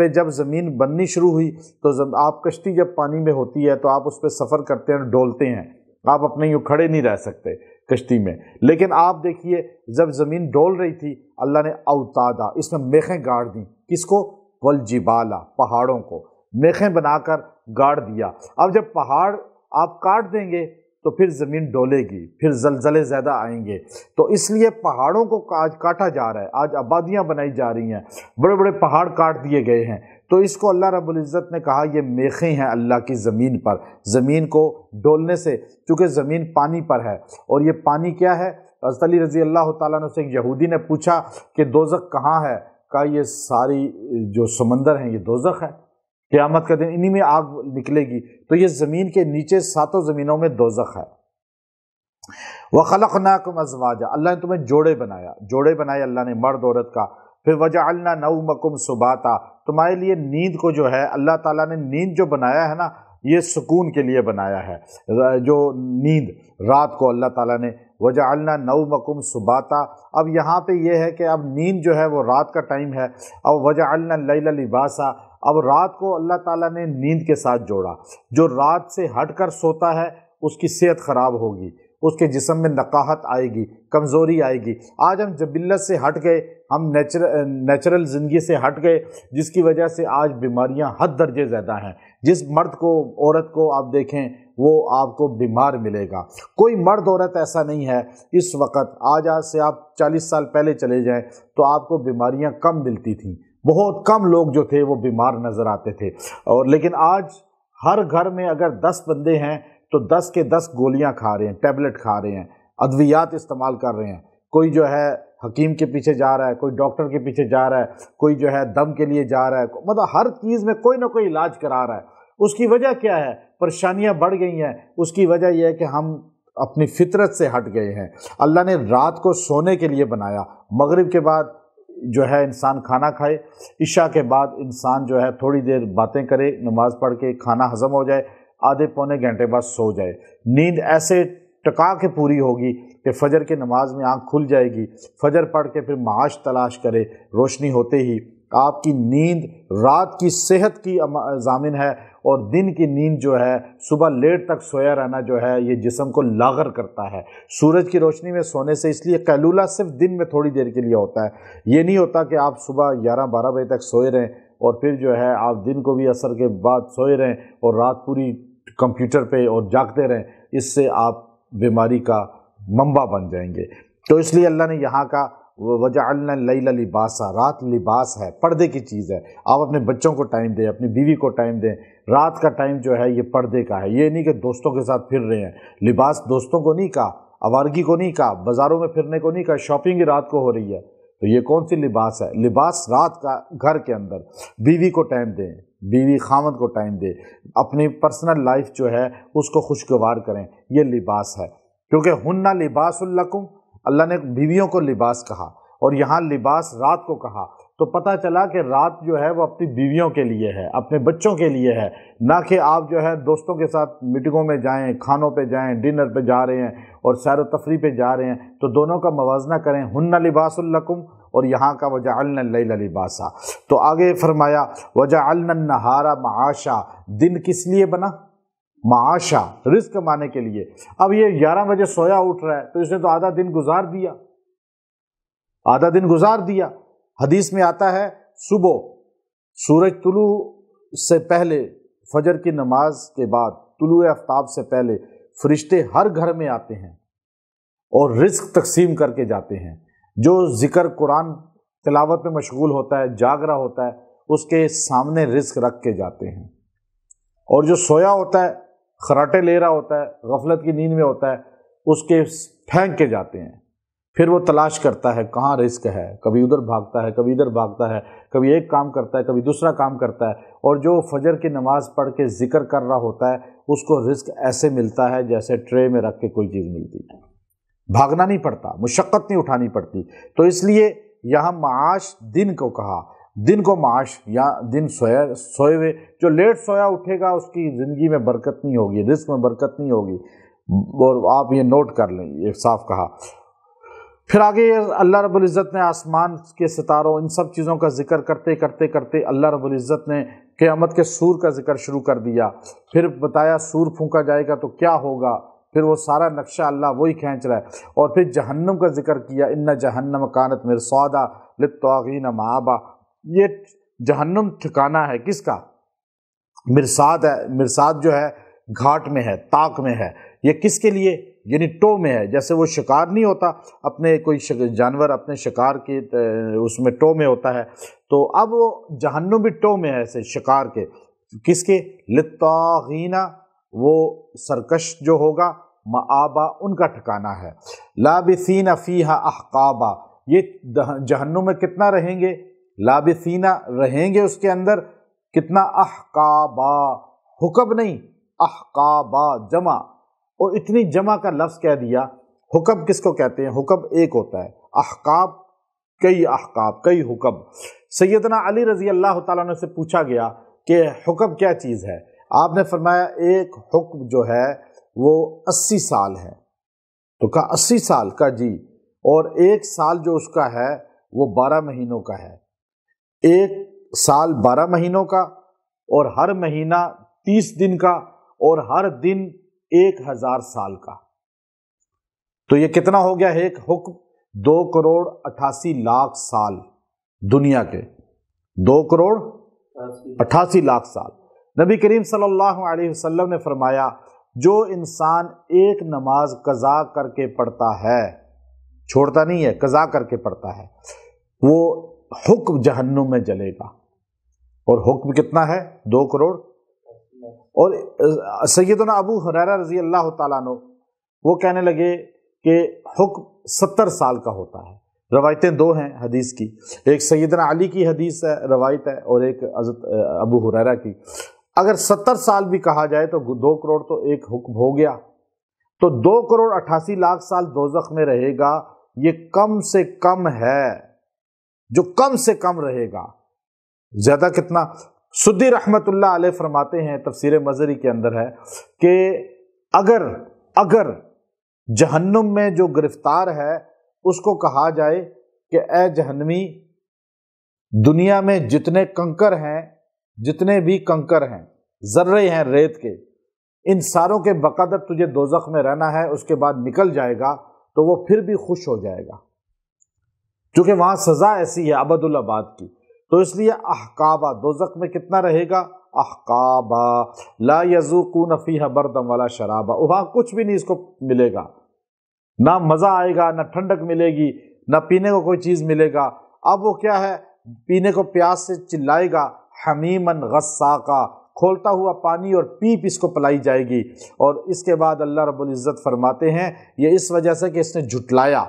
پہ جب زمین بننی شروع ہوئی تو آپ کشتی جب پانی میں ہوتی ہے تو آپ اس پہ سفر کرتے ہیں، ڈولتے ہیں، آپ اپنے یوں کھڑے نہیں رہ سکتے کشتی میں، لیکن آپ دیکھیے جب زمین ڈول رہی تھی اللہ نے اوتادا، اس میں میخیں گاڑ دیں، کس کو؟ والجبالا، پہاڑوں کو میخیں بنا کر گاڑ دیا۔ اب جب پہاڑ آپ کاٹ دیں گے تو پھر زمین ڈولے گی، پھر زلزلے زیادہ آئیں گے، تو اس لیے پہاڑوں کو آج کاٹا جا رہا ہے، آج آبادیاں بنائی جا رہی ہیں، بڑے بڑے پہاڑ کاٹ دیے گئے ہیں، تو اس کو اللہ رب العزت نے کہا یہ میخیں ہیں اللہ کی زمین پر، زمین کو ڈولنے سے، چونکہ زمین پانی پر ہے، اور یہ پانی کیا ہے؟ حضرت علی رضی اللہ تعالیٰ عنہ سے ایک یہودی نے پوچھا کہ دوزخ کہاں ہے؟ کہا یہ ساری جو سمندر ہیں یہ دوزخ ہے، قیامت کا دن انہی میں آگ نکلے گی، تو یہ زمین کے نیچے 7 زمینوں میں دوزخ ہے۔ وَخَلَقْنَاكُمْ أَزْوَاجًا، اللہ نے تمہیں جوڑے بنائے اللہ نے مرد عورت کا، پھر وَجَعَلْنَا نَوْمَكُمْ سُبَاتًا، تمہارے لیے نیند کو جو ہے اللہ تعالیٰ نے نیند جو بنایا ہے نا یہ سکون کے لیے بنایا ہے، جو نیند رات کو اللہ تعالیٰ نے وَجَعَلْنَا نَوْمَكُمْ سُبَاتًا، اب یہاں پہ یہ ہے کہ اب نیند جو ہے وہ رات کا ٹائم ہے، اب وَجَعَلْنَا اللَّيْلَ لِبَاسًا، اب رات کو اللہ تعالیٰ نے نیند کے ساتھ جوڑا، جو رات سے ہٹ کر سوتا ہے اس کی صحت خراب ہوگی، اس کے جسم میں نقاہت آئے گی، کمزوری آئے گی۔ آج ہم جبلت سے ہٹ گئے، ہم نیچرل زندگی سے ہٹ گئے، جس کی وجہ سے آج بیماریاں حد درجے زیادہ ہیں۔ جس مرد کو عورت کو آپ دیکھیں وہ آپ کو بیمار ملے گا، کوئی مرد عورت ایسا نہیں ہے اس وقت، آج سے آپ 40 سال پہلے چلے جائیں تو آپ کو بیماریاں کم ملتی تھیں، بہت کم لوگ جو تھے وہ بیمار نظر آتے تھے، اور لیکن آج ہر گھر میں اگر 10 بندے ہیں تو 10 کے 10 گولیاں کھا رہے ہیں، ٹیبلٹ کھا رہے ہیں، ادویات استعمال کر رہے ہیں، کوئی جو ہے حکیم کے پیچھے جا رہا ہے، کوئی ڈاکٹر کے پیچھے جا رہا ہے، کوئی جو ہے دم کے لیے جا رہا ہے، مطلب ہر چیز میں کوئی نہ کوئی علاج کرا رہا ہے۔ اس کی وجہ کیا ہے؟ پریشانیاں بڑھ گئی ہیں، اس کی وجہ یہ ہے کہ ہم اپنی فطرت سے ہٹ گئے ہیں۔ اللہ نے رات کو سونے کے لیے بنایا، مغرب کے بعد جو ہے انسان کھانا کھائے، عشاء کے بعد انسان جو ہے تھوڑی دیر باتیں کرے، نماز پڑھ کے کھانا ہضم ہو جائے، آدھے پونے گھنٹے بعد سو جائے، نیند ایسے ٹکا کے پوری ہوگی کہ فجر کی نماز میں آنکھ کھل جائے گی، فجر پڑھ کے پھر معاش تلاش کرے، روشنی ہوتے ہی آپ کی نیند رات کی صحت کی ضامن ہے، اور دن کی نیند جو ہے صبح لیٹ تک سویا رہنا جو ہے یہ جسم کو لاغر کرتا ہے۔ سورج کی روشنی میں سونے سے، اس لیے قیلولہ صرف دن میں تھوڑی دیر کے لیے ہوتا ہے، یہ نہیں ہوتا کہ آپ صبح 11-12 بجے تک سوئے رہیں اور پھر جو ہے آپ دن کو بھی عصر کے بعد سوئے رہیں اور رات پوری کمپیوٹر پہ اور جاگتے رہیں، اس سے آپ بیماری کا منبع بن جائیں گے۔ تو اس لیے اللہ نے یہاں کا وَجَعَلْنَا اللَّيْلَ لِبَاسًا، رات لباس ہے، پردے کی چیز ہے، آپ اپنے بچوں کو ٹائم دیں، اپنی بیوی کو ٹائم دیں، رات کا ٹائم جو ہے یہ پردے کا ہے، یہ نہیں کہ دوستوں کے ساتھ پھر رہے ہیں، لباس دوستوں کو نہیں کہا، آوارگی کو نہیں کہا، بازاروں میں پھرنے کو نہیں کہا، شاپنگ رات کو ہو رہی ہے، تو یہ کون سی لباس ہے؟ لباس رات کا گھر کے اندر، بیوی کو ٹائم دیں، بیوی خامد کو ٹائم دے، اپنی پرسنل لائف جو ہے اس کو خوشگوار کریں، یہ لباس ہے، کیونکہ ہن لباس لکم، اللہ نے بیویوں کو لباس کہا اور یہاں لباس رات کو کہا، تو پتہ چلا کہ رات جو ہے وہ اپنی بیویوں کے لیے ہے، اپنے بچوں کے لیے ہے، نہ کہ آپ جو ہے دوستوں کے ساتھ میٹنگوں میں جائیں، کھانوں پہ جائیں، ڈنر پہ جا رہے ہیں اور سیر و تفریح پہ جا رہے ہیں، تو دونوں کا موازنہ کریں، ہن لباس لکم اور یہاں کا وَجَعَلْنَا اللَّيْلَ لِبَاسًا۔ تو آگے فرمایا وَجَعَلْنَا النَّهَارَ مَعَاشًا، دن کس لیے بنا؟ معاشا، رزق کمانے کے لیے۔ اب یہ 11 بجے سویا اٹھ رہا ہے تو اس نے تو آدھا دن گزار دیا، حدیث میں آتا ہے صبح سورج طلوع سے پہلے، فجر کی نماز کے بعد، طلوع آفتاب سے پہلے فرشتے ہر گھر میں آتے ہیں اور رزق تقسیم کر کے جاتے ہیں۔ جو ذکر قرآن تلاوت میں مشغول ہوتا ہے، جاگ رہا ہوتا ہے، اس کے سامنے رزق رکھ کے جاتے ہیں، اور جو سویا ہوتا ہے، خراٹے لے رہا ہوتا ہے، غفلت کی نیند میں ہوتا ہے، اس کے پھینک کے جاتے ہیں۔ پھر وہ تلاش کرتا ہے کہاں رزق ہے، کبھی ادھر بھاگتا ہے، کبھی ادھر بھاگتا ہے، کبھی ایک کام کرتا ہے، کبھی دوسرا کام کرتا ہے، اور جو فجر کی نماز پڑھ کے ذکر کر رہا ہوتا ہے اس کو رزق ایسے ملتا ہے جیسے ٹرے میں رکھ کے کوئی چیز ملتی ہے، بھاگنا نہیں پڑتا، مشقت نہیں اٹھانی پڑتی۔ تو اس لیے یہاں معاش دن کو کہا، دن کو معاش، یا دن سوئے ہوئے، جو لیٹ سویا اٹھے گا اس کی زندگی میں برکت نہیں ہوگی، رزق میں برکت نہیں ہوگی، اور آپ یہ نوٹ کر لیں، یہ صاف کہا۔ پھر آگے اللہ رب العزت نے آسمان کے ستاروں ان سب چیزوں کا ذکر کرتے کرتے کرتے اللہ رب العزت نے قیامت کے سور کا ذکر شروع کر دیا. پھر بتایا سور پھونکا جائے گا تو کیا ہوگا، پھر وہ سارا نقشہ اللہ وہی کھینچ رہا ہے. اور پھر جہنم کا ذکر کیا، ان جہنم کانت مرصادا للطاغین مآبا. یہ جہنم ٹھکانہ ہے کس کا؟ مرصاد ہے. مرصاد جو ہے گھاٹ میں ہے، طاق میں ہے. یہ کس کے لیے؟ یعنی ٹو میں ہے. جیسے وہ شکار نہیں ہوتا اپنے کوئی جانور اپنے شکار کے اس میں ٹو میں ہوتا ہے، تو اب وہ جہنم بھی ٹو میں ہے ایسے شکار کے. کس کے؟ للطاغین، وہ سرکش جو ہوگا، مآبا ان کا ٹھکانہ ہے. لابثین فیہا احقابا، یہ جہنم میں کتنا رہیں گے؟ لابثین رہیں گے اس کے اندر کتنا؟ احقابا، حقب نہیں احقابا جمع، اور اتنی جمع کا لفظ کہہ دیا. حقب کس کو کہتے ہیں؟ حقب ایک ہوتا ہے، احقاب کئی، احقاب کئی حقب. سیدنا علی رضی اللہ تعالیٰ عنہ سے پوچھا گیا کہ حقب کیا چیز ہے؟ آپ نے فرمایا ایک حقب جو ہے وہ 80 سال ہے. تو کہا 80 سال کا؟ جی. اور ایک سال جو اس کا ہے وہ 12 مہینوں کا ہے. ایک سال 12 مہینوں کا، اور ہر مہینہ 30 دن کا، اور ہر دن 1000 سال کا. تو یہ کتنا ہو گیا ایک حکم؟ 2,88,00,000 سال دنیا کے. 2,88,00,000 سال. نبی کریم صلی اللہ علیہ وسلم نے فرمایا جو انسان ایک نماز قضا کر کے پڑھتا ہے، چھوڑتا نہیں ہے، قضا کر کے پڑھتا ہے، وہ حکم جہنم میں جلے گا. اور حکم کتنا ہے؟ 2 کروڑ. اور سیدنا ابو ہریرہ رضی اللہ تعالیٰ عنہ وہ کہنے لگے کہ حکم 70 سال کا ہوتا ہے. روایتیں دو ہیں حدیث کی، ایک سیدنا علی کی حدیث ہے، روایت ہے، اور ایک حضرت ابو ہریرہ کی. اگر 70 سال بھی کہا جائے تو 2 کروڑ تو ایک حکم ہو گیا. تو 2,88,00,000 سال دوزخ میں رہے گا. یہ کم سے کم ہے، جو کم سے کم رہے گا. زیادہ کتنا؟ سدی رحمت اللہ علیہ فرماتے ہیں، تفسیر مظہری کے اندر ہے کہ اگر جہنم میں جو گرفتار ہے اس کو کہا جائے کہ اے جہنمی، دنیا میں جتنے کنکر ہیں، جتنے بھی کنکر ہیں، ذرے ہیں ریت کے، ان ساروں کے بقدر تجھے دوزخ میں رہنا ہے، اس کے بعد نکل جائے گا تو وہ پھر بھی خوش ہو جائے گا، کیونکہ وہاں سزا ایسی ہے ابد الآباد کی. تو اس لیے احقابا، دوزخ میں کتنا رہے گا؟ احقابا. لا یذوقون فیہا بردا ولا شرابا، وہاں کچھ بھی نہیں اس کو ملے گا، نہ مزہ آئے گا، نہ ٹھنڈک ملے گی، نہ پینے کو کوئی چیز ملے گا. اب وہ کیا ہے؟ پینے کو پیاس سے چلائے گا، حمیمن غساقا، کھولتا ہوا پانی اور پیپ اس کو پلائی جائے گی. اور اس کے بعد اللہ رب العزت فرماتے ہیں یہ اس وجہ سے کہ اس نے جھٹلایا.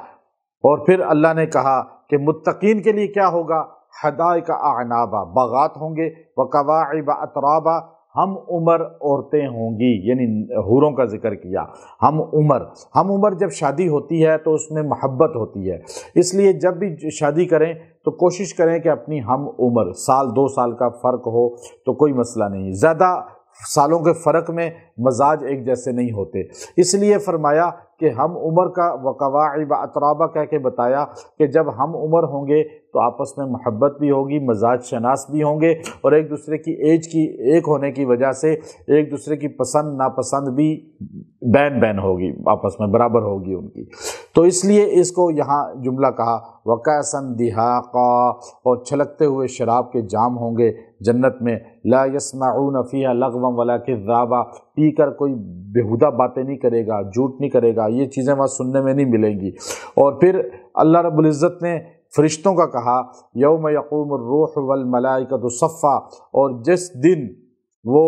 اور پھر اللہ نے کہا کہ متقین کے لیے کیا ہوگا؟ حدائق اعنابا، باغات ہوں گے، وکواعب اترابا، ہم عمر عورتیں ہوں گی. یعنی حوروں کا ذکر کیا. ہم عمر جب شادی ہوتی ہے تو اس میں محبت ہوتی ہے، اس لیے جب بھی شادی کریں تو کوشش کریں کہ اپنی ہم عمر، 1-2 سال کا فرق ہو تو کوئی مسئلہ نہیں. زیادہ سالوں کے فرق میں مزاج ایک جیسے نہیں ہوتے. اس لیے فرمایا کہ ہم عمر کا وقواعب اترابا کہہ کے بتایا کہ جب ہم عمر ہوں گے تو آپس میں محبت بھی ہوگی، مزاج شناس بھی ہوں گے، اور ایک دوسرے کی ایج کی ایک ہونے کی وجہ سے ایک دوسرے کی پسند ناپسند بھی بین ہوگی، آپس میں برابر ہوگی ان کی. تو اس لیے اس کو یہاں جملہ کہا وَكَأْسًا دِهَاقًا، اور چھلکتے ہوئے شراب کے جام ہوں گے جنت میں. لا يسمعون فيها لغوا ولا كذابا، پی کر کوئی بےہودہ باتیں نہیں کرے گا، جھوٹ نہیں کرے گا، یہ چیزیں وہاں سننے میں نہیں ملیں گی. اور پھر اللہ رب العزت نے فرشتوں کا کہا یوم یقوم الروح والملائکۃ صفا، اور جس دن وہ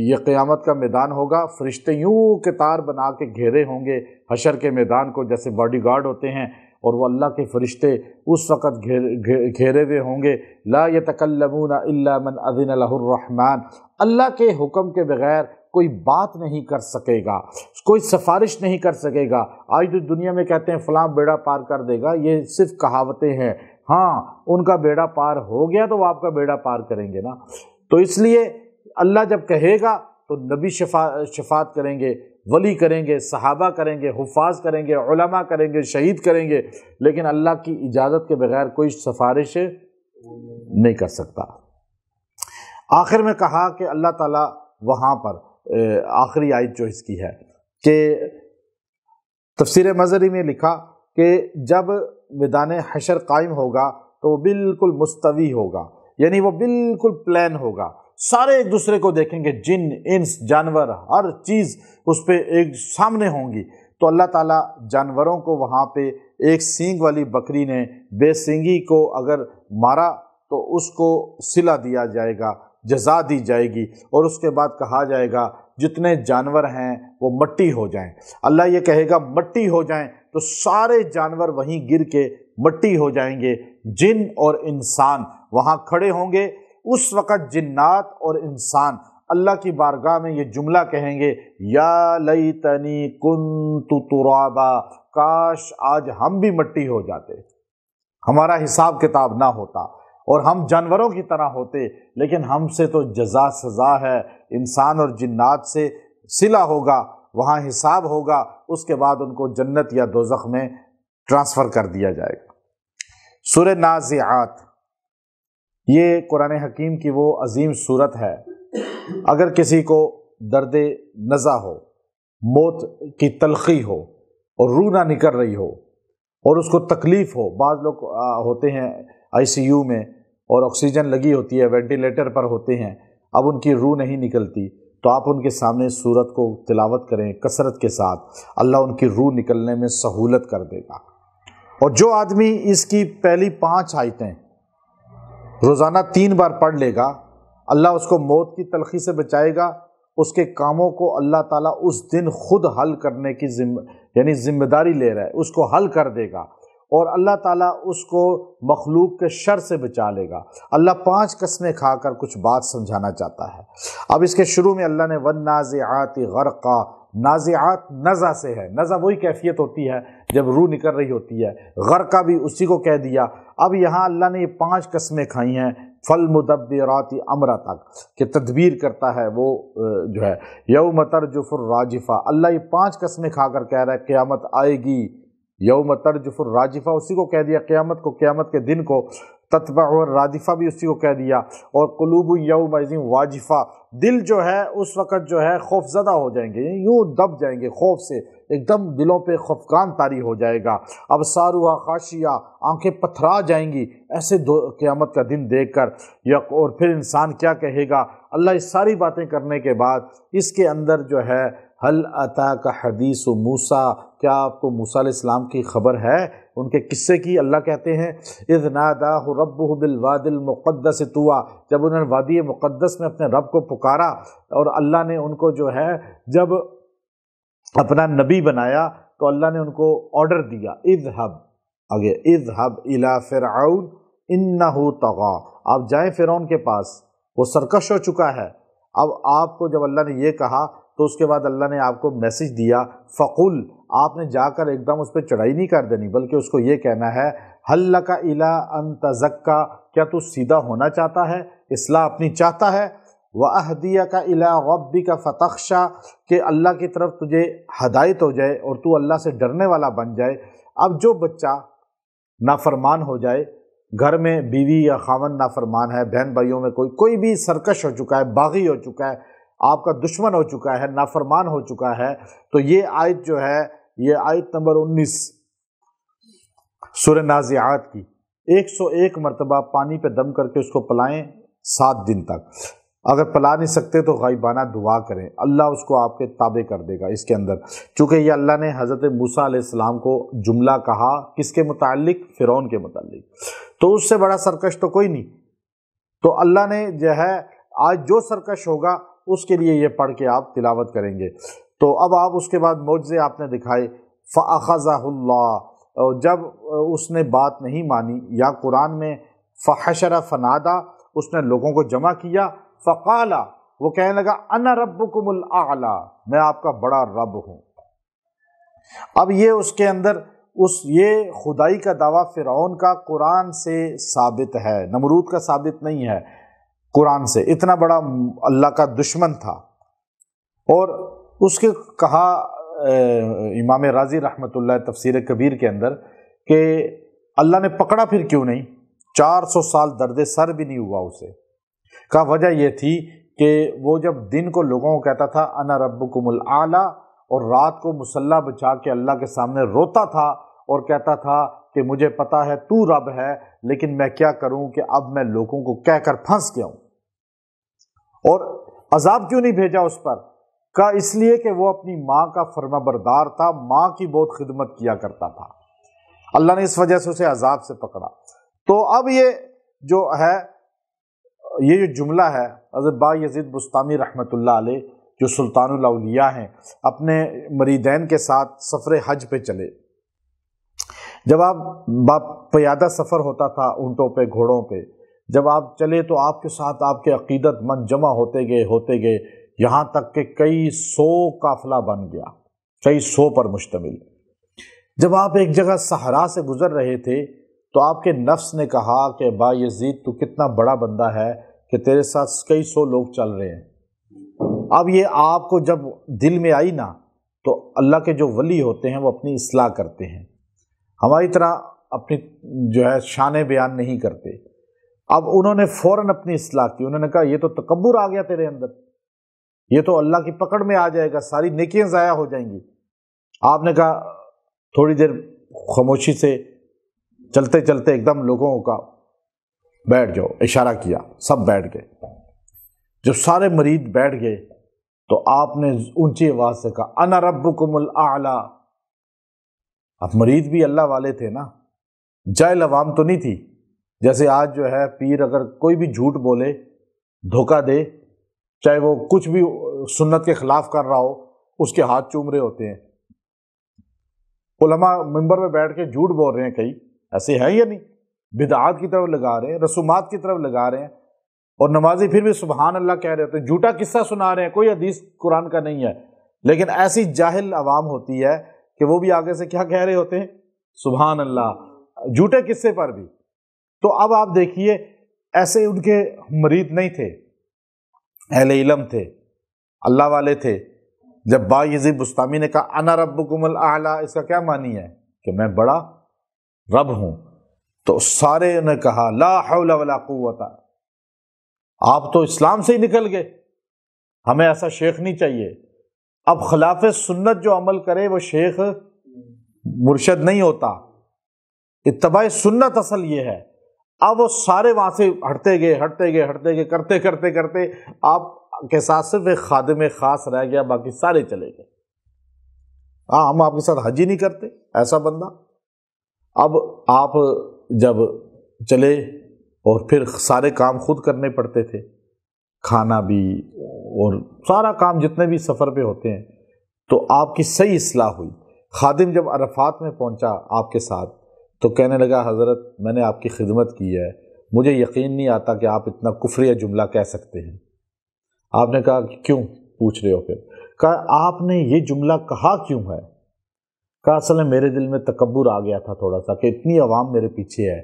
یہ قیامت کا میدان ہوگا، فرشتے یوں قطار بنا کے گھیرے ہوں گے حشر کے میدان کو، جیسے باڈی گارڈ ہوتے ہیں، اور وہ اللہ کے فرشتے اس وقت گھیرے ہوئے ہوں گے. لا یتکلمون الا من اذن له الرحمن، اللہ کے حکم کے بغیر کوئی بات نہیں کر سکے گا، کوئی سفارش نہیں کر سکے گا. آج جو دنیا میں کہتے ہیں فلاں بیڑا پار کر دے گا، یہ صرف کہاوتیں ہیں. ہاں ان کا بیڑا پار ہو گیا تو وہ آپ کا بیڑا پار کریں گے نا. تو اس لیے اللہ جب کہے گا تو نبی شفاعت کریں گے، ولی کریں گے، صحابہ کریں گے، حفاظ کریں گے، علماء کریں گے، شہید کریں گے، لیکن اللہ کی اجازت کے بغیر کوئی سفارش نہیں کر سکتا۔ آخر میں کہا کہ اللہ تعالیٰ وہاں پر آخری آیت جو اس کی ہے کہ تفسیر مظہری میں لکھا کہ جب میدان حشر قائم ہوگا تو وہ بالکل مستوی ہوگا، یعنی وہ بالکل پلین ہوگا، سارے ایک دوسرے کو دیکھیں گے، جن، انس، جانور، ہر چیز اس پہ ایک سامنے ہوں گی۔ تو اللہ تعالیٰ جانوروں کو وہاں پہ ایک سینگ والی بکری نے بے سینگی کو اگر مارا تو اس کو صلہ دیا جائے گا، جزا دی جائے گی، اور اس کے بعد کہا جائے گا جتنے جانور ہیں وہ مٹی ہو جائیں۔ اللہ یہ کہے گا مٹی ہو جائیں تو سارے جانور وہیں گر کے مٹی ہو جائیں گے، جن اور انسان وہاں کھڑے ہوں گے۔ اس وقت جنات اور انسان اللہ کی بارگاہ میں یہ جملہ کہیں گے، یا لیتنی کنت ترابا، کاش آج ہم بھی مٹی ہو جاتے، ہمارا حساب کتاب نہ ہوتا اور ہم جانوروں کی طرح ہوتے، لیکن ہم سے تو جزا سزا ہے، انسان اور جنات سے صلہ ہوگا، وہاں حساب ہوگا، اس کے بعد ان کو جنت یا دوزخ میں ٹرانسفر کر دیا جائے گا۔ سورہ نازعات، یہ قرآن حکیم کی وہ عظیم صورت ہے، اگر کسی کو درد نزع ہو، موت کی تلخی ہو اور روح نہ نکل رہی ہو اور اس کو تکلیف ہو، بعض لوگ ہوتے ہیں آئی سی یو میں اور آکسیجن لگی ہوتی ہے، وینٹیلیٹر پر ہوتے ہیں، اب ان کی روح نہیں نکلتی، تو آپ ان کے سامنے سورت کو تلاوت کریں کثرت کے ساتھ، اللہ ان کی روح نکلنے میں سہولت کر دے گا۔ اور جو آدمی اس کی پہلی 5 آیتیں روزانہ 3 بار پڑھ لے گا، اللہ اس کو موت کی تلخی سے بچائے گا، اس کے کاموں کو اللہ تعالیٰ اس دن خود حل کرنے کی ذمہ داری لے رہا ہے، اس کو حل کر دے گا، اور اللہ تعالیٰ اس کو مخلوق کے شر سے بچا لے گا۔ اللہ 5 قسمیں کھا کر کچھ بات سمجھانا چاہتا ہے۔ اب اس کے شروع میں اللہ نے وَالنَّازِعَاتِ غَرْقًا، نازعات نزع سے ہے، نزع وہی کیفیت ہوتی ہے جب روح نکل رہی ہوتی ہے، غرقہ بھی اسی کو کہہ دیا۔ اب یہاں اللہ نے یہ 5 قسمیں کھائی ہیں، فَالْمُدَبِّرَاتِ أَمْرًا تک کہ تدبیر کرتا ہے وہ جو ہے، یوم ترجف الراجفہ، اللہ یہ 5 قسمیں کھا کر کہہ رہا ہے قیامت آئے گی، یوم ترجف الراجفہ اسی کو کہہ دیا قیامت کو، قیامت کے دن کو، تتبع الرادفہ بھی اسی کو کہہ دیا، اور قلوب یومئذ واجفہ، دل جو ہے اس وقت جو ہے خوف زدہ ہو جائیں گے، یوں دب جائیں گے خوف سے، ایک دم دلوں پہ خفقان طاری ہو جائے گا، ابصارها خاشعہ، آنکھیں پتھرا جائیں گی ایسے قیامت کا دن دیکھ کر، اور پھر انسان کیا کہے گا؟ اللہ اس ساری باتیں کرنے کے بعد اس کے اندر جو ہے هل اتاک حدیث موسیٰ، کیا آپ کو موسیٰ علیہ السلام کی خبر ہے، ان کے قصے کی؟ اللہ کہتے ہیں اذ ناداہ ربہ بالواد المقدس طویٰ، جب انہوں نے وادی مقدس میں اپنے رب کو پکارا اور اللہ نے ان کو جو ہے جب اپنا نبی بنایا تو اللہ نے ان کو آرڈر دیا، اذهب، آگے اذهب الی فرعون انہ طغیٰ، آپ جائیں فرعون کے پاس، وہ سرکش ہو چکا ہے۔ اب آپ کو جب اللہ نے یہ کہا تو اس کے بعد اللہ نے آپ کو میسج دیا، فقل، آپ نے جا کر ایک دم اس پہ چڑھائی نہیں کر دینی، بلکہ اس کو یہ کہنا ہے هل لک الی ان تزکیٰ، کیا تو سیدھا ہونا چاہتا ہے، اصلاح اپنی چاہتا ہے، وَأَهْدِيَكَ إِلَىٰ رَبِّكَ فَتَخْشَىٰ، کہ اللہ کی طرف تجھے ہدایت ہو جائے اور تو اللہ سے ڈرنے والا بن جائے۔ اب جو بچہ نافرمان ہو جائے، گھر میں بیوی یا خاوند نافرمان ہے، بہن بھائیوں میں کوئی بھی سرکش ہو چکا ہے، باغی ہو چکا ہے، آپ کا دشمن ہو چکا ہے، نافرمان ہو چکا ہے، تو یہ آیت جو ہے، یہ آیت نمبر 19 سورہ نازعات کی، 101 مرتبہ پانی پہ دم کر کے اس کو پلائیں 7 دن تک، اگر پلا نہیں سکتے تو غائبانہ دعا کریں، اللہ اس کو آپ کے تابع کر دے گا اس کے اندر، چونکہ یہ اللہ نے حضرت موسیٰ علیہ السلام کو جملہ کہا کس کے متعلق؟ فرعون کے متعلق، تو اس سے بڑا سرکش تو کوئی نہیں، تو اللہ نے جو ہے آج جو سرکش ہوگا اس کے لیے یہ پڑھ کے آپ تلاوت کریں گے۔ تو اب آپ اس کے بعد معجزے آپ نے دکھائے، فَأَخَذَهُ اللَّهُ، اور جب اس نے بات نہیں مانی، یا قرآن میں فَحَشَرَ فَنَادَى، اس نے لوگوں کو جمع کیا، فَقَالَ، وہ کہنے لگا أَنَا رَبُّكُمُ الْأَعْلَى، میں آپ کا بڑا رب ہوں۔ اب یہ اس کے اندر یہ خدائی کا دعویٰ فرعون کا قرآن سے ثابت ہے، نمرود کا ثابت نہیں ہے، قرآن سے، اتنا بڑا اللہ کا دشمن تھا، اور اس کے کہا امام رازی رحمۃ اللہ تفسیر کبیر کے اندر کہ اللہ نے پکڑا پھر کیوں نہیں؟ 400 سال درد سر بھی نہیں ہوا اسے۔ کا وجہ یہ تھی کہ وہ جب دن کو لوگوں کو کہتا تھا انا ربکم الاعلی، اور رات کو مصلی بچھا کے اللہ کے سامنے روتا تھا اور کہتا تھا کہ مجھے پتا ہے تو رب ہے، لیکن میں کیا کروں کہ اب میں لوگوں کو کہہ کر پھنس گیا ہوں۔ اور عذاب کیوں نہیں بھیجا اس پر؟ کا اس لیے کہ وہ اپنی ماں کا فرما بردار تھا، ماں کی بہت خدمت کیا کرتا تھا، اللہ نے اس وجہ سے اسے عذاب سے پکڑا۔ تو اب یہ جو ہے، یہ جو جملہ ہے، حضرت با یزید بستامی رحمۃ اللہ علیہ جو سلطان الاولیاء ہیں، اپنے مریدین کے ساتھ سفر حج پہ چلے۔ جب آپ پیادہ سفر ہوتا تھا اونٹوں پہ، گھوڑوں پہ، جب آپ چلے تو آپ کے ساتھ آپ کے عقیدت مند جمع ہوتے گئے، یہاں تک کہ کئی سو قافلہ بن گیا، کئی سو پر مشتمل۔ جب آپ ایک جگہ صحرا سے گزر رہے تھے تو آپ کے نفس نے کہا کہ با یزید تو کتنا بڑا بندہ ہے کہ تیرے ساتھ کئی سو لوگ چل رہے ہیں۔ اب یہ آپ کو جب دل میں آئی نا، تو اللہ کے جو ولی ہوتے ہیں وہ اپنی اصلاح کرتے ہیں، ہماری طرح اپنی جو ہے شان بیان نہیں کرتے۔ اب انہوں نے فوراً اپنی اصلاح کی، انہوں نے کہا یہ تو تکبر آ گیا تیرے اندر، یہ تو اللہ کی پکڑ میں آ جائے گا، ساری نیکیاں ضائع ہو جائیں گی۔ آپ نے کہا تھوڑی دیر خاموشی سے چلتے چلتے ایک دم لوگوں کا بیٹھ جاؤ، اشارہ کیا، سب بیٹھ گئے۔ جب سارے مرید بیٹھ گئے تو آپ نے اونچی آواز سے کہا انا ربکم الاعلی۔ اب مرید بھی اللہ والے تھے نا، جاہل عوام تو نہیں تھی۔ جیسے آج جو ہے پیر اگر کوئی بھی جھوٹ بولے، دھوکہ دے، چاہے وہ کچھ بھی سنت کے خلاف کر رہا ہو، اس کے ہاتھ چوم رہے ہوتے ہیں۔ علماء منبر میں بیٹھ کے جھوٹ بول رہے ہیں، کئی ایسے ہیں یا نہیں، بدعات کی طرف لگا رہے ہیں، رسومات کی طرف لگا رہے ہیں، اور نمازی پھر بھی سبحان اللہ کہہ رہے ہوتے ہیں، جھوٹا قصہ سنا رہے ہیں، کوئی حدیث قرآن کا نہیں ہے، لیکن ایسی جاہل عوام ہوتی ہے کہ وہ بھی آگے سے کیا کہہ رہے ہوتے ہیں؟ سبحان اللہ، جھوٹے قصے پر بھی۔ تو اب آپ دیکھیے، ایسے ان کے مرید نہیں تھے، اہل علم تھے، اللہ والے تھے۔ جب با یزید بستامی نے کہا انا ربکم الاعلی، اس کا کیا معنی ہے؟ کہ میں بڑا رب ہوں، تو سارے نے کہا لا حول ولا قوت، آپ تو اسلام سے ہی نکل گئے، ہمیں ایسا شیخ نہیں چاہیے۔ اب خلاف سنت جو عمل کرے وہ شیخ مرشد نہیں ہوتا، اتباع سنت اصل یہ ہے۔ اب وہ سارے وہاں سے ہٹتے گئے، کرتے آپ کے ساتھ صرف ایک خادم خاص رہ گیا، باقی سارے چلے گئے۔ ہم آپ کے ساتھ حج ہی نہیں کرتے، ایسا بندہ۔ اب آپ جب چلے اور پھر سارے کام خود کرنے پڑتے تھے، کھانا بھی اور سارا کام جتنے بھی سفر پہ ہوتے ہیں، تو آپ کی صحیح اصلاح ہوئی۔ خادم جب عرفات میں پہنچا آپ کے ساتھ تو کہنے لگا حضرت میں نے آپ کی خدمت کی ہے، مجھے یقین نہیں آتا کہ آپ اتنا کفریہ جملہ کہہ سکتے ہیں۔ آپ نے کہا کیوں پوچھ رہے ہو؟ پھر کہا آپ نے یہ جملہ کہا کیوں ہے؟ کہا اصل میں میرے دل میں تکبر آ گیا تھا تھوڑا سا، کہ اتنی عوام میرے پیچھے ہے،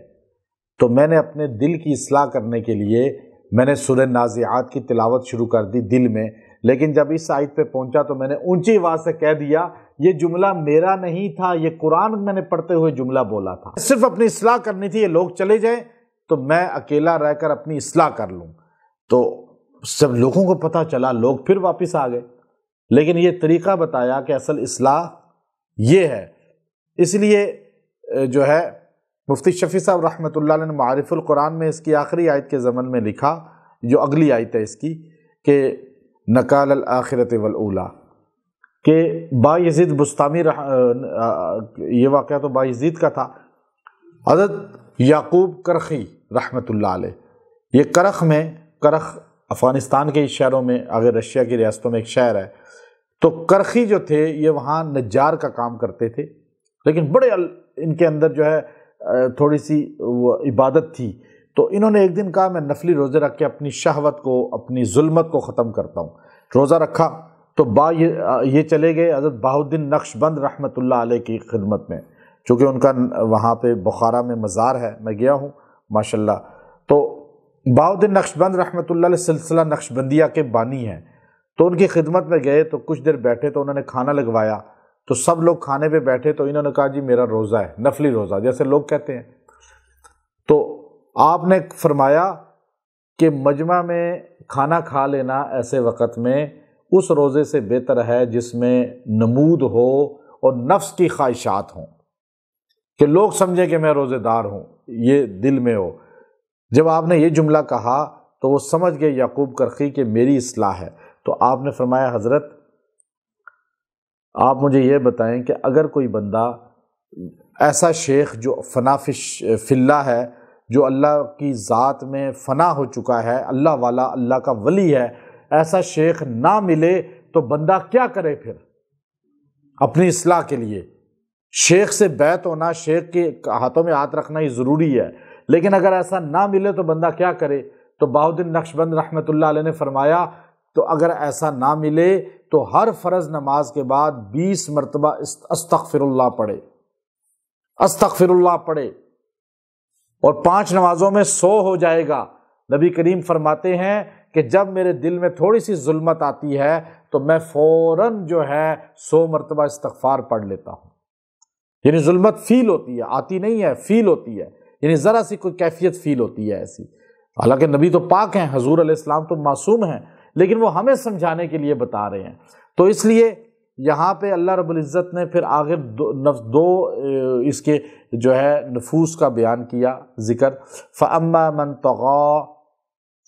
تو میں نے اپنے دل کی اصلاح کرنے کے لیے میں نے سورہ نازعات کی تلاوت شروع کر دی دل میں، لیکن جب اس آیت پہ پہنچا تو میں نے اونچی آواز سے کہہ دیا یہ جملہ میرا نہیں تھا، یہ قرآن میں نے پڑھتے ہوئے جملہ بولا تھا، صرف اپنی اصلاح کرنی تھی، یہ لوگ چلے جائیں تو میں اکیلا رہ کر اپنی اصلاح کر لوں۔ تو سب لوگوں کو پتہ چلا، لوگ پھر واپس آ گئے، لیکن یہ طریقہ بتایا کہ اصل اصلاح یہ ہے۔ اس لیے جو ہے مفتی شفیع صاحب رحمۃ اللہ علیہ نے معارف القرآن میں اس کی آخری آیت کے ضمن میں لکھا، جو اگلی آیت ہے اس کی، کہ نکال الآخرۃ والاولی، کہ با یزید بستامی یہ واقعہ تو با یزید کا تھا۔ حضرت یعقوب کرخی رحمۃ اللہ علیہ، یہ کرخ افغانستان کے شہروں میں، اگر رشیا کی ریاستوں میں ایک شہر ہے، تو کرخی جو تھے یہ وہاں نجار کا کام کرتے تھے، لیکن بڑے ان کے اندر جو ہے تھوڑی سی عبادت تھی، تو انہوں نے ایک دن کہا میں نفلی روزے رکھ کے اپنی شہوت کو، اپنی ظلمت کو ختم کرتا ہوں۔ روزہ رکھا تو یہ چلے گئے حضرت بہاؤالدین نقشبند رحمۃ اللہ علیہ کی خدمت میں، چونکہ ان کا وہاں پہ بخارا میں مزار ہے، میں گیا ہوں ماشاءاللہ۔ تو بہاؤالدین نقشبند رحمۃ اللہ علیہ سلسلہ نقشبندیہ کے بانی ہیں، تو ان کی خدمت میں گئے تو کچھ دیر بیٹھے تو انہوں نے کھانا لگوایا، تو سب لوگ کھانے پہ بیٹھے تو انہوں نے کہا جی میرا روزہ ہے، نفلی روزہ جیسے لوگ کہتے ہیں۔ تو آپ نے فرمایا کہ مجمع میں کھانا کھا لینا ایسے وقت میں اس روزے سے بہتر ہے جس میں نمود ہو اور نفس کی خواہشات ہوں، کہ لوگ سمجھیں کہ میں روزے دار ہوں، یہ دل میں ہو۔ جب آپ نے یہ جملہ کہا تو وہ سمجھ گئے یعقوب کرخی کہ میری اصلاح ہے۔ تو آپ نے فرمایا حضرت آپ مجھے یہ بتائیں کہ اگر کوئی بندہ ایسا شیخ جو فنا فی اللہ ہے، جو اللہ کی ذات میں فنا ہو چکا ہے، اللہ والا، اللہ کا ولی ہے، ایسا شیخ نہ ملے تو بندہ کیا کرے پھر اپنی اصلاح کے لیے؟ شیخ سے بیعت ہونا، شیخ کے ہاتھوں میں ہاتھ رکھنا ہی ضروری ہے، لیکن اگر ایسا نہ ملے تو بندہ کیا کرے؟ تو بہاؤالدین نقشبند رحمۃ اللہ علیہ نے فرمایا تو اگر ایسا نہ ملے تو ہر فرض نماز کے بعد 20 مرتبہ استغفر اللہ پڑھے، استغفر اللہ پڑھے، اور 5 نمازوں میں 100 ہو جائے گا۔ نبی کریم فرماتے ہیں کہ جب میرے دل میں تھوڑی سی ظلمت آتی ہے تو میں فوراً جو ہے 100 مرتبہ استغفار پڑھ لیتا ہوں۔ یعنی ظلمت فیل ہوتی ہے، آتی نہیں ہے، فیل ہوتی ہے، یعنی ذرا سی کوئی کیفیت فیل ہوتی ہے ایسی۔ حالانکہ نبی تو پاک ہیں، حضور علیہ السلام تو معصوم ہیں، لیکن وہ ہمیں سمجھانے کے لیے بتا رہے ہیں۔ تو اس لیے یہاں پہ اللہ رب العزت نے پھر آخر دو اس کے جو ہے نفوس کا بیان کیا ذکر، فَأَمَّا مَن طَغَىٰ،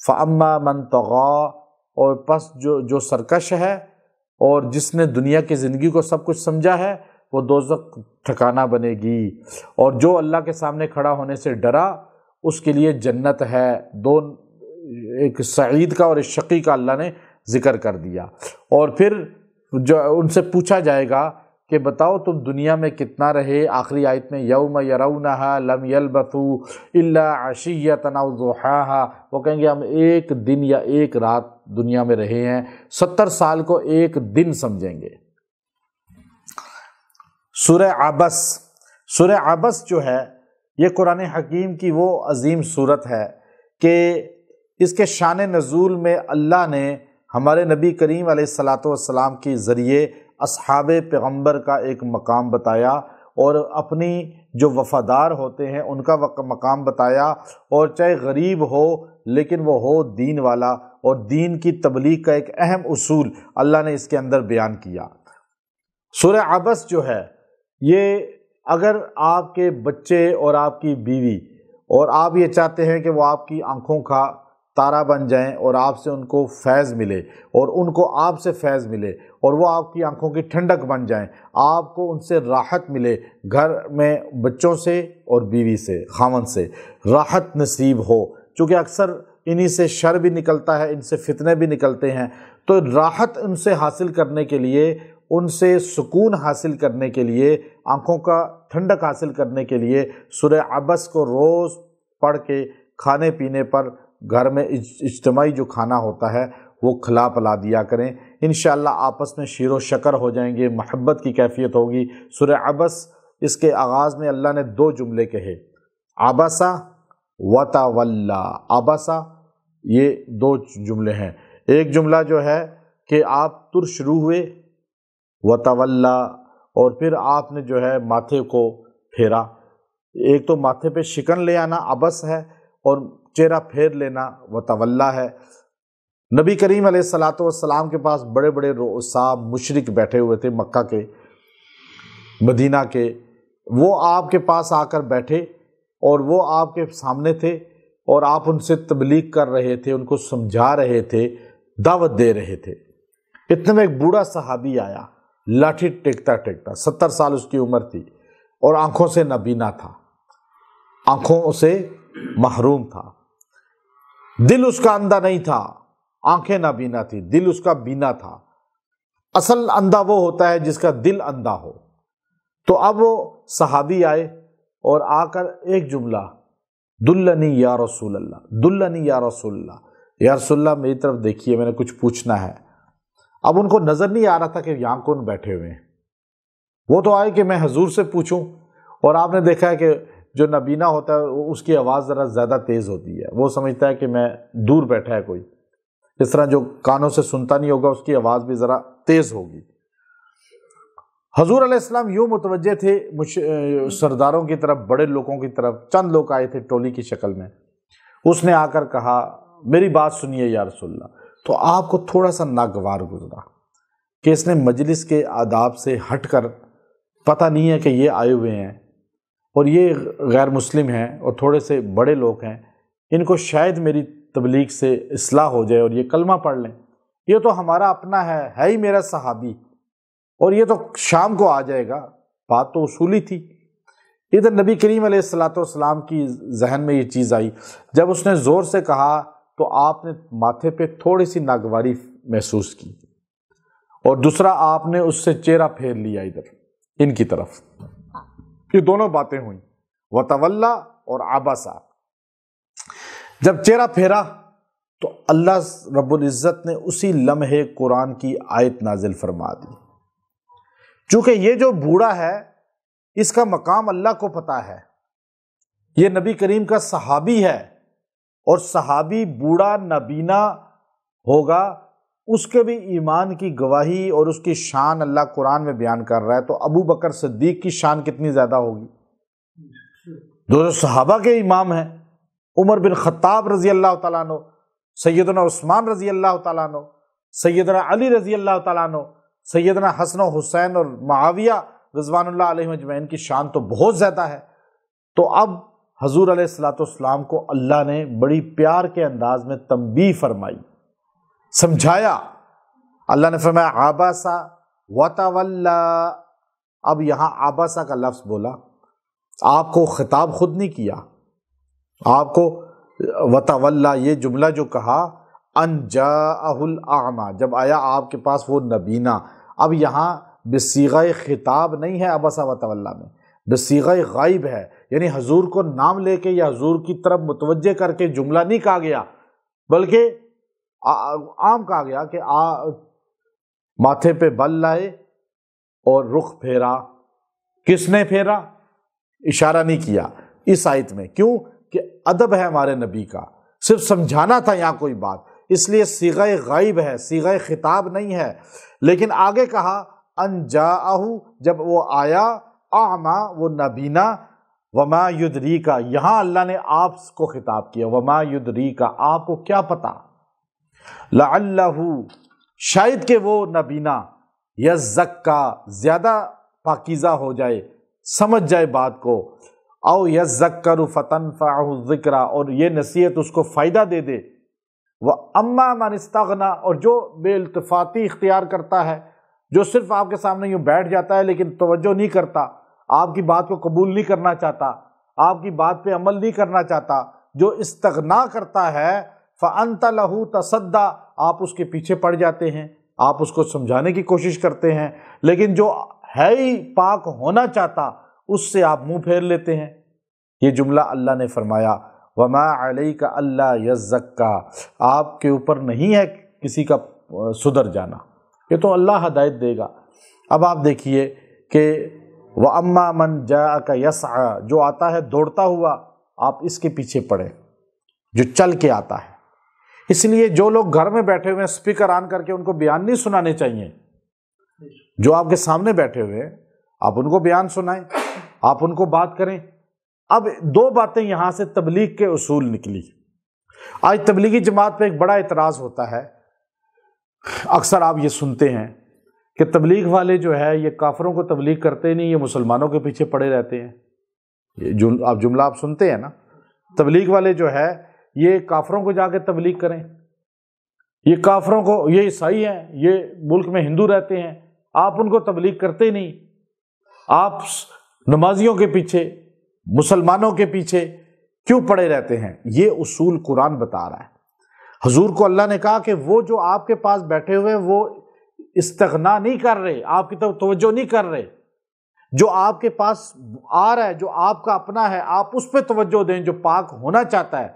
فَأَمَّا مَن طَغَىٰ، اور پس جو سرکش ہے اور جس نے دنیا کی زندگی کو سب کچھ سمجھا ہے وہ دوزخ ٹھکانہ بنے گی، اور جو اللہ کے سامنے کھڑا ہونے سے ڈرا اس کے لیے جنت ہے۔ دو، ایک سعید کا اور ایک شقی کا اللہ نے ذکر کر دیا۔ اور پھر جو ان سے پوچھا جائے گا کہ بتاؤ تم دنیا میں کتنا رہے، آخری آیت میں یوم یرونہا لم یلبثوا الا عشیۃ او ضحاہا، وہ کہیں گے ہم ایک دن یا ایک رات دنیا میں رہے ہیں، 70 سال کو ایک دن سمجھیں گے۔ سورہ عبس، سورہ عبس جو ہے یہ قرآن حکیم کی وہ عظیم صورت ہے کہ اس کے شان نزول میں اللہ نے ہمارے نبی کریم علیہ الصلاۃ والسلام کے ذریعے اصحاب پیغمبر کا ایک مقام بتایا، اور اپنی جو وفادار ہوتے ہیں ان کا مقام بتایا، اور چاہے غریب ہو لیکن وہ ہو دین والا، اور دین کی تبلیغ کا ایک اہم اصول اللہ نے اس کے اندر بیان کیا۔ سورہ عبس جو ہے یہ اگر آپ کے بچے اور آپ کی بیوی اور آپ یہ چاہتے ہیں کہ وہ آپ کی آنکھوں کا تارا بن جائیں اور آپ سے ان کو فیض ملے اور ان کو آپ سے فیض ملے اور وہ آپ کی آنکھوں کی ٹھنڈک بن جائیں، آپ کو ان سے راحت ملے، گھر میں بچوں سے اور بیوی سے، خاوند سے راحت نصیب ہو، چونکہ اکثر انہی سے شر بھی نکلتا ہے، ان سے فتنے بھی نکلتے ہیں، تو راحت ان سے حاصل کرنے کے لیے، ان سے سکون حاصل کرنے کے لیے، آنکھوں کا ٹھنڈک حاصل کرنے کے لیے سورہ عبس کو روز پڑھ کے کھانے پینے پر گھر میں اجتماعی جو کھانا ہوتا ہے وہ کھلا پلا دیا کریں، انشاءاللہ آپس میں شیر و شکر ہو جائیں گے، محبت کی کیفیت ہوگی۔ سورہ عبس اس کے آغاز میں اللہ نے 2 جملے کہے، عبسا وتولا، عبسا یہ 2 جملے ہیں، ایک جملہ جو ہے کہ آپ تر شروع ہوئے، وتولا، اور پھر آپ نے جو ہے ماتھے کو پھیرا، ایک تو ماتھے پہ شکن لے آنا عبس ہے اور چہرہ پھیر لینا وتولا ہے۔ نبی کریم علیہ الصلاۃ والسلام کے پاس بڑے بڑے رؤساء مشرک بیٹھے ہوئے تھے، مکہ کے، مدینہ کے، وہ آپ کے پاس آ کر بیٹھے اور وہ آپ کے سامنے تھے اور آپ ان سے تبلیغ کر رہے تھے، ان کو سمجھا رہے تھے، دعوت دے رہے تھے۔ اتنے میں ایک بوڑھا صحابی آیا، لاٹھی ٹیکتا ٹیکتا، 70 سال اس کی عمر تھی اور آنکھوں سے نابینا تھا، آنکھوں سے محروم تھا، دل اس کا اندھا نہیں تھا، آنکھیں نابینا تھی، دل اس کا بینا تھا۔ اصل اندھا وہ ہوتا ہے جس کا دل اندھا ہو۔ تو اب وہ صحابی آئے اور آ کر ایک جملہ، دلنی یا رسول اللہ، دلنی یا رسول اللہ، یا رسول اللہ میری طرف دیکھیے، میں نے کچھ پوچھنا ہے۔ اب ان کو نظر نہیں آ رہا تھا کہ یہاں کون بیٹھے ہوئے ہیں، وہ تو آئے کہ میں حضور سے پوچھوں، اور آپ نے دیکھا ہے کہ جو نابینا ہوتا ہے اس کی آواز ذرا زیادہ تیز ہوتی ہے، وہ سمجھتا ہے کہ میں دور بیٹھا ہے کوئی، اس طرح جو کانوں سے سنتا نہیں ہوگا اس کی آواز بھی ذرا تیز ہوگی۔ حضور علیہ السلام یوں متوجہ تھے سرداروں کی طرف، بڑے لوگوں کی طرف، چند لوگ آئے تھے ٹولی کی شکل میں۔ اس نے آ کر کہا میری بات سنیے یا رسول اللہ۔ تو آپ کو تھوڑا سا ناگوار گزرا کہ اس نے مجلس کے آداب سے ہٹ کر، پتہ نہیں ہے کہ یہ آئے ہوئے ہیں اور یہ غیر مسلم ہیں اور تھوڑے سے بڑے لوگ ہیں، ان کو شاید میری تبلیغ سے اصلاح ہو جائے اور یہ کلمہ پڑھ لیں، یہ تو ہمارا اپنا ہے ہی میرا صحابی، اور یہ تو شام کو آ جائے گا۔ بات تو اصولی تھی۔ ادھر نبی کریم علیہ السلام کی ذہن میں یہ چیز آئی، جب اس نے زور سے کہا تو آپ نے ماتھے پہ تھوڑی سی ناگواری محسوس کی، اور دوسرا آپ نے اس سے چہرہ پھیر لیا ادھر ان کی طرف۔ یہ دونوں باتیں ہوئیں، وتولا اور عبسا۔ جب چہرہ پھیرا تو اللہ رب العزت نے اسی لمحے قرآن کی آیت نازل فرما دی۔ چونکہ یہ جو بوڑھا ہے اس کا مقام اللہ کو پتہ ہے، یہ نبی کریم کا صحابی ہے، اور صحابی بوڑھا نابینا ہوگا، اس کے بھی ایمان کی گواہی اور اس کی شان اللہ قرآن میں بیان کر رہا ہے، تو ابو بکر صدیق کی شان کتنی زیادہ ہوگی، جو صحابہ کے امام ہیں، عمر بن خطاب رضی اللہ تعالیٰ عنہ، سیدنا عثمان رضی اللہ تعالیٰ عنہ، سیدنا علی رضی اللہ تعالیٰ عنہ، سیدنا حسن و حسین اور معاویہ رضوان اللہ علیہم اجمعین کی شان تو بہت زیادہ ہے۔ تو اب حضور علیہ السلام کو اللہ نے بڑی پیار کے انداز میں تنبیہ فرمائی، سمجھایا۔ اللہ نے فرمایا عبسا وتولا۔ اب یہاں عبسا کا لفظ بولا، آپ کو خطاب خود نہیں کیا، آپ کو وتولا یہ جملہ جو کہا، ان جاءہ الاعمی، جب آیا آپ کے پاس وہ نبینا۔ اب یہاں بصیغہ خطاب نہیں ہے عبسا وتولا میں، بصیغہ غائب ہے، یعنی حضور کو نام لے کے یا حضور کی طرف متوجہ کر کے جملہ نہیں کہا گیا، بلکہ عام کہا گیا کہ ماتھے پہ بل لائے اور رخ پھیرا۔ کس نے پھیرا؟ اشارہ نہیں کیا اس آیت میں، کیوں کہ ادب ہے ہمارے نبی کا، صرف سمجھانا تھا یہاں کوئی بات، اس لیے صیغہ غائب ہے، صیغہ خطاب نہیں ہے۔ لیکن آگے کہا ان جاءہ، جب وہ آیا، اعمی وہ نابینا، وما یدریکا، یہاں اللہ نے آپ کو خطاب کیا، وما یدریکا، آپ کو کیا پتا، لعلہ، شاید کہ وہ نابینا، یزکا، زیادہ پاکیزہ ہو جائے، سمجھ جائے بات کو، او یذکر فتنفعہ الذکرہ، اور یہ نصیحت اس کو فائدہ دے دے، وَأَمَّا مَنِ اسْتَغْنَىٰ، اور جو بے التفاتی اختیار کرتا ہے، جو صرف آپ کے سامنے یوں بیٹھ جاتا ہے لیکن توجہ نہیں کرتا، آپ کی بات کو قبول نہیں کرنا چاہتا، آپ کی بات پہ عمل نہیں کرنا چاہتا، جو استغنا کرتا ہے، فَأَنْتَ لَهُ تَصَدَّىٰ، آپ اس کے پیچھے پڑ جاتے ہیں، آپ اس کو سمجھانے کی کوشش کرتے ہیں، لیکن جو ہے ہی پاک ہونا چاہتا اس سے آپ منہ پھیر لیتے ہیں۔ یہ جملہ اللہ نے فرمایا وَمَا عَلَيْكَ أَلَّا يَزَّكَّىٰ، آپ کے اوپر نہیں ہے کسی کا سدھر جانا، یہ تو اللہ ہدایت دے گا۔ اب آپ دیکھیے کہ وَأَمَّا مَنْ جَاءَكَ يَسْعَىٰ، جو آتا ہے دوڑتا ہوا، آپ اس کے پیچھے پڑیں، جو چل کے آتا ہے۔ اس لیے جو لوگ گھر میں بیٹھے ہوئے ہیں اسپیکر آن کر کے ان کو بیان نہیں سنانے چاہیے، جو آپ کے سامنے بیٹھے ہوئے ہیں آپ ان کو بیان سنائیں، آپ ان کو بات کریں۔ اب دو باتیں یہاں سے تبلیغ کے اصول نکلی۔ آج تبلیغی جماعت پہ ایک بڑا اعتراض ہوتا ہے، اکثر آپ یہ سنتے ہیں کہ تبلیغ والے جو ہے یہ کافروں کو تبلیغ کرتے نہیں، یہ مسلمانوں کے پیچھے پڑے رہتے ہیں۔ یہ جملہ آپ سنتے ہیں نا، تبلیغ والے جو ہے یہ کافروں کو جا کے تبلیغ کریں، یہ کافروں کو، یہ عیسائی ہیں، یہ ملک میں ہندو رہتے ہیں، آپ ان کو تبلیغ کرتے نہیں، آپ نمازیوں کے پیچھے، مسلمانوں کے پیچھے کیوں پڑے رہتے ہیں؟ یہ اصول قرآن بتا رہا ہے۔ حضور کو اللہ نے کہا کہ وہ جو آپ کے پاس بیٹھے ہوئے وہ استغنا نہیں کر رہے، آپ کی طرف توجہ نہیں کر رہے، جو آپ کے پاس آ رہا ہے، جو آپ کا اپنا ہے، آپ اس پہ توجہ دیں، جو پاک ہونا چاہتا ہے،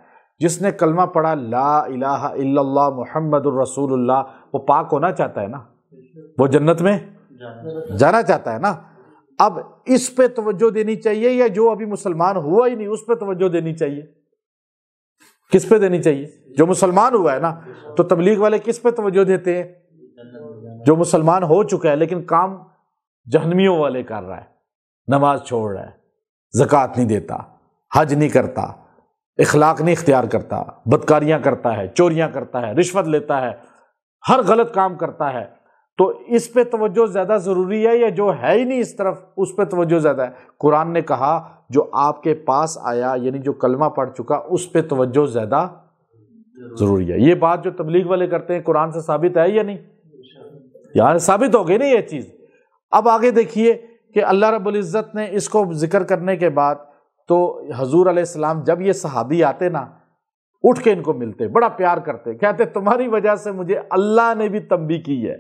جس نے کلمہ پڑھا لا الہ الا اللہ محمد الرسول اللہ، وہ پاک ہونا چاہتا ہے نا، وہ جنت میں جانا چاہتا ہے نا۔ اب اس پہ توجہ دینی چاہیے یا جو ابھی مسلمان ہوا ہی نہیں اس پہ توجہ دینی چاہیے؟ کس پہ دینی چاہیے؟ جو مسلمان ہوا ہے نا، تو تبلیغ والے کس پہ توجہ دیتے ہیں؟ جو مسلمان ہو چکا ہے لیکن کام جہنمیوں والے کر رہا ہے، نماز چھوڑ رہا ہے، زکوٰۃ نہیں دیتا، حج نہیں کرتا، اخلاق نہیں اختیار کرتا، بدکاریاں کرتا ہے، چوریاں کرتا ہے، رشوت لیتا ہے، ہر غلط کام کرتا ہے، تو اس پہ توجہ زیادہ ضروری ہے یا جو ہے ہی نہیں اس طرف اس پہ توجہ زیادہ ہے؟ قرآن نے کہا جو آپ کے پاس آیا یعنی جو کلمہ پڑھ چکا اس پہ توجہ زیادہ ضروری ہے۔ یہ بات جو تبلیغ والے کرتے ہیں قرآن سے ثابت ہے یا نہیں؟ یار ثابت ہو گئی نا یہ چیز۔ اب آگے دیکھیے کہ اللہ رب العزت نے اس کو ذکر کرنے کے بعد تو حضور علیہ السلام جب یہ صحابی آتے نا، اٹھ کے ان کو ملتے، بڑا پیار کرتے، کہتے تمہاری وجہ سے مجھے اللہ نے بھی تنبیہ کی ہے،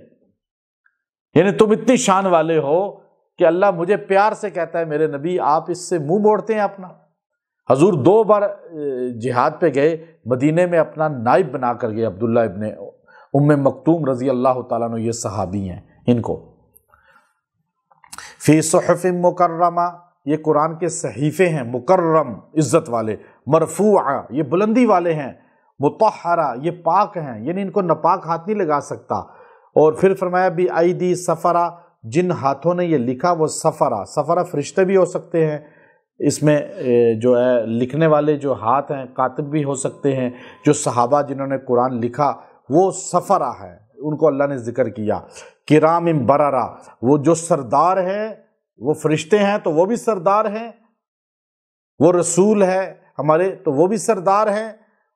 یعنی تم اتنی شان والے ہو کہ اللہ مجھے پیار سے کہتا ہے میرے نبی آپ اس سے منہ موڑتے ہیں اپنا۔ حضور 2 بار جہاد پہ گئے، مدینے میں اپنا نائب بنا کر گئے عبداللہ ابن ام مکتوم رضی اللہ تعالیٰ عنہ، یہ صحابی ہیں، ان کو فی صحف مکرمہ، یہ قرآن کے صحیفے ہیں، مکرم عزت والے، مرفوعہ یہ بلندی والے ہیں، مطہرہ یہ پاک ہیں، یعنی ان کو ناپاک ہاتھ نہیں لگا سکتا۔ اور پھر فرمایا بھی ایدی سفرہ، جن ہاتھوں نے یہ لکھا وہ سفرہ، سفرہ فرشتے بھی ہو سکتے ہیں، اس میں جو ہے لکھنے والے جو ہاتھ ہیں کاتب بھی ہو سکتے ہیں، جو صحابہ جنہوں نے قرآن لکھا وہ سفرہ ہے، ان کو اللہ نے ذکر کیا۔ کرام بررہ، وہ جو سردار ہیں وہ فرشتے ہیں تو وہ بھی سردار ہیں، وہ رسول ہے ہمارے تو وہ بھی سردار ہیں،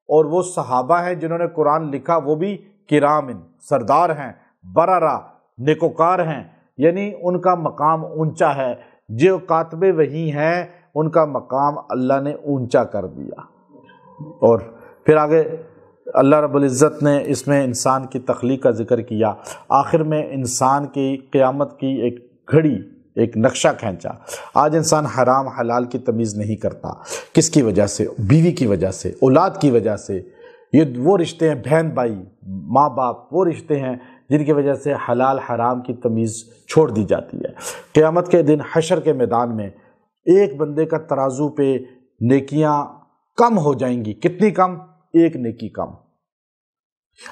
اور وہ صحابہ ہیں جنہوں نے قرآن لکھا وہ بھی کرام سردار ہیں، بررہ نیکوکار ہیں، یعنی ان کا مقام اونچا ہے۔ جو کاتب وحی ہیں ان کا مقام اللہ نے اونچا کر دیا۔ اور پھر آگے اللہ رب العزت نے اس میں انسان کی تخلیق کا ذکر کیا، آخر میں انسان کی قیامت کی ایک گھڑی، ایک نقشہ کھینچا۔ آج انسان حرام حلال کی تمیز نہیں کرتا، کس کی وجہ سے؟ بیوی کی وجہ سے، اولاد کی وجہ سے۔ یہ وہ رشتے ہیں، بہن بھائی، ماں باپ، وہ رشتے ہیں جن کی وجہ سے حلال حرام کی تمیز چھوڑ دی جاتی ہے۔ قیامت کے دن حشر کے میدان میں ایک بندے کا ترازو پہ نیکیاں کم ہو جائیں گی، کتنی کم؟ 1 نیکی کم۔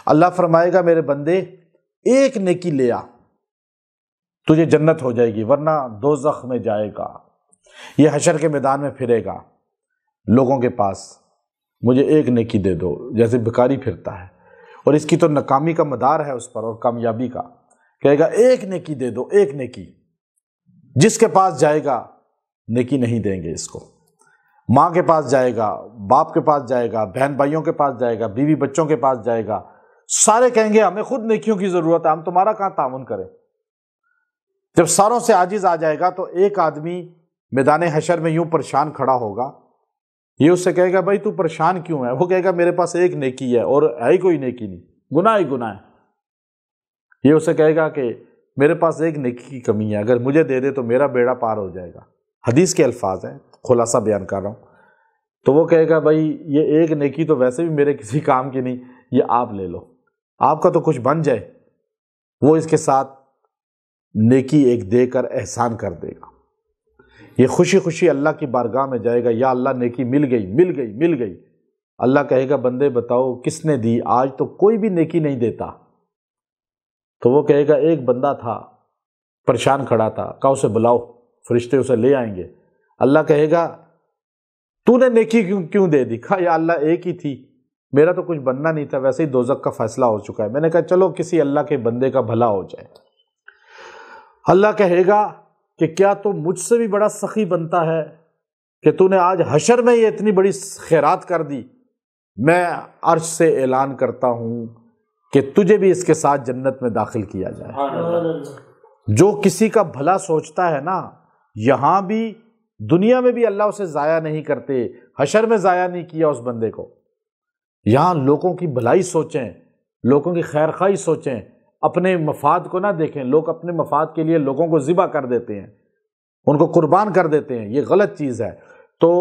اللہ فرمائے گا میرے بندے 1 نیکی لے آ، تجھے جنت ہو جائے گی، ورنہ دوزخ میں جائے گا۔ یہ حشر کے میدان میں پھرے گا لوگوں کے پاس، مجھے 1 نیکی دے دو، جیسے بھکاری پھرتا ہے، اور اس کی تو ناکامی کا مدار ہے اس پر اور کامیابی کا، کہے گا 1 نیکی دے دو، 1 نیکی۔ جس کے پاس جائے گا نیکی نہیں دیں گے اس کو، ماں کے پاس جائے گا، باپ کے پاس جائے گا، بہن بھائیوں کے پاس جائے گا، بیوی بچوں کے پاس جائے گا، سارے کہیں گے ہمیں خود نیکیوں کی ضرورت ہے، ہم تمہارا کہاں تعاون کریں۔ جب ساروں سے عاجز آ جائے گا تو ایک آدمی میدان حشر میں یوں پریشان کھڑا ہوگا، یہ اس سے کہے گا بھائی تو پریشان کیوں ہے؟ وہ کہے گا میرے پاس 1 نیکی ہے اور ہے ہی کوئی نیکی نہیں، گناہ ہی گناہ ہے۔ یہ اسے کہے گا کہ میرے پاس 1 نیکی کی کمی ہے، اگر مجھے دے دے تو میرا بیڑا پار ہو جائے گا۔ حدیث کے الفاظ ہیں، خلاصہ بیان کر رہا ہوں۔ تو وہ کہے گا بھائی یہ 1 نیکی تو ویسے بھی میرے کسی کام کی نہیں، یہ آپ لے لو، آپ کا تو کچھ بن جائے۔ وہ اس کے ساتھ نیکی ایک دے کر احسان کر دے گا، یہ خوشی خوشی اللہ کی بارگاہ میں جائے گا، یا اللہ نیکی مل گئی مل گئی مل گئی۔ اللہ کہے گا بندے بتاؤ کس نے دی؟ آج تو کوئی بھی نیکی نہیں دیتا۔ تو وہ کہے گا ایک بندہ تھا پریشان کھڑا تھا، کہا اسے بلاؤ، فرشتے اسے لے آئیں گے۔ اللہ کہے گا تو نے نیکی کیوں دے دی؟ کہا یا اللہ 1 ہی تھی، میرا تو کچھ بننا نہیں تھا، ویسے ہی دوزخ کا فیصلہ ہو چکا ہے۔ میں نے کہا چلو کسی اللہ کے بندے کا بھلا ہو جائے۔ اللہ کہے گا کہ کیا تو مجھ سے بھی بڑا سخی بنتا ہے کہ تو نے آج حشر میں یہ اتنی بڑی خیرات کر دی؟ میں عرش سے اعلان کرتا ہوں کہ تجھے بھی اس کے ساتھ جنت میں داخل کیا جائے۔ جو کسی کا بھلا سوچتا ہے نا، یہاں بھی دنیا میں بھی اللہ اسے ضائع نہیں کرتے، حشر میں ضائع نہیں کیا اس بندے کو۔ یہاں لوگوں کی بھلائی سوچیں، لوگوں کی خیر خواہی سوچیں، اپنے مفاد کو نہ دیکھیں۔ لوگ اپنے مفاد کے لیے لوگوں کو ذبح کر دیتے ہیں، ان کو قربان کر دیتے ہیں، یہ غلط چیز ہے۔ تو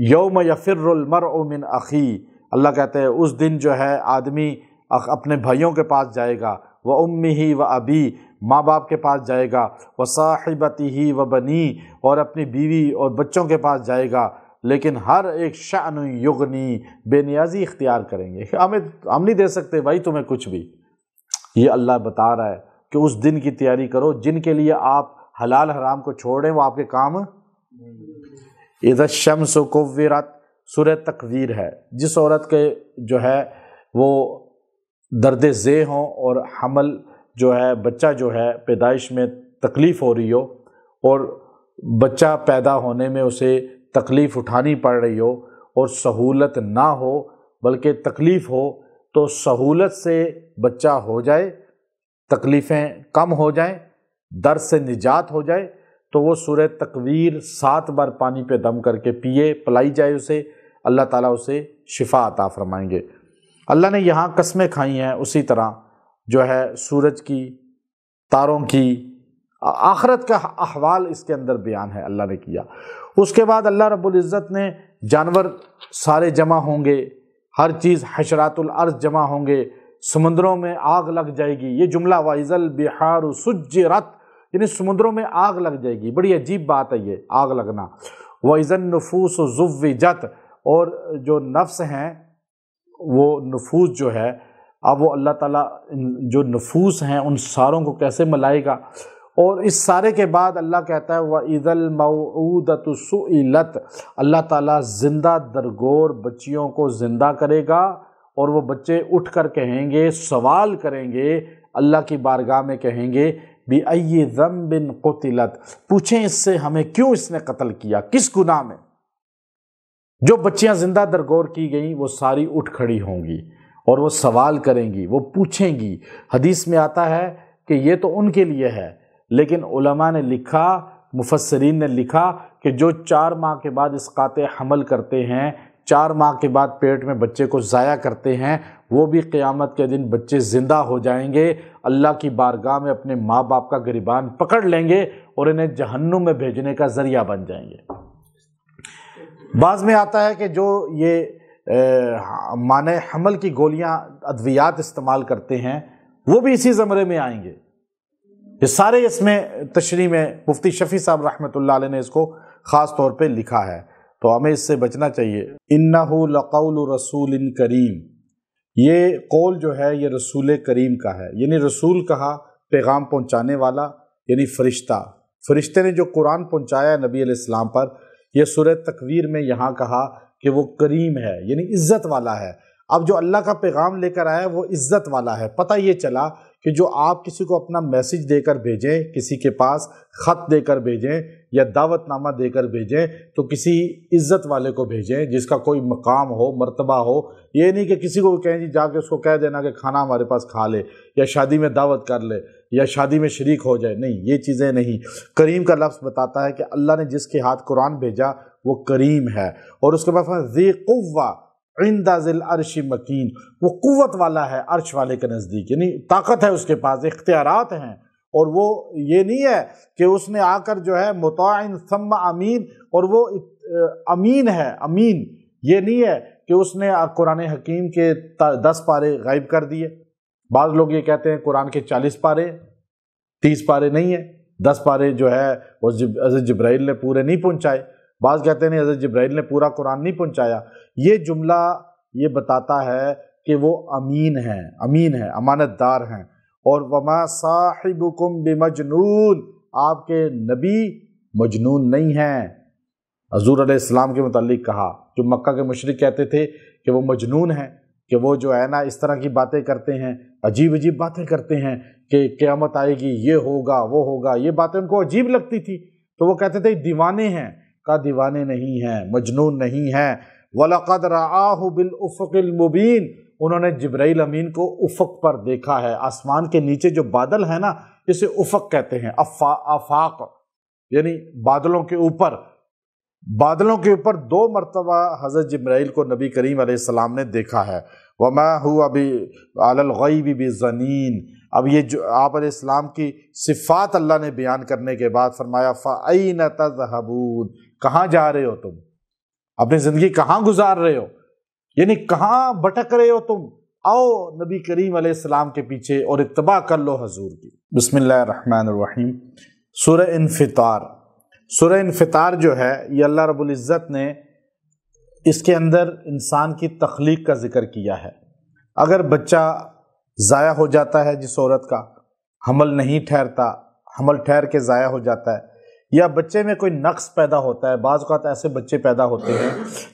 یوم یفر المرء من اخی، اللہ کہتے ہیں اس دن جو ہے آدمی اپنے بھائیوں کے پاس جائے گا، وامہ وابی، ماں باپ کے پاس جائے گا، وصاحبتہ وبنی، اور اپنی بیوی اور بچوں کے پاس جائے گا، لیکن ہر ایک شأن یغنی، بے نیازی اختیار کریں گے۔ ہم نہیں دے سکتے بھائی تمہیں کچھ بھی۔ یہ اللہ بتا رہا ہے کہ اس دن کی تیاری کرو جن کے لیے آپ حلال حرام کو چھوڑ رہے ہیں، وہ آپ کے کام۔ اذا الشمس کورت، سورہ تکویر ہے۔ جس عورت کے جو ہے وہ درد ذیل ہوں اور حمل جو ہے، بچہ جو ہے پیدائش میں تکلیف ہو رہی ہو، اور بچہ پیدا ہونے میں اسے تکلیف اٹھانی پڑ رہی ہو اور سہولت نہ ہو بلکہ تکلیف ہو، تو سہولت سے بچہ ہو جائے، تکلیفیں کم ہو جائیں، درد سے نجات ہو جائے، تو وہ سورہ تکویر 7 بار پانی پہ دم کر کے پیے، پلائی جائے اسے، اللہ تعالیٰ اسے شفا عطا فرمائیں گے۔ اللہ نے یہاں قسمیں کھائی ہیں، اسی طرح جو ہے سورج کی، تاروں کی، آخرت کا احوال اس کے اندر بیان ہے اللہ نے کیا۔ اس کے بعد اللہ رب العزت نے جانور سارے جمع ہوں گے، ہر چیز، حشرات الارض جمع ہوں گے، سمندروں میں آگ لگ جائے گی۔ یہ جملہ وَإِذَا الْبِحَارُ سُجِّرَتْ، یعنی سمندروں میں آگ لگ جائے گی، بڑی عجیب بات ہے یہ آگ لگنا۔ وَإِذَا النُّفُوسُ زُوِّجَتْ، اور جو نفس ہیں، وہ نفوس جو ہے، اب وہ اللہ تعالیٰ جو نفوس ہیں ان ساروں کو کیسے ملائے گا۔ اور اس سارے کے بعد اللہ کہتا ہے وَإِذَا الْمَوْعُودَةُ سُئِلَتْ، اللہ تعالیٰ زندہ درگور بچیوں کو زندہ کرے گا، اور وہ بچے اٹھ کر کہیں گے، سوال کریں گے اللہ کی بارگاہ میں، کہیں گے بِأَيِّ ذَنبٍ قُتِلَتْ، پوچھیں اس سے ہمیں کیوں اس نے قتل کیا، کس گناہ میں۔ جو بچیاں زندہ درگور کی گئیں وہ ساری اٹھ کھڑی ہوں گی اور وہ سوال کریں گی، وہ پوچھیں گی۔ حدیث میں آتا ہے کہ یہ تو ان کے لیے ہے، لیکن علماء نے لکھا، مفسرین نے لکھا کہ جو 4 ماہ کے بعد اسقاط حمل کرتے ہیں، 4 ماہ کے بعد پیٹ میں بچے کو ضائع کرتے ہیں، وہ بھی قیامت کے دن بچے زندہ ہو جائیں گے، اللہ کی بارگاہ میں اپنے ماں باپ کا گریبان پکڑ لیں گے اور انہیں جہنم میں بھیجنے کا ذریعہ بن جائیں گے۔ بعض میں آتا ہے کہ جو یہ مانع حمل کی گولیاں، ادویات استعمال کرتے ہیں، وہ بھی اسی زمرے میں آئیں گے۔ یہ سارے اس میں تشریح میں مفتی شفیع صاحب رحمۃ اللہ علیہ نے اس کو خاص طور پہ لکھا ہے، تو ہمیں اس سے بچنا چاہیے۔ اِنَّهُ لَقَوْلُ رَسُولٍ کریم، یہ قول جو ہے یہ رسول کریم کا ہے، یعنی رسول کہا پیغام پہنچانے والا، یعنی فرشتہ۔ فرشتے نے جو قرآن پہنچایا ہے نبی علیہ السلام پر، یہ سورہ تکویر میں یہاں کہا کہ وہ کریم ہے، یعنی عزت والا ہے۔ اب جو اللہ کا پیغام لے کر آیا وہ عزت والا ہے۔ پتہ یہ چلا کہ جو آپ کسی کو اپنا میسج دے کر بھیجیں، کسی کے پاس خط دے کر بھیجیں یا دعوت نامہ دے کر بھیجیں، تو کسی عزت والے کو بھیجیں جس کا کوئی مقام ہو، مرتبہ ہو۔ یہ نہیں کہ کسی کو کہیں جی جا کے اس کو کہہ دینا کہ کھانا ہمارے پاس کھا لے، یا شادی میں دعوت کر لے، یا شادی میں شریک ہو جائے، نہیں، یہ چیزیں نہیں۔ کریم کا لفظ بتاتا ہے کہ اللہ نے جس کے ہاتھ قرآن بھیجا وہ کریم ہے۔ اور اس کے بعد ذی قوہ عند ذی العرش مکین، وہ قوت والا ہے عرش والے کے نزدیک، یعنی طاقت ہے اس کے پاس، اختیارات ہیں، اور وہ یہ نہیں ہے کہ اس نے آ کر جو ہے مطاع ثم امین، اور وہ امین ہے، امین یہ نہیں ہے کہ اس نے قرآن حکیم کے 10 پارے غائب کر دیے۔ بعض لوگ یہ کہتے ہیں قرآن کے 40 پارے، 30 پارے نہیں ہیں، 10 پارے جو ہے وہ حضرت جبرائیل نے پورے نہیں پہنچائے۔ بعض کہتے ہیں حضرت جبرائیل نے پورا قرآن نہیں پہنچایا۔ یہ جملہ یہ بتاتا ہے کہ وہ امین ہیں، امین ہیں، امانت دار ہیں۔ اور وما صاحبکم بمجنون، آپ کے نبی مجنون نہیں ہیں۔ حضور علیہ السلام کے متعلق کہا، جو مکہ کے مشرک کہتے تھے کہ وہ مجنون ہیں، کہ وہ جو ہے نا اس طرح کی باتیں کرتے ہیں، عجیب عجیب باتیں کرتے ہیں کہ قیامت آئے گی، یہ ہوگا وہ ہوگا، یہ باتیں ان کو عجیب لگتی تھی، تو وہ کہتے تھے دیوانے ہیں۔ کا دیوانے نہیں ہیں، مجنون نہیں ہیں۔ وَلَقَدْ رَآهُ بِالْأُفُقِ الْمُبِينِ، انہوں نے جبرائیل امین کو افق پر دیکھا ہے۔ آسمان کے نیچے جو بادل ہے نا، اسے افق کہتے ہیں، آفاق، یعنی بادلوں کے اوپر۔ بادلوں کے اوپر 2 مرتبہ حضرت جبرائیل کو نبی کریم علیہ السلام نے دیکھا ہے۔ وَمَا هُوَ عَلَى الْغَيْبِ بِضَنِينٍ، اب یہ جو آپ علیہ السلام کی صفات اللہ نے بیان کرنے کے بعد فرمایا فَأَيْنَ تَذْهَبُونَ، کہاں جا رہے ہو تم، اپنی زندگی کہاں گزار رہے ہو، یعنی کہاں بھٹک رہے ہو تم، آؤ نبی کریم علیہ السلام کے پیچھے اور اتباع کر لو حضور کی۔ بسم اللہ الرحمن الرحیم۔ سورہ انفطار، سورہ انفطار جو ہے یہ اللہ رب العزت نے اس کے اندر انسان کی تخلیق کا ذکر کیا ہے۔ اگر بچہ ضائع ہو جاتا ہے، جس عورت کا حمل نہیں ٹھہرتا، حمل ٹھہر کے ضائع ہو جاتا ہے، یا بچے میں کوئی نقص پیدا ہوتا ہے، بعض اوقات ایسے بچے پیدا ہوتے ہیں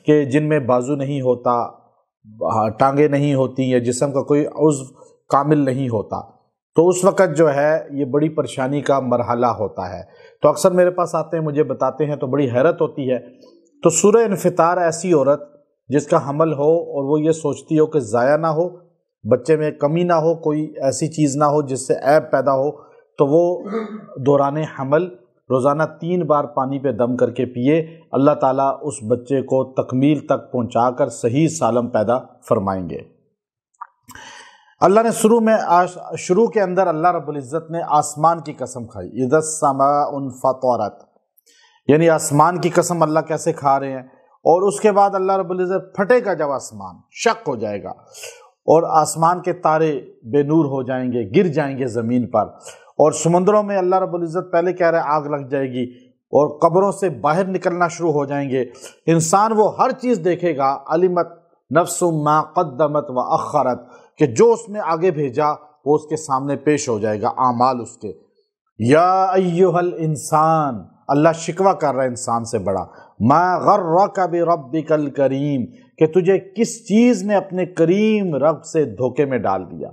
کہ جن میں بازو نہیں ہوتا، ٹانگیں نہیں ہوتی، یا جسم کا کوئی عضو کامل نہیں ہوتا، تو اس وقت جو ہے یہ بڑی پریشانی کا مرحلہ ہوتا ہے۔ تو اکثر میرے پاس آتے ہیں، مجھے بتاتے ہیں، تو بڑی حیرت ہوتی ہے۔ تو سورہ انفطار ایسی عورت جس کا حمل ہو اور وہ یہ سوچتی ہو کہ ضائع نہ ہو، بچے میں کمی نہ ہو، کوئی ایسی چیز نہ ہو جس سے عیب پیدا ہو، تو وہ دوران حمل روزانہ 3 بار پانی پہ دم کر کے پیے، اللہ تعالیٰ اس بچے کو تکمیل تک پہنچا کر صحیح سالم پیدا فرمائیں گے۔ اللہ نے شروع کے اندر اللہ رب العزت نے آسمان کی قسم کھائی، اذا السماء انفطرت، یعنی آسمان کی قسم اللہ کیسے کھا رہے ہیں، اور اس کے بعد اللہ رب العزت پھٹے گا جب آسمان، شق ہو جائے گا اور آسمان کے تارے بے نور ہو جائیں گے، گر جائیں گے زمین پر، اور سمندروں میں اللہ رب العزت پہلے کہہ رہے ہیں آگ لگ جائے گی، اور قبروں سے باہر نکلنا شروع ہو جائیں گے۔ انسان وہ ہر چیز دیکھے گا، علمت نفس ما قدمت و اخرت، کہ جو اس نے آگے بھیجا وہ اس کے سامنے پیش ہو جائے گا، اعمال اس کے۔ یا ایھا الانسان، اللہ شکوہ کر رہا ہے انسان سے بڑا، ما غرک بربک الکریم، کہ تجھے کس چیز نے اپنے کریم رب سے دھوکے میں ڈال دیا،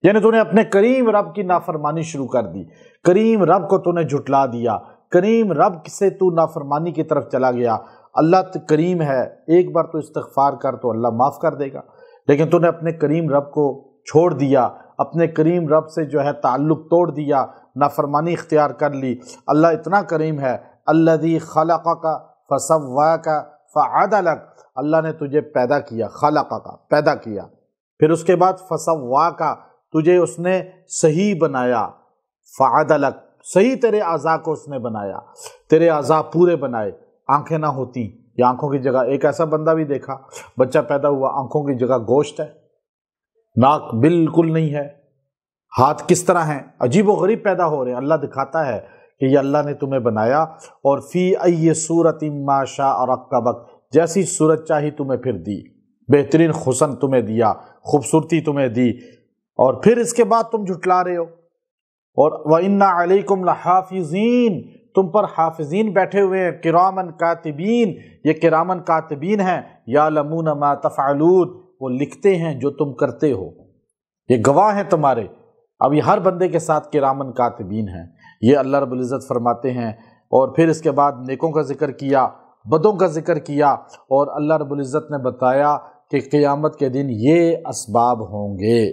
یعنی تو نے اپنے کریم رب کی نافرمانی شروع کر دی، کریم رب کو تو نے جھٹلا دیا، کریم رب سے تو نافرمانی کی طرف چلا گیا۔ اللہ کریم ہے، ایک بار تو استغفار کر تو اللہ معاف کر دے گا، لیکن تو نے اپنے کریم رب کو چھوڑ دیا، اپنے کریم رب سے جو ہے تعلق توڑ دیا، نافرمانی اختیار کر لی۔ اللہ اتنا کریم ہے، الذی خلقک فسواک فعدلک، اللہ نے تجھے پیدا کیا، خلقک پیدا کیا، پھر اس کے بعد فسواک تجھے اس نے صحیح بنایا، فعدلک صحیح تیرے اعضاء کو اس نے بنایا، تیرے اعضاء پورے بنائے، آنکھیں نہ ہوتی یا آنکھوں کی جگہ، ایک ایسا بندہ بھی دیکھا بچہ پیدا ہوا آنکھوں کی جگہ گوشت ہے، ناک بالکل نہیں ہے، ہاتھ کس طرح ہیں، عجیب و غریب پیدا ہو رہے ہیں۔ اللہ دکھاتا ہے کہ یہ اللہ نے تمہیں بنایا، اور فی ای صورت ما شاء رکبک، جیسی صورت چاہی تمہیں پھر دی، بہترین حسن تمہیں دیا، خوبصورتی تمہیں دی، اور پھر اس کے بعد تم جھٹلا رہے ہو۔ اور وَإِنَّ عَلَيْكُمْ لَحَافِظِينَ، تم پر حافظین بیٹھے ہوئے ہیں، کرامن کاتبین، یہ کرامن کاتبین ہیں، یعلمون ما تفعلون، وہ لکھتے ہیں جو تم کرتے ہو، یہ گواہ ہیں تمہارے۔ اب یہ ہر بندے کے ساتھ کرامن کاتبین ہیں، یہ اللہ رب العزت فرماتے ہیں۔ اور پھر اس کے بعد نیکوں کا ذکر کیا، بدوں کا ذکر کیا، اور اللہ رب العزت نے بتایا کہ قیامت کے دن یہ اسباب ہوں گے۔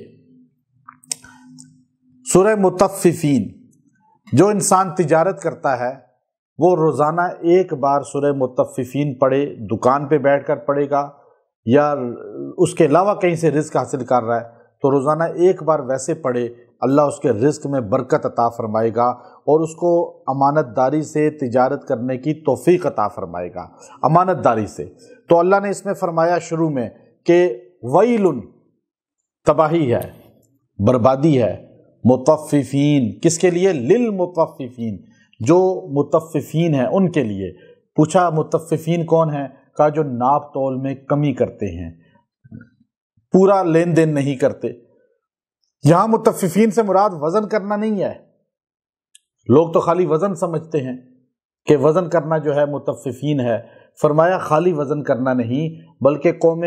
سورہ مطففین، جو انسان تجارت کرتا ہے وہ روزانہ ایک بار سورہ مطففین پڑھے، دکان پہ بیٹھ کر پڑھے گا یا اس کے علاوہ کہیں سے رزق حاصل کر رہا ہے تو روزانہ ایک بار ویسے پڑھے، اللہ اس کے رزق میں برکت عطا فرمائے گا اور اس کو امانت داری سے تجارت کرنے کی توفیق عطا فرمائے گا، امانت داری سے۔ تو اللہ نے اس میں فرمایا شروع میں کہ ویل، تباہی ہے، بربادی ہے، مطففین، کس کے لیے؟ للمطففین، جو مطففین ہیں ان کے لیے۔ پوچھا مطففین کون ہیں؟ کہا جو ناپ تول میں کمی کرتے ہیں، پورا لین دین نہیں کرتے۔ یہاں مطففین سے مراد وزن کرنا نہیں ہے، لوگ تو خالی وزن سمجھتے ہیں کہ وزن کرنا جو ہے مطففین ہے، فرمایا خالی وزن کرنا نہیں، بلکہ قوم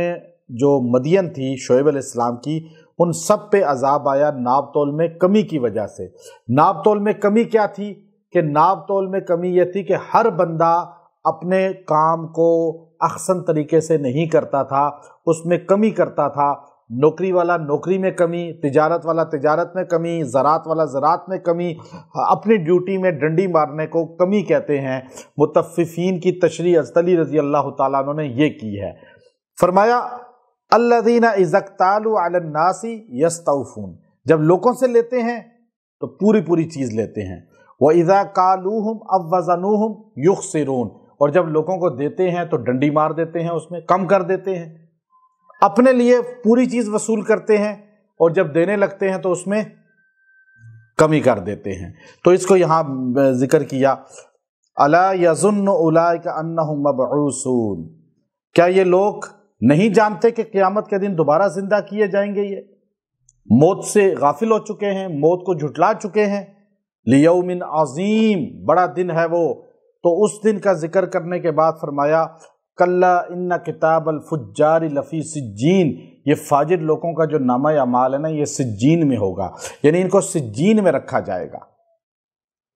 جو مدین تھی شعیب علیہ السلام کی، ان سب پہ عذاب آیا ناپ تول میں کمی کی وجہ سے۔ ناپ تول میں کمی کیا تھی؟ کہ ناپ تول میں کمی یہ تھی کہ ہر بندہ اپنے کام کو احسن طریقے سے نہیں کرتا تھا، اس میں کمی کرتا تھا۔ نوکری والا نوکری میں کمی، تجارت والا تجارت میں کمی، زراعت والا زراعت میں کمی، اپنی ڈیوٹی میں ڈنڈی مارنے کو کمی کہتے ہیں۔ مطففین کی تشریح حضرت علی رضی اللہ تعالیٰ عنہ نے یہ کی ہے۔ فرمایا الذین اذا اکتالوا علی الناس یستوفون، جب لوگوں سے لیتے ہیں تو پوری پوری چیز لیتے ہیں، وَإِذَا كَالُوهُمْ أَوْ وَزَنُوهُمْ يُخْسِرُونَ، اور جب لوگوں کو دیتے ہیں تو ڈنڈی مار دیتے ہیں، اس میں کم کر دیتے ہیں، اپنے لیے پوری چیز وصول کرتے ہیں اور جب دینے لگتے ہیں تو اس میں کمی کر دیتے ہیں۔ تو اس کو یہاں ذکر کیا، أَلَا يَظُنُّ أُولَٰئِكَ أَنَّهُمْ مَبْعُوثُونَ، کیا یہ لوگ نہیں جانتے کہ قیامت کے دن دوبارہ زندہ کیے جائیں گے؟ یہ موت سے غافل ہو چکے ہیں، موت کو جھٹلا چکے ہیں۔ لیوم عظیم، بڑا دن ہے وہ۔ تو اس دن کا ذکر کرنے کے بعد فرمایا کلا ان کتاب الفجار لفی سجین، یہ فاجر لوگوں کا جو نامہ اعمال ہے نا، یہ سجین میں ہوگا، یعنی ان کو سجین میں رکھا جائے گا۔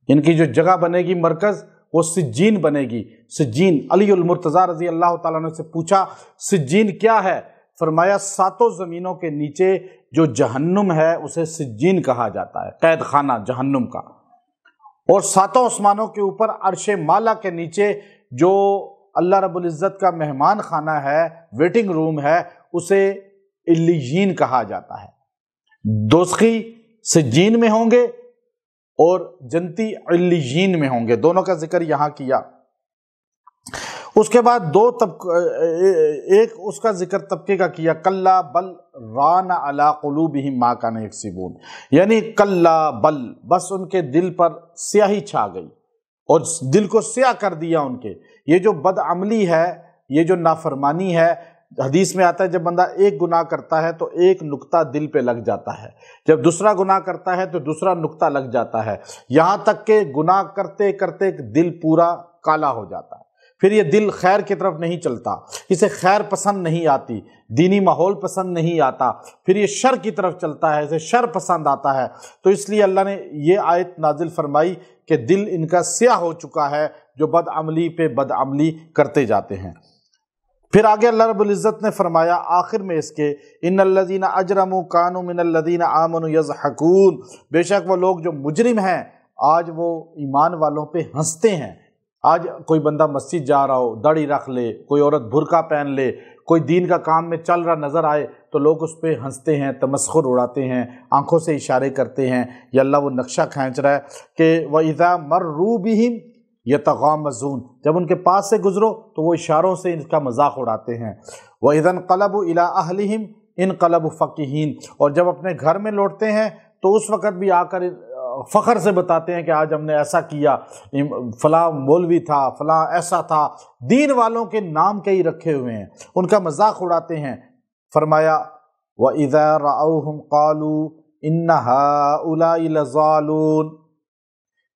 ان کی جو جگہ بنے گی مرکز، وہ سجین بنے گی۔ سجین، علی المرتضیٰ رضی اللہ تعالیٰ عنہ سے پوچھا سجین کیا ہے؟ فرمایا 7 زمینوں کے نیچے جو جہنم ہے اسے سجین کہا جاتا ہے، قید خانہ جہنم کا، اور 7 آسمانوں کے اوپر عرش مالا کے نیچے جو اللہ رب العزت کا مہمان خانہ ہے، ویٹنگ روم ہے، اسے علیین کہا جاتا ہے۔ دوزخی سجین میں ہوں گے اور جنتی علیین میں ہوں گے، دونوں کا ذکر یہاں کیا۔ اس کے بعد ایک اس کا ذکر طبقے کا کیا، کلا بل ران علی قلوبہم ما کانوا یکسبون، یعنی کلا بل، بس ان کے دل پر سیاہی چھا گئی اور دل کو سیاہ کر دیا ان کے۔ یہ جو بدعملی ہے، یہ جو نافرمانی ہے، حدیث میں آتا ہے جب بندہ ایک گناہ کرتا ہے تو ایک نقطہ دل پہ لگ جاتا ہے، جب دوسرا گناہ کرتا ہے تو دوسرا نقطہ لگ جاتا ہے، یہاں تک کہ گناہ کرتے کرتے دل پورا کالا ہو جاتا ہے۔ پھر یہ دل خیر کی طرف نہیں چلتا، اسے خیر پسند نہیں آتی، دینی ماحول پسند نہیں آتا، پھر یہ شر کی طرف چلتا ہے، اسے شر پسند آتا ہے۔ تو اس لیے اللہ نے یہ آیت نازل فرمائی کہ دل ان کا سیاہ ہو چکا ہے، جو بدعملی پہ بدعملی کرتے جاتے ہیں۔ پھر آگے اللہ رب العزت نے فرمایا آخر میں اس کے، ان الذین اجرموا کانوا من الذین آمنوا یضحکون، بے شک وہ لوگ جو مجرم ہیں آج وہ ایمان والوں پہ ہنستے ہیں۔ آج کوئی بندہ مسجد جا رہا ہو، داڑھی رکھ لے، کوئی عورت برقع پہن لے، کوئی دین کا کام میں چل رہا نظر آئے تو لوگ اس پہ ہنستے ہیں، تمسخر اڑاتے ہیں، آنکھوں سے اشارے کرتے ہیں، یا اللہ وہ نقشہ کھینچ رہا ہے کہ وَإِذَا مَرُّوا بِهِمْ يَتَغَامَزُونَ، جب ان کے پاس سے گزرو تو وہ اشاروں سے ان کا مذاق اڑاتے ہیں۔ وَإِذَا انْقَلَبُوا إِلَىٰ أَهْلِهِمْ انْقَلَبُوا فَكِهِينَ، اور جب اپنے گھر میں لوٹتے ہیں تو اس وقت بھی آ کر فخر سے بتاتے ہیں کہ آج ہم نے ایسا کیا، فلاں مولوی تھا، فلاں ایسا تھا، دین والوں کے نام کے ہی رکھے ہوئے ہیں، ان کا مذاق اڑاتے ہیں۔ فرمایا وَإِذَا رَأَوْهُمْ قَالُوا إِنَّ هَٰؤُلَاءِ لَضَالُونَ،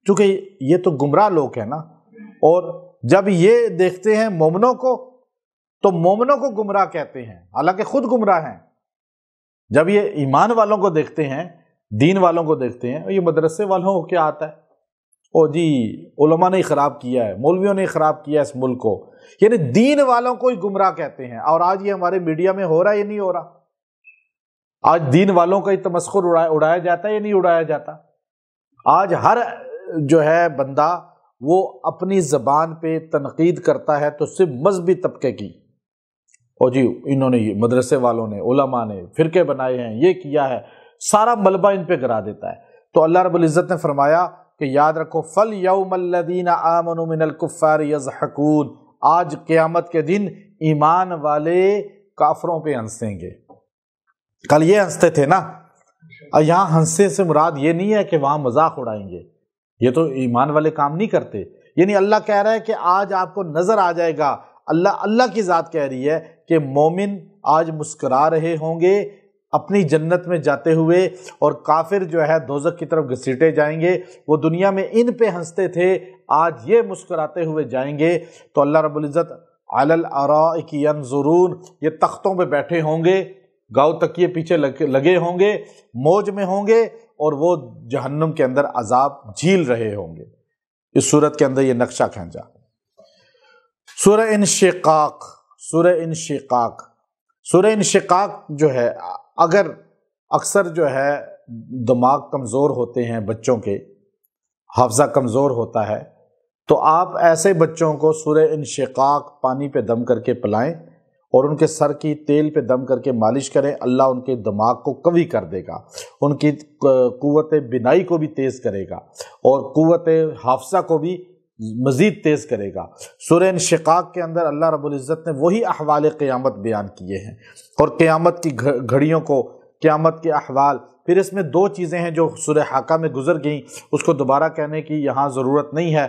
چونکہ یہ تو گمراہ لوگ ہیں نا، اور جب یہ دیکھتے ہیں مومنوں کو تو مومنوں کو گمراہ کہتے ہیں، حالانکہ خود گمراہ ہیں۔ جب یہ ایمان والوں کو دیکھتے ہیں، دین والوں کو دیکھتے ہیں، یہ مدرسے والوں کو کیا آتا ہے، او جی علماء نے خراب کیا ہے، مولویوں نے خراب کیا ہے اس ملک کو، یعنی دین والوں کو ہی گمراہ کہتے ہیں۔ اور آج یہ ہمارے میڈیا میں ہو رہا ہے یا نہیں ہو رہا؟ آج دین والوں کا ہی تمسخر اڑایا جاتا ہے یا نہیں اڑایا جاتا؟ آج ہر جو ہے بندہ وہ اپنی زبان پہ تنقید کرتا ہے تو صرف مذہبی طبقے کی، او جی انہوں نے، یہ مدرسے والوں نے، علماء نے فرقے بنائے ہیں، یہ کیا ہے، سارا ملبہ ان پہ گرا دیتا ہے۔ تو اللہ رب العزت نے فرمایا کہ یاد رکھو فَالْيَوْمَ الَّذِينَ آمَنُوا مِنَ الْكُفَّارِ يَضْحَكُونَ، آج قیامت کے دن ایمان والے کافروں پہ ہنسیں گے۔ کل یہ ہنستے تھے نا، اور یہاں ہنسے سے مراد یہ نہیں ہے کہ وہاں مذاق اڑائیں گے، یہ تو ایمان والے کام نہیں کرتے، یعنی اللہ کہہ رہا ہے کہ آج آپ کو نظر آ جائے گا، اللہ کی ذات کہہ رہی ہے کہ مومن آج مسکرا رہے ہوں گے اپنی جنت میں جاتے ہوئے، اور کافر جو ہے دوزخ کی طرف گھسیٹے جائیں گے۔ وہ دنیا میں ان پہ ہنستے تھے، آج یہ مسکراتے ہوئے جائیں گے۔ تو اللہ رب العزت علی الارائک ینظرون، یہ تختوں پہ بیٹھے ہوں گے، گاؤ تکیے پیچھے لگے ہوں گے، موج میں ہوں گے، اور وہ جہنم کے اندر عذاب جھیل رہے ہوں گے۔ اس صورت کے اندر یہ نقشہ کھینچا۔ سورہ انشقاق، سورہ انشقاق، سورہ انشقاق جو ہے، اگر اکثر جو ہے دماغ کمزور ہوتے ہیں بچوں کے، حافظہ کمزور ہوتا ہے، تو آپ ایسے بچوں کو سورہ انشقاق پانی پہ دم کر کے پلائیں اور ان کے سر کی تیل پہ دم کر کے مالش کریں، اللہ ان کے دماغ کو قوی کر دے گا، ان کی قوت بینائی کو بھی تیز کرے گا اور قوت حافظہ کو بھی مزید تیز کرے گا۔ سورہ انشقاق کے اندر اللہ رب العزت نے وہی احوال قیامت بیان کیے ہیں، اور قیامت کی گھڑیوں کو، قیامت کے احوال۔ پھر اس میں 2 چیزیں ہیں جو سورہ حاقہ میں گزر گئیں، اس کو دوبارہ کہنے کی یہاں ضرورت نہیں ہے،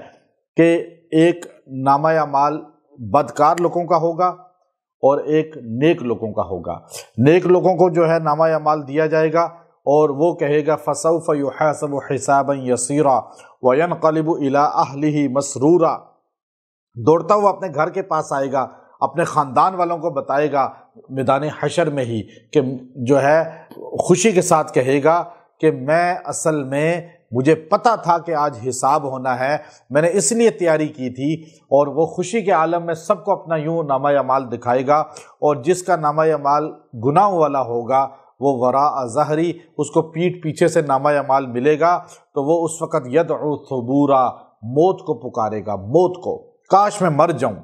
کہ ایک نامہ اعمال بدکار لوگوں کا ہوگا، اور ایک نیک لوگوں کا ہوگا۔ نیک لوگوں کو جو ہے نامہ اعمال دیا جائے گا اور وہ کہے گا فَسَوْفَ يُحَاسَبُ حِسَابًا يَسِيرًا وَيَنْقَلِبُ إِلَىٰ أَهْلِهِ مَسْرُورًا، دوڑتا ہوا اپنے گھر کے پاس آئے گا، اپنے خاندان والوں کو بتائے گا میدان حشر میں ہی، کہ جو ہے خوشی کے ساتھ کہے گا کہ میں اصل میں مجھے پتا تھا کہ آج حساب ہونا ہے، میں نے اس لیے تیاری کی تھی۔ اور وہ خوشی کے عالم میں سب کو اپنا یوں نامہ اعمال دکھائے گا، اور جس کا نامہ اعمال گناہ والا ہوگا وہ وراء ظہری، اس کو پیٹھ پیچھے سے نامہ اعمال ملے گا، تو وہ اس وقت یدعو ثبورا، موت کو پکارے گا، موت کو، کاش میں مر جاؤں۔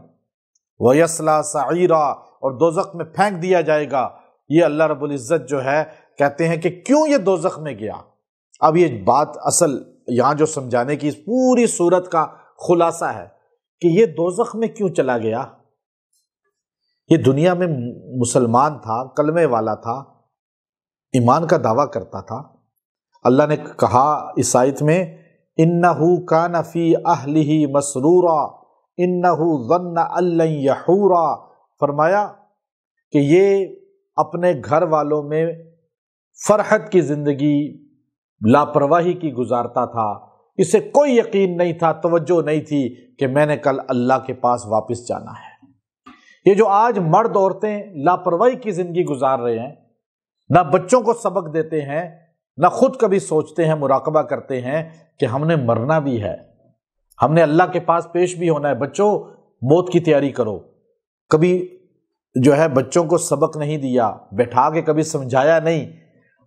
وَيَصْلَىٰ سَعِيرًا، اور دوزخ میں پھینک دیا جائے گا۔ یہ اللہ رب العزت جو ہے کہتے ہیں کہ کیوں یہ دوزخ میں گیا؟ اب یہ بات اصل یہاں جو سمجھانے کی اس پوری صورت کا خلاصہ ہے کہ یہ دوزخ میں کیوں چلا گیا۔ یہ دنیا میں مسلمان تھا، کلمے والا تھا، ایمان کا دعویٰ کرتا تھا۔ اللہ نے کہا اس آیت میں إِنَّهُ كَانَ فِي أَهْلِهِ مَسْرُورًا إِنَّهُ ظَنَّ أَن لَّن يَحُورًا، فرمایا کہ یہ اپنے گھر والوں میں فرحت کی زندگی لاپرواہی کی گزارتا تھا، اسے کوئی یقین نہیں تھا، توجہ نہیں تھی کہ میں نے کل اللہ کے پاس واپس جانا ہے۔ یہ جو آج مرد عورتیں لاپرواہی کی زندگی گزار رہے ہیں، نہ بچوں کو سبق دیتے ہیں، نہ خود کبھی سوچتے ہیں، مراقبہ کرتے ہیں کہ ہم نے مرنا بھی ہے، ہم نے اللہ کے پاس پیش بھی ہونا ہے۔ بچوں موت کی تیاری کرو، کبھی جو ہے بچوں کو سبق نہیں دیا، بٹھا کے کبھی سمجھایا نہیں،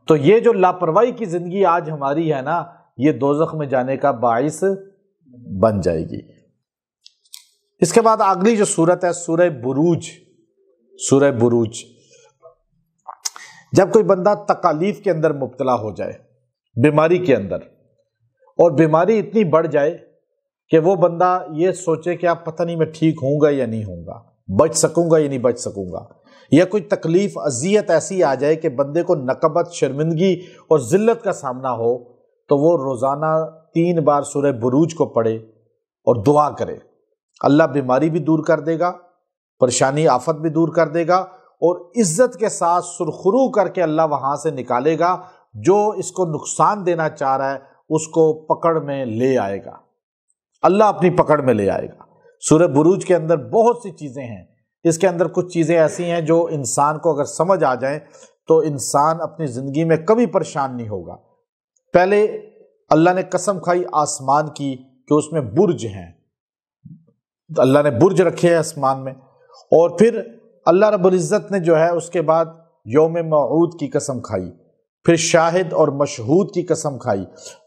تو یہ جو لاپرواہی کی زندگی آج ہماری ہے نا، یہ دوزخ میں جانے کا باعث بن جائے گی۔ اس کے بعد اگلی جو سورت ہے سورہ بروج، سورہ بروج، جب کوئی بندہ تکالیف کے اندر مبتلا ہو جائے، بیماری کے اندر، اور بیماری اتنی بڑھ جائے کہ وہ بندہ یہ سوچے کہ اب پتہ نہیں میں ٹھیک ہوں گا یا نہیں ہوں گا، بچ سکوں گا یا نہیں بچ سکوں گا، یا کوئی تکلیف اذیت ایسی آ جائے کہ بندے کو نکبت، شرمندگی اور ذلت کا سامنا ہو، تو وہ روزانہ 3 بار سورہ بروج کو پڑھے اور دعا کرے۔ اللہ بیماری بھی دور کر دے گا، پریشانی آفت بھی دور کر دے گا، اور عزت کے ساتھ سرخرو کر کے اللہ وہاں سے نکالے گا، جو اس کو نقصان دینا چاہ رہا ہے اس کو پکڑ میں لے آئے گا، اللہ اپنی پکڑ میں لے آئے گا۔ سورہ بروج کے اندر بہت سی چیزیں ہیں، اس کے اندر کچھ چیزیں ایسی ہیں جو انسان کو اگر سمجھ آ جائیں تو انسان اپنی زندگی میں کبھی پریشان نہیں ہوگا۔ پہلے اللہ نے قسم کھائی آسمان کی کہ اس میں برج ہیں، اللہ نے برج رکھے ہیں آسمان میں، اور پھر اللہ رب العزت نے جو ہے اس کے بعد یوم موعود کی قسم کھائی، پھر شاہد اور مشہود کی قسم کھائی،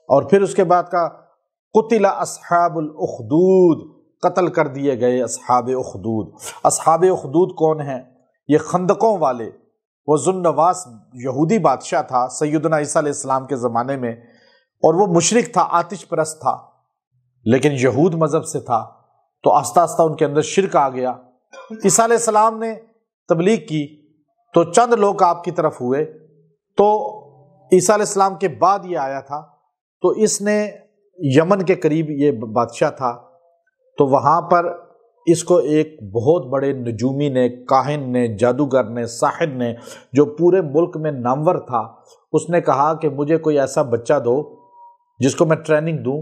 اور پھر اس کے بعد کا قتل اصحاب الاخدود، قتل کر دیے گئے اصحاب اخدود۔ اصحاب اخدود کون ہیں؟ یہ خندقوں والے، وہ ذو النواس یہودی بادشاہ تھا سیدنا عیسیٰ علیہ السلام کے زمانے میں، اور وہ مشرک تھا، آتش پرست تھا، لیکن یہود مذہب سے تھا، تو آہستہ آہستہ ان کے اندر شرک آ گیا۔ عیسیٰ علیہ السلام نے تبلیغ کی تو چند لوگ آپ کی طرف ہوئے، تو عیسیٰ علیہ السلام کے بعد یہ آیا تھا، تو اس نے یمن کے قریب یہ بادشاہ تھا، تو وہاں پر اس کو ایک بہت بڑے نجومی نے، کاہن نے، جادوگر نے، ساحر نے، جو پورے ملک میں نامور تھا، اس نے کہا کہ مجھے کوئی ایسا بچہ دو جس کو میں ٹریننگ دوں،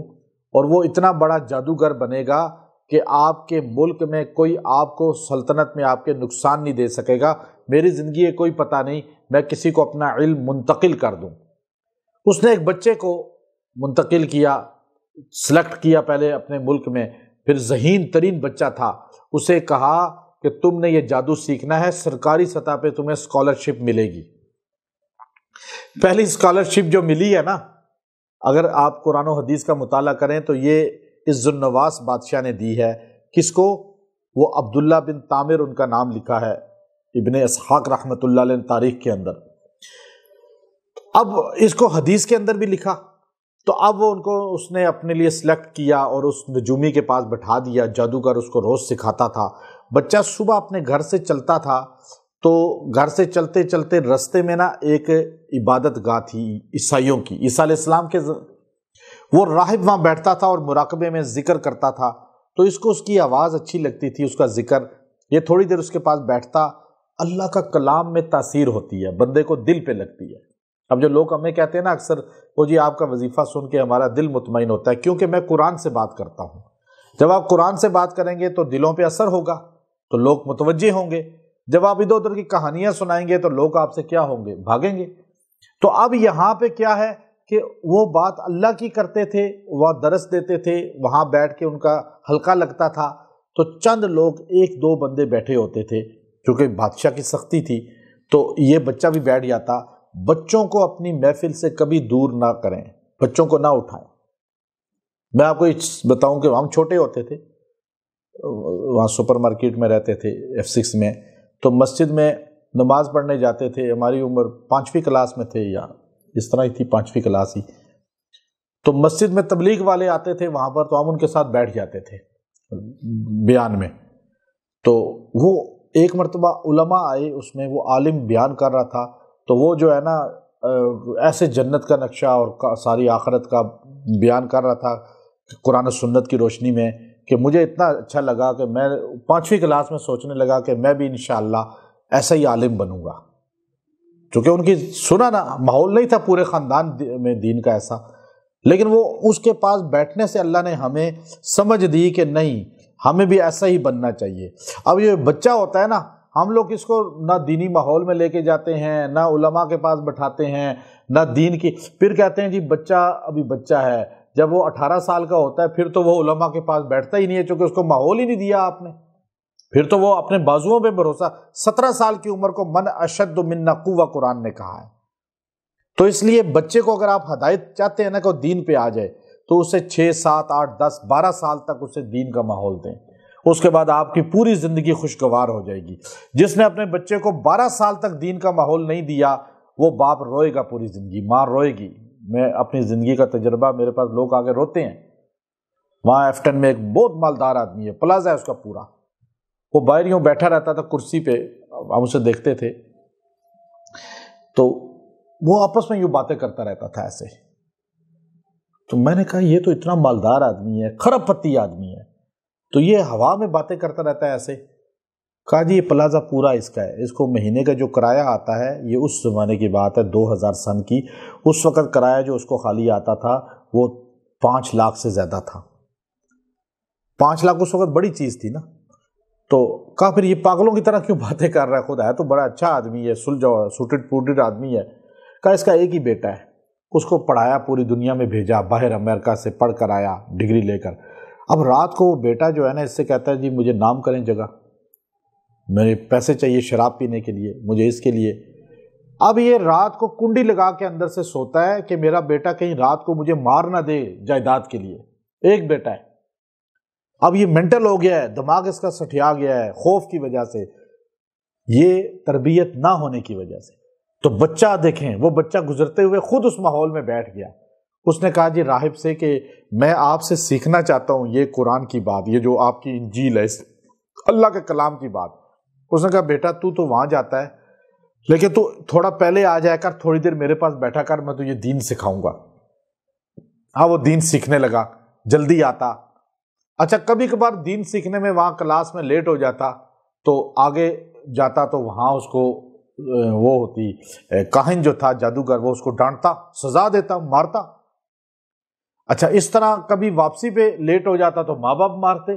اور وہ اتنا بڑا جادوگر بنے گا کہ آپ کے ملک میں کوئی آپ کو سلطنت میں آپ کے نقصان نہیں دے سکے گا، میری زندگی ہے کوئی پتہ نہیں، میں کسی کو اپنا علم منتقل کر دوں۔ اس نے ایک بچے کو منتقل کیا، سلیکٹ کیا پہلے اپنے ملک میں، پھر ذہین ترین بچہ تھا، اسے کہا کہ تم نے یہ جادو سیکھنا ہے، سرکاری سطح پہ تمہیں اسکالرشپ ملے گی۔ پہلی اسکالرشپ جو ملی ہے نا، اگر آپ قرآن و حدیث کا مطالعہ کریں تو یہ اس ذو النواس بادشاہ نے دی ہے۔ کس کو؟ وہ عبداللہ بن تامر ان کا نام لکھا ہے ابن اسحاق رحمۃ اللہ علیہ تاریخ کے اندر۔ اب اس کو حدیث کے اندر بھی لکھا، تو اب وہ ان کو اس نے اپنے لیے سلیکٹ کیا اور اس نجومی کے پاس بٹھا دیا، جادوگر اس کو روز سکھاتا تھا۔ بچہ صبح اپنے گھر سے چلتا تھا، تو گھر سے چلتے چلتے رستے میں نا ایک عبادت گاہ تھی عیسائیوں کی، عیسیٰ علیہ السلام کے، وہ راہب وہاں بیٹھتا تھا اور مراقبے میں ذکر کرتا تھا، تو اس کو اس کی آواز اچھی لگتی تھی، اس کا ذکر، یہ تھوڑی دیر اس کے پاس بیٹھتا اللہ کا کلام میں تاثیر ہوتی ہے، بندے کو دل پہ لگتی ہے۔ اب جو لوگ ہمیں کہتے ہیں نا اکثر، وہ جی آپ کا وظیفہ سن کے ہمارا دل مطمئن ہوتا ہے، کیونکہ میں قرآن سے بات کرتا ہوں۔ جب آپ قرآن سے بات کریں گے تو دلوں پہ اثر ہوگا، تو لوگ متوجہ ہوں گے۔ جب آپ ادھر ادھر کی کہانیاں سنائیں گے تو لوگ آپ سے کیا ہوں گے؟ بھاگیں گے۔ تو اب یہاں پہ کیا ہے کہ وہ بات اللہ کی کرتے تھے، وہ درس دیتے تھے، وہاں بیٹھ کے ان کا حلقہ لگتا تھا، تو چند لوگ، ایک دو بندے بیٹھے ہوتے تھے، کیونکہ بادشاہ کی سختی تھی تو یہ بچہ بھی بیٹھ جاتا۔ بچوں کو اپنی محفل سے کبھی دور نہ کریں، بچوں کو نہ اٹھائیں۔ میں آپ کو بتاؤں کہ ہم چھوٹے ہوتے تھے، وہاں سپر مارکیٹ میں رہتے تھے F6 میں، تو مسجد میں نماز پڑھنے جاتے تھے۔ ہماری عمر 5ویں کلاس میں تھے یا اس طرح ہی تھی، 5ویں کلاس ہی۔ تو مسجد میں تبلیغ والے آتے تھے وہاں پر، تو ہم ان کے ساتھ بیٹھ جاتے تھے بیان میں۔ تو وہ ایک مرتبہ علماء آئے، اس میں وہ عالم بیان کر رہا تھا، تو وہ جو ہے نا ایسے جنت کا نقشہ اور ساری آخرت کا بیان کر رہا تھا قرآن و سنت کی روشنی میں، کہ مجھے اتنا اچھا لگا کہ میں 5ویں کلاس میں سوچنے لگا کہ میں بھی انشاءاللہ ایسا ہی عالم بنوں گا، چونکہ ان کی سنا نا ماحول نہیں تھا پورے خاندان میں دین کا ایسا، لیکن وہ اس کے پاس بیٹھنے سے اللہ نے ہمیں سمجھ دی کہ نہیں، ہمیں بھی ایسا ہی بننا چاہیے۔ اب یہ بچہ ہوتا ہے نا، ہم لوگ اس کو نہ دینی ماحول میں لے کے جاتے ہیں، نہ علماء کے پاس بٹھاتے ہیں، نہ دین کی، پھر کہتے ہیں جی بچہ ابھی بچہ ہے، جب وہ 18 سال کا ہوتا ہے پھر تو وہ علماء کے پاس بیٹھتا ہی نہیں ہے، چونکہ اس کو ماحول ہی نہیں دیا آپ نے، پھر تو وہ اپنے بازوؤں پہ بھروسہ۔ 17 سال کی عمر کو من اشد منا قوہ قرآن نے کہا ہے۔ تو اس لیے بچے کو اگر آپ ہدایت چاہتے ہیں نا کہ وہ دین پہ آ جائے، تو اسے 6 7 8 10 12 سال تک اسے دین کا ماحول دیں، اس کے بعد آپ کی پوری زندگی خوشگوار ہو جائے گی۔ جس نے اپنے بچے کو 12 سال تک دین کا ماحول نہیں دیا، وہ باپ روئے گا پوری زندگی، ماں روئے گی۔ میں اپنی زندگی کا تجربہ، میرے پاس لوگ آگے روتے ہیں، وہاں F10 میں ایک بہت مالدار آدمی ہے، پلازا ہے اس کا پورا، وہ باہر یوں بیٹھا رہتا تھا کرسی پہ، ہم اسے دیکھتے تھے تو وہ آپس میں یوں باتیں کرتا رہتا تھا ایسے۔ تو میں نے کہا یہ تو اتنا مالدار آدمی ہے، کھرب پتی آدمی ہے، تو یہ ہوا میں باتیں کرتا رہتا ہے ایسے۔ کہا جی یہ پلازا پورا اس کا ہے، اس کو مہینے کا جو کرایہ آتا ہے، یہ اس زمانے کی بات ہے 2000 سن کی، اس وقت کرایہ جو اس کو خالی آتا تھا وہ 5 لاکھ سے زیادہ تھا۔ 5 لاکھ اس وقت بڑی چیز تھی نا۔ تو کہا پھر یہ پاگلوں کی طرح کیوں باتیں کر رہا ہے، خود ہے تو بڑا اچھا آدمی ہے، سلجھا سوٹڈ پوٹڈ آدمی ہے۔ کہا اس کا ایک ہی بیٹا ہے، اس کو پڑھایا، پوری دنیا میں بھیجا، باہر امریکہ سے پڑھ کر آیا ڈگری لے کر۔ اب رات کو وہ بیٹا جو ہے نا اس سے کہتا ہے جی مجھے نام کریں جگہ، میرے پیسے چاہیے شراب پینے کے لیے، مجھے اس کے لیے۔ اب یہ رات کو کنڈی لگا کے اندر سے سوتا ہے کہ میرا بیٹا کہیں رات کو مجھے مار نہ دے جائیداد کے لیے، ایک بیٹا ہے۔ اب یہ مینٹل ہو گیا ہے، دماغ اس کا سٹھیا گیا ہے خوف کی وجہ سے، یہ تربیت نہ ہونے کی وجہ سے۔ تو بچہ دیکھیں، وہ بچہ گزرتے ہوئے خود اس ماحول میں بیٹھ گیا۔ اس نے کہا جی راہب سے کہ میں آپ سے سیکھنا چاہتا ہوں یہ قرآن کی بات، یہ جو آپ کی انجیل ہے، اللہ کے کلام کی بات۔ اس نے کہا بیٹا تو وہاں جاتا ہے، لیکن تو تھوڑا پہلے آ جایا کر، تھوڑی دیر میرے پاس بیٹھا کر، میں تجھے دین سکھاؤں گا۔ ہاں وہ دین سیکھنے لگا، جلدی آتا۔ اچھا کبھی کبھار دین سیکھنے میں وہاں کلاس میں لیٹ ہو جاتا تو آگے جاتا تو وہاں اس کو وہ ہوتی کاہن جو تھا جادوگر، وہ اس کو ڈانٹتا، سزا دیتا، مارتا۔ اچھا اس طرح کبھی واپسی پہ لیٹ ہو جاتا تو ماں باپ مارتے،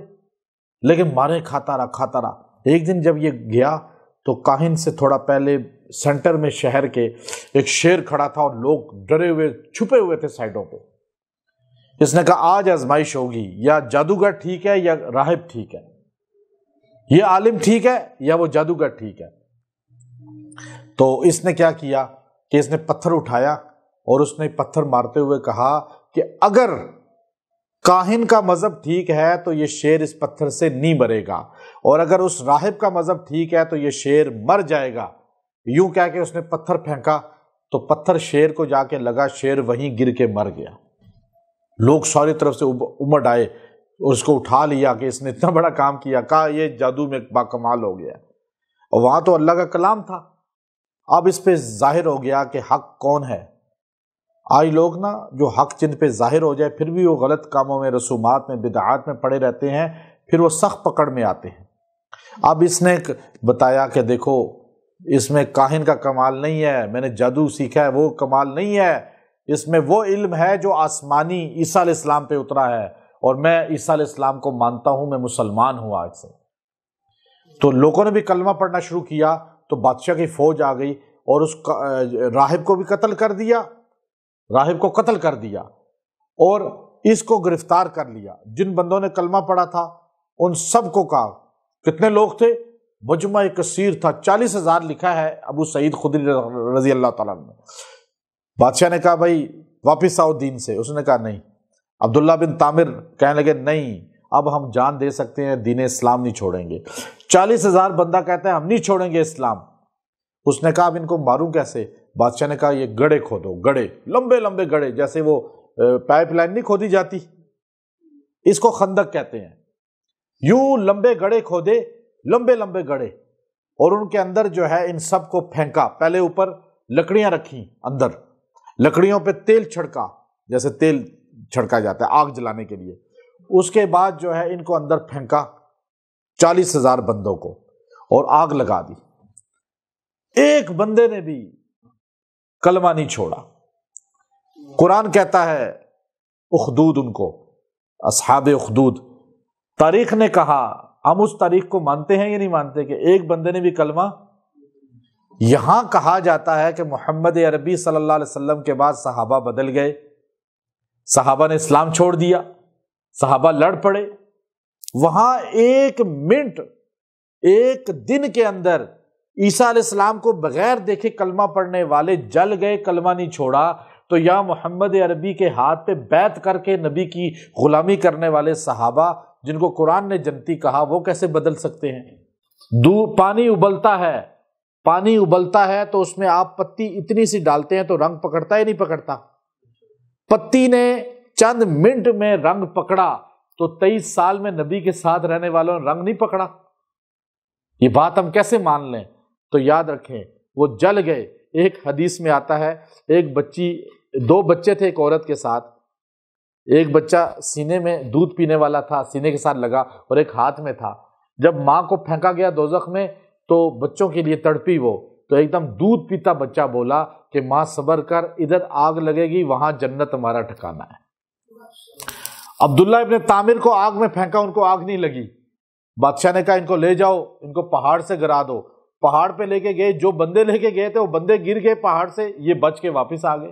لیکن مارے کھاتا رہا۔ ایک دن جب یہ گیا تو کاہن سے تھوڑا پہلے سینٹر میں شہر کے ایک شیر کھڑا تھا اور لوگ ڈرے ہوئے چھپے ہوئے تھے سائڈوں پہ۔ اس نے کہا آج آزمائش ہوگی، یا جادوگر ٹھیک ہے یا راہب ٹھیک ہے، یہ عالم ٹھیک ہے یا وہ جادوگر ٹھیک ہے۔ تو اس نے کیا کیا کہ اس نے پتھر اٹھایا اور اس نے پتھر مارتے ہوئے کہا کہ اگر کاہن کا مذہب ٹھیک ہے تو یہ شیر اس پتھر سے نہیں مرے گا، اور اگر اس راہب کا مذہب ٹھیک ہے تو یہ شیر مر جائے گا۔ یوں کہہ کے اس نے پتھر پھینکا تو پتھر شیر کو جا کے لگا، شیر وہیں گر کے مر گیا۔ لوگ ساری طرف سے امڑ آئے، اس کو اٹھا لیا کہ اس نے اتنا بڑا کام کیا، کہا یہ جادو میں باکمال ہو گیا۔ اور وہاں تو اللہ کا کلام تھا۔ اب اس پہ ظاہر ہو گیا کہ حق کون ہے۔ آج لوگ نا جو حق جن پہ ظاہر ہو جائے پھر بھی وہ غلط کاموں میں، رسومات میں، بدعات میں پڑے رہتے ہیں، پھر وہ سخت پکڑ میں آتے ہیں۔ اب اس نے بتایا کہ دیکھو اس میں کاہن کا کمال نہیں ہے، میں نے جادو سیکھا ہے وہ کمال نہیں ہے، اس میں وہ علم ہے جو آسمانی عیسیٰ علیہ السلام پہ اترا ہے، اور میں عیسیٰ علیہ السلام کو مانتا ہوں، میں مسلمان ہوں آج سے۔ تو لوگوں نے بھی کلمہ پڑھنا شروع کیا، تو بادشاہ کی فوج آ گئی اور اس راہب کو بھی قتل کر دیا، راہب کو قتل کر دیا اور اس کو گرفتار کر لیا۔ جن بندوں نے کلمہ پڑھا تھا ان سب کو کہا، کتنے لوگ تھے؟ مجمع کثیر تھا، 40,000 لکھا ہے ابو سعید خدری رضی اللہ تعالیٰ عنہ۔ بادشاہ نے کہا بھائی واپس آؤ دین سے، اس نے کہا نہیں۔ عبداللہ بن تامر کہنے لگے نہیں، اب ہم جان دے سکتے ہیں، دین اسلام نہیں چھوڑیں گے۔ 40,000 بندہ کہتا ہے ہم نہیں چھوڑیں گے اسلام۔ اس نے کہا اب ان کو ماروں کیسے؟ بادشاہ نے کہا یہ گڑھے کھودو، گڑھے لمبے لمبے گڑھے، جیسے وہ پائپ لائن نہیں کھودی جاتی، اس کو خندق کہتے ہیں۔ یوں لمبے گڑھے کھودے، لمبے لمبے گڑھے، اور ان کے اندر جو ہے ان سب کو پھینکا۔ پہلے اوپر لکڑیاں رکھیں، اندر لکڑیوں پہ تیل چھڑکا، جیسے تیل چھڑکا جاتا ہے آگ جلانے کے لیے۔ اس کے بعد جو ہے ان کو اندر پھینکا 40,000 بندوں کو، اور آگ لگا دی۔ ایک بندے نے بھی کلمہ نہیں چھوڑا۔ قرآن کہتا ہے اخدود، ان کو اصحاب اخدود۔ تاریخ نے کہا، ہم اس تاریخ کو مانتے ہیں یا نہیں مانتے کہ ایک بندے نے بھی کلمہ؟ یہاں کہا جاتا ہے کہ محمد عربی صلی اللہ علیہ وسلم کے بعد صحابہ بدل گئے، صحابہ نے اسلام چھوڑ دیا، صحابہ لڑ پڑے۔ وہاں ایک منٹ، ایک دن کے اندر عیسیٰ علیہ السلام کو بغیر دیکھے کلمہ پڑھنے والے جل گئے، کلمہ نہیں چھوڑا۔ تو یا محمد عربی کے ہاتھ پہ بیعت کر کے نبی کی غلامی کرنے والے صحابہ جن کو قرآن نے جنتی کہا، وہ کیسے بدل سکتے ہیں؟ پانی ابلتا ہے، پانی ابلتا ہے تو اس میں آپ پتی اتنی سی ڈالتے ہیں تو رنگ پکڑتا ہے نہیں پکڑتا؟ پتی نے چند منٹ میں رنگ پکڑا، تو 23 سال میں نبی کے ساتھ رہنے والوں نے رنگ نہیں پکڑا؟ یہ بات ہم کیسے مان لیں؟ تو یاد رکھیں وہ جل گئے۔ ایک حدیث میں آتا ہے، ایک بچی، 2 بچے تھے ایک عورت کے ساتھ، ایک بچہ سینے میں دودھ پینے والا تھا، سینے کے ساتھ لگا، اور ایک ہاتھ میں تھا۔ جب ماں کو پھینکا گیا دوزخ میں تو بچوں کے لیے تڑپی وہ، تو ایک دم دودھ پیتا بچہ بولا کہ ماں صبر کر، ادھر آگ لگے گی، وہاں جنت ہمارا ٹھکانہ ہے۔ عبداللہ ابن تامر کو آگ میں پھینکا، ان کو آگ نہیں لگی۔ بادشاہ نے کہا ان کو لے جاؤ، ان کو پہاڑ سے گرا دو۔ پہاڑ پہ لے کے گئے، جو بندے لے کے گئے تھے وہ بندے گر گئے پہاڑ سے، یہ بچ کے واپس آ گئے۔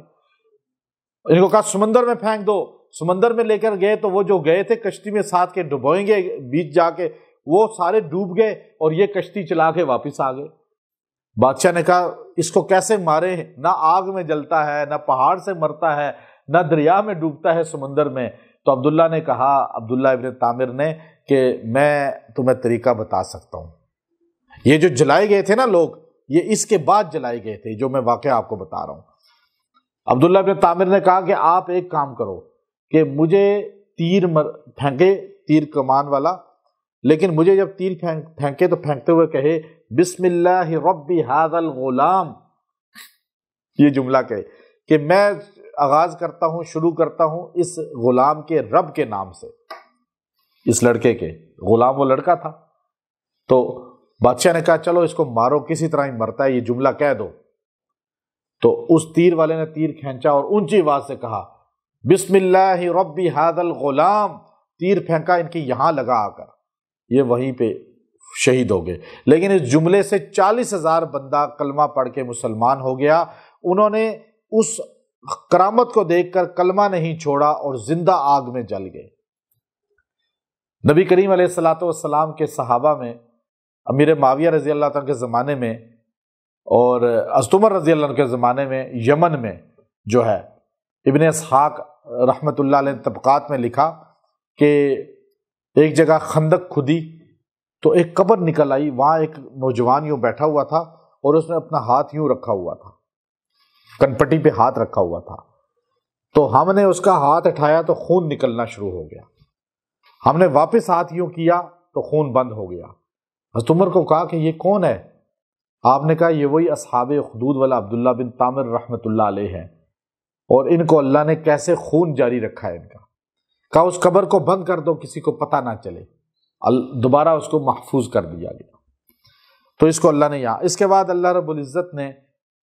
ان کو کہا سمندر میں پھینک دو، سمندر میں لے کر گئے تو وہ جو گئے تھے کشتی میں ساتھ کے ڈبوئیں گے بیچ جا کے، وہ سارے ڈوب گئے اور یہ کشتی چلا کے واپس آ گئے۔ بادشاہ نے کہا اس کو کیسے مارے؟ نہ آگ میں جلتا ہے، نہ پہاڑ سے مرتا ہے، نہ دریا میں ڈوبتا ہے سمندر میں۔ تو عبداللہ نے کہا، عبداللہ ابن تامر نے، کہ میں تمہیں طریقہ بتا سکتا ہوں۔ یہ جو جلائے گئے تھے نا لوگ، یہ اس کے بعد جلائے گئے تھے، جو میں واقعہ آپ کو بتا رہا ہوں۔ عبداللہ ابن تامر نے کہا کہ آپ ایک کام کرو کہ مجھے تیر پھینکے، تیر کمان والا، لیکن مجھے جب تیر پھینکے تو پھینکتے ہوئے کہے بسم اللہ رب ھذا الغلام، یہ جملہ کہے کہ میں آغاز کرتا ہوں، شروع کرتا ہوں اس غلام کے رب کے نام سے، اس لڑکے کے۔ غلام وہ لڑکا تھا۔ تو بادشاہ نے کہا چلو اس کو مارو، کسی طرح ہی مرتا ہے، یہ جملہ کہہ دو۔ تو اس تیر والے نے تیر کھینچا اور اونچی آواز سے کہا بسم اللہ رب ھذا الغلام، تیر پھینکا ان کی یہاں لگا آ کر، یہ وہیں پہ شہید ہو گئے۔ لیکن اس جملے سے 40,000 بندہ کلمہ پڑھ کے مسلمان ہو گیا۔ انہوں نے اس کرامت کو دیکھ کر کلمہ نہیں چھوڑا اور زندہ آگ میں جل گئے۔ نبی کریم علیہ الصلوۃ والسلام کے صحابہ میں امیر معاویہ رضی اللہ عنہ کے زمانے میں اور حضرت عمر رضی اللہ عنہ کے زمانے میں یمن میں جو ہے، ابن اسحاق رحمۃ اللہ علیہ طبقات میں لکھا کہ ایک جگہ خندق کھدی تو ایک قبر نکل آئی، وہاں ایک نوجوان یوں بیٹھا ہوا تھا اور اس نے اپنا ہاتھ یوں رکھا ہوا تھا، کنپٹی پہ ہاتھ رکھا ہوا تھا۔ تو ہم نے اس کا ہاتھ اٹھایا تو خون نکلنا شروع ہو گیا، ہم نے واپس ہاتھ یوں کیا تو خون بند ہو گیا۔ حضرت عمر کو کہا کہ یہ کون ہے؟ آپ نے کہا یہ وہی اصحاب اخدود والا عبداللہ بن تامر رحمۃ اللہ علیہ ہیں، اور ان کو اللہ نے کیسے خون جاری رکھا ہے ان کا۔ کہا اس قبر کو بند کر دو، کسی کو پتہ نہ چلے۔ دوبارہ اس کو محفوظ کر دیا گیا۔ تو اس کو اللہ نے یہاں، اس کے بعد اللہ رب العزت نے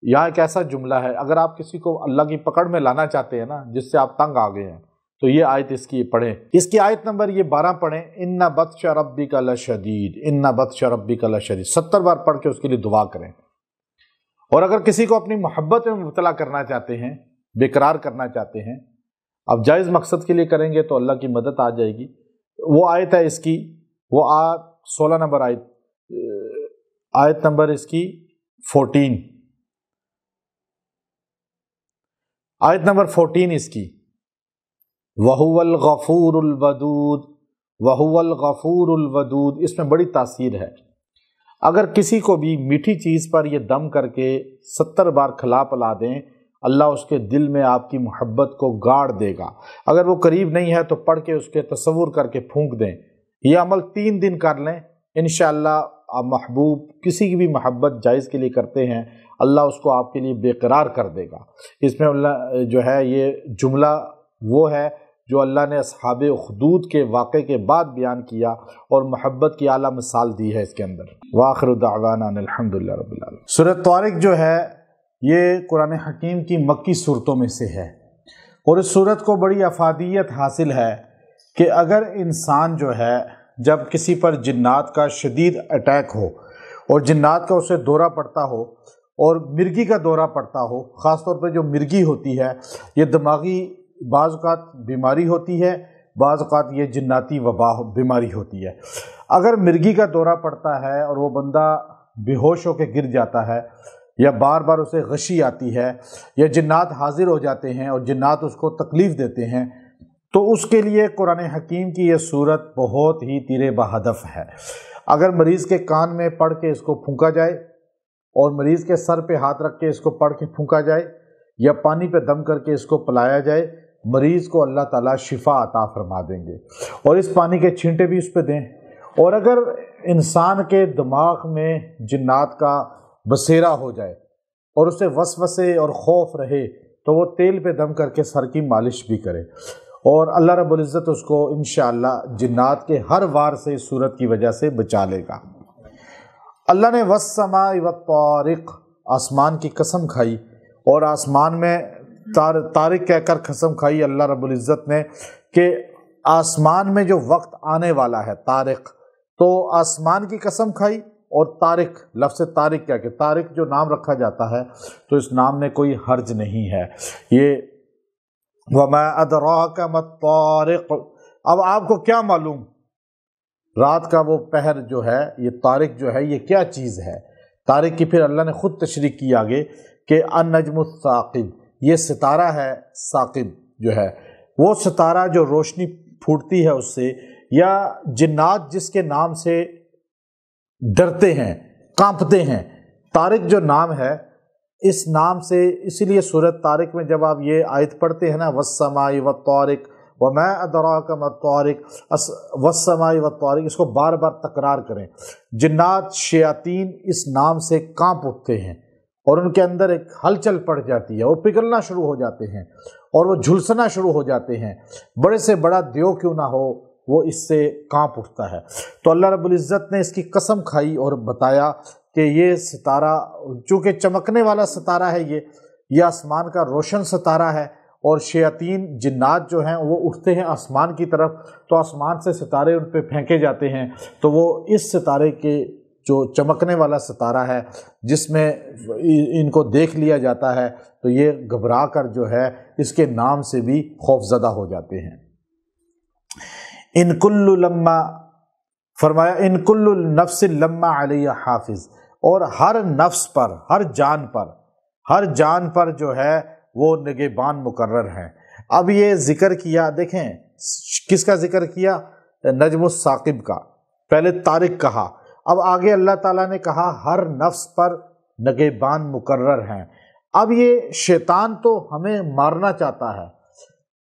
یہاں ایک ایسا جملہ ہے، اگر آپ کسی کو اللہ کی پکڑ میں لانا چاہتے ہیں نا، جس سے آپ تنگ آ گئے ہیں، تو یہ آیت اس کی پڑھیں، اس کی آیت نمبر یہ 12 پڑھیں، ان بطش ربک لشدید، ان بطش ربک لشدید، 70 بار پڑھ کے اس کے لیے دعا کریں۔ اور اگر کسی کو اپنی محبت میں مبتلا کرنا چاہتے ہیں، بے قرار کرنا چاہتے ہیں، اب جائز مقصد کے لیے کریں گے تو اللہ کی مدد آ جائے گی۔ وہ آیت ہے اس کی، وہ 16 نمبر آیت نمبر اس کی 14، آیت نمبر 14 اس کی، وَهُوَ الْغَفُورُ الْوَدُودُ، وَهُوَ الْغَفُورُ الْوَدُودُ، اس میں بڑی تاثیر ہے۔ اگر کسی کو بھی میٹھی چیز پر یہ دم کر کے 70 بار کھلا پلا دیں، اللہ اس کے دل میں آپ کی محبت کو گاڑ دے گا۔ اگر وہ قریب نہیں ہے تو پڑھ کے اس کے تصور کر کے پھونک دیں، یہ عمل 3 دن کر لیں، انشاءاللہ آپ محبوب کسی کی بھی محبت جائز کے لیے کرتے ہیں، اللہ اس کو آپ کے لیے بے قرار کر دے گا۔ اس میں اللہ جو ہے یہ جملہ وہ ہے جو اللہ نے اصحاب اخدود کے واقعے کے بعد بیان کیا اور محبت کی اعلیٰ مثال دی ہے اس کے اندر۔ وآخر دعوانا ان الحمدللہ رب العالمین۔ سورۃ طارق جو ہے یہ قرآن حکیم کی مکی صورتوں میں سے ہے، اور اس صورت کو بڑی افادیت حاصل ہے کہ اگر انسان جو ہے جب کسی پر جنات کا شدید اٹیک ہو اور جنات کا اسے دورہ پڑتا ہو اور مرگی کا دورہ پڑتا ہو، خاص طور پہ جو مرگی ہوتی ہے یہ دماغی بعض اوقات بیماری ہوتی ہے، بعض اوقات یہ جناتی وبا بیماری ہوتی ہے۔ اگر مرگی کا دورہ پڑتا ہے اور وہ بندہ بے ہوش ہو کے گر جاتا ہے، یا بار بار اسے غشی آتی ہے، یا جنات حاضر ہو جاتے ہیں اور جنات اس کو تکلیف دیتے ہیں، تو اس کے لیے قرآن حکیم کی یہ صورت بہت ہی تیر بہدف ہے۔ اگر مریض کے کان میں پڑھ کے اس کو پھونکا جائے اور مریض کے سر پہ ہاتھ رکھ کے اس کو پڑھ کے پھونکا جائے، یا پانی پہ دم کر کے اس کو پلایا جائے، مریض کو اللہ تعالیٰ شفا عطا فرما دیں گے، اور اس پانی کے چھینٹے بھی اس پہ دیں۔ اور اگر انسان کے دماغ میں جنات کا بسیرا ہو جائے اور اسے وسوسے اور خوف رہے تو وہ تیل پہ دم کر کے سر کی مالش بھی کرے، اور اللہ رب العزت اس کو انشاءاللہ جنات کے ہر وار سے اس صورت کی وجہ سے بچا لے گا۔ اللہ نے والسماء والطارق، آسمان کی قسم کھائی، اور آسمان میں طارق کہہ کر قسم کھائی اللہ رب العزت نے کہ آسمان میں جو وقت آنے والا ہے، طارق، تو آسمان کی قسم کھائی، اور طارق، لفظ طارق کیا کہ طارق جو نام رکھا جاتا ہے تو اس نام میں کوئی حرج نہیں ہے۔ یہ وَمَا أَدْرَاكَ مَا الطَّارِقُ، اب آپ کو کیا معلوم رات کا وہ پہر جو ہے، یہ طارق جو ہے یہ کیا چیز ہے۔ طارق کی پھر اللہ نے خود تشریح کی آگے کہ النجم الثاقب، یہ ستارہ ہے ثاقب جو ہے، وہ ستارہ جو روشنی پھوٹتی ہے اس سے، یا جنات جس کے نام سے ڈرتے ہیں، کانپتے ہیں۔ طارق جو نام ہے، اس نام سے اسی لیے سورۃ طارق میں جب آپ یہ آیت پڑھتے ہیں نا، والسماء والطارق وما ادراک ما الطارق، والسماء والطارق، اس کو بار بار تکرار کریں۔ جنات شیاطین اس نام سے کانپ اٹھتے ہیں اور ان کے اندر ایک ہلچل پڑ جاتی ہے، وہ پگھلنا شروع ہو جاتے ہیں اور وہ جھلسنا شروع ہو جاتے ہیں، بڑے سے بڑا دیو کیوں نہ ہو وہ اس سے کانپ اٹھتا ہے۔ تو اللہ رب العزت نے اس کی قسم کھائی اور بتایا کہ یہ ستارہ چونکہ چمکنے والا ستارہ ہے، یہ آسمان کا روشن ستارہ ہے، اور شیاطین جنات جو ہیں وہ اٹھتے ہیں آسمان کی طرف، تو آسمان سے ستارے ان پہ پھینکے جاتے ہیں، تو وہ اس ستارے کے جو چمکنے والا ستارہ ہے جس میں ان کو دیکھ لیا جاتا ہے تو یہ گھبرا کر جو ہے اس کے نام سے بھی خوف زدہ ہو جاتے ہیں۔ ان کل لما، فرمایا ان کل نفس لما علیہ حافظ، اور ہر نفس پر، ہر جان پر جو ہے وہ نگہبان مقرر ہیں۔ اب یہ ذکر کیا، دیکھیں کس کا ذکر کیا، نجم الثاقب کا، پہلے طارق کہا، اب آگے اللہ تعالیٰ نے کہا ہر نفس پر نگہبان مقرر ہیں۔ اب یہ شیطان تو ہمیں مارنا چاہتا ہے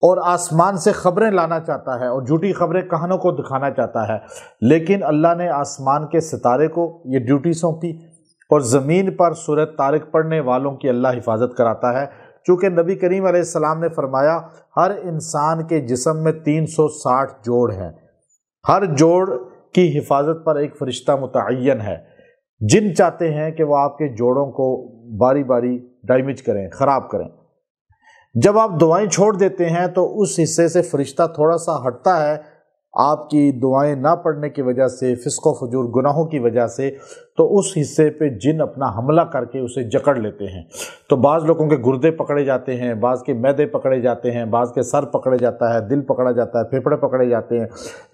اور آسمان سے خبریں لانا چاہتا ہے اور جھوٹی خبریں کہانوں کو دکھانا چاہتا ہے، لیکن اللہ نے آسمان کے ستارے کو یہ ڈیوٹی سونپی، اور زمین پر سورۃ طارق پڑھنے والوں کی اللہ حفاظت کراتا ہے، چونکہ نبی کریم علیہ السلام نے فرمایا ہر انسان کے جسم میں 360 جوڑ ہیں، ہر جوڑ کی حفاظت پر ایک فرشتہ متعین ہے، جن چاہتے ہیں کہ وہ آپ کے جوڑوں کو باری باری ڈیمیج کریں، خراب کریں۔ جب آپ دعائیں چھوڑ دیتے ہیں تو اس حصے سے فرشتہ تھوڑا سا ہٹتا ہے، آپ کی دعائیں نہ پڑھنے کی وجہ سے، فسق و فجور گناہوں کی وجہ سے، تو اس حصے پہ جن اپنا حملہ کر کے اسے جکڑ لیتے ہیں۔ تو بعض لوگوں کے گردے پکڑے جاتے ہیں، بعض کے معدے پکڑے جاتے ہیں، بعض کے سر پکڑے جاتا ہے، دل پکڑا جاتا ہے، پھیپھڑے پکڑے جاتے ہیں،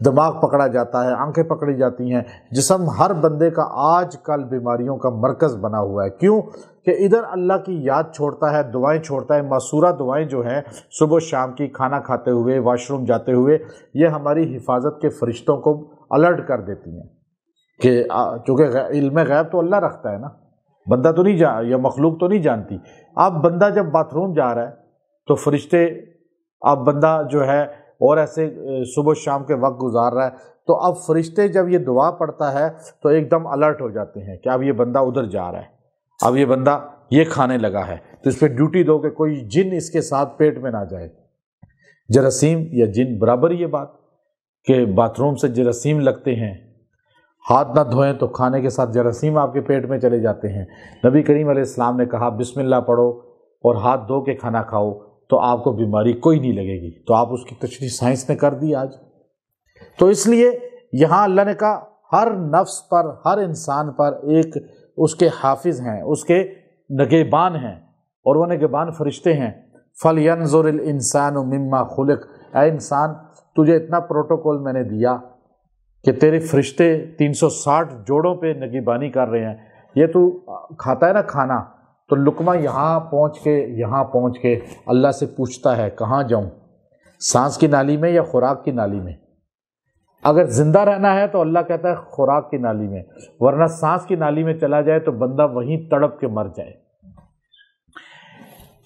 دماغ پکڑا جاتا ہے، آنکھیں پکڑی جاتی ہیں۔ جسم ہر بندے کا آج کل بیماریوں کا مرکز بنا ہوا ہے۔ کیوں؟ کہ ادھر اللہ کی یاد چھوڑتا ہے، دعائیں چھوڑتا ہے۔ ماسورہ دعائیں جو ہیں صبح و شام کی، کھانا کھاتے ہوئے، واش روم جاتے ہوئے، یہ ہماری حفاظت کے فرشتوں کو الرٹ کر دیتی ہیں کہ چونکہ علم غیب تو اللہ رکھتا ہے نا، بندہ تو نہیں یا مخلوق تو نہیں جانتی۔ اب بندہ جب باتھ روم جا رہا ہے تو فرشتے، اب بندہ جو ہے اور ایسے صبح و شام کے وقت گزار رہا ہے، تو اب فرشتے جب یہ دعا پڑھتا ہے تو ایک دم الرٹ ہو جاتے ہیں کہ اب یہ بندہ ادھر جا رہا ہے، اب یہ بندہ یہ کھانے لگا ہے، تو اس پہ ڈیوٹی دو کہ کوئی جن اس کے ساتھ پیٹ میں نہ جائے۔ جراثیم یا جن برابر یہ بات کہ باتھ روم سے جراثیم لگتے ہیں، ہاتھ نہ دھوئیں تو کھانے کے ساتھ جراثیم آپ کے پیٹ میں چلے جاتے ہیں۔ نبی کریم علیہ السلام نے کہا بسم اللہ پڑھو اور ہاتھ دھو کے کھانا کھاؤ تو آپ کو بیماری کوئی نہیں لگے گی۔ تو آپ اس کی تشریح سائنس نے کر دی آج۔ تو اس لیے یہاں اللہ نے کہا ہر نفس پر، ہر انسان پر ایک اس کے حافظ ہیں، اس کے نگہبان ہیں، اور وہ نگہبان فرشتے ہیں۔ فَلْيَنْظُرِ الْإِنسَانُ مِمَّا خُلِقَ، اے انسان تجھے اتنا پروٹوکول میں نے دیا کہ تیرے فرشتے 360 جوڑوں پہ نگہبانی کر رہے ہیں۔ یہ تو کھاتا ہے نا کھانا، تو لقمہ یہاں پہنچ کے اللہ سے پوچھتا ہے کہاں جاؤں، سانس کی نالی میں یا خوراک کی نالی میں؟ اگر زندہ رہنا ہے تو اللہ کہتا ہے خوراک کی نالی میں، ورنہ سانس کی نالی میں چلا جائے تو بندہ وہیں تڑپ کے مر جائے۔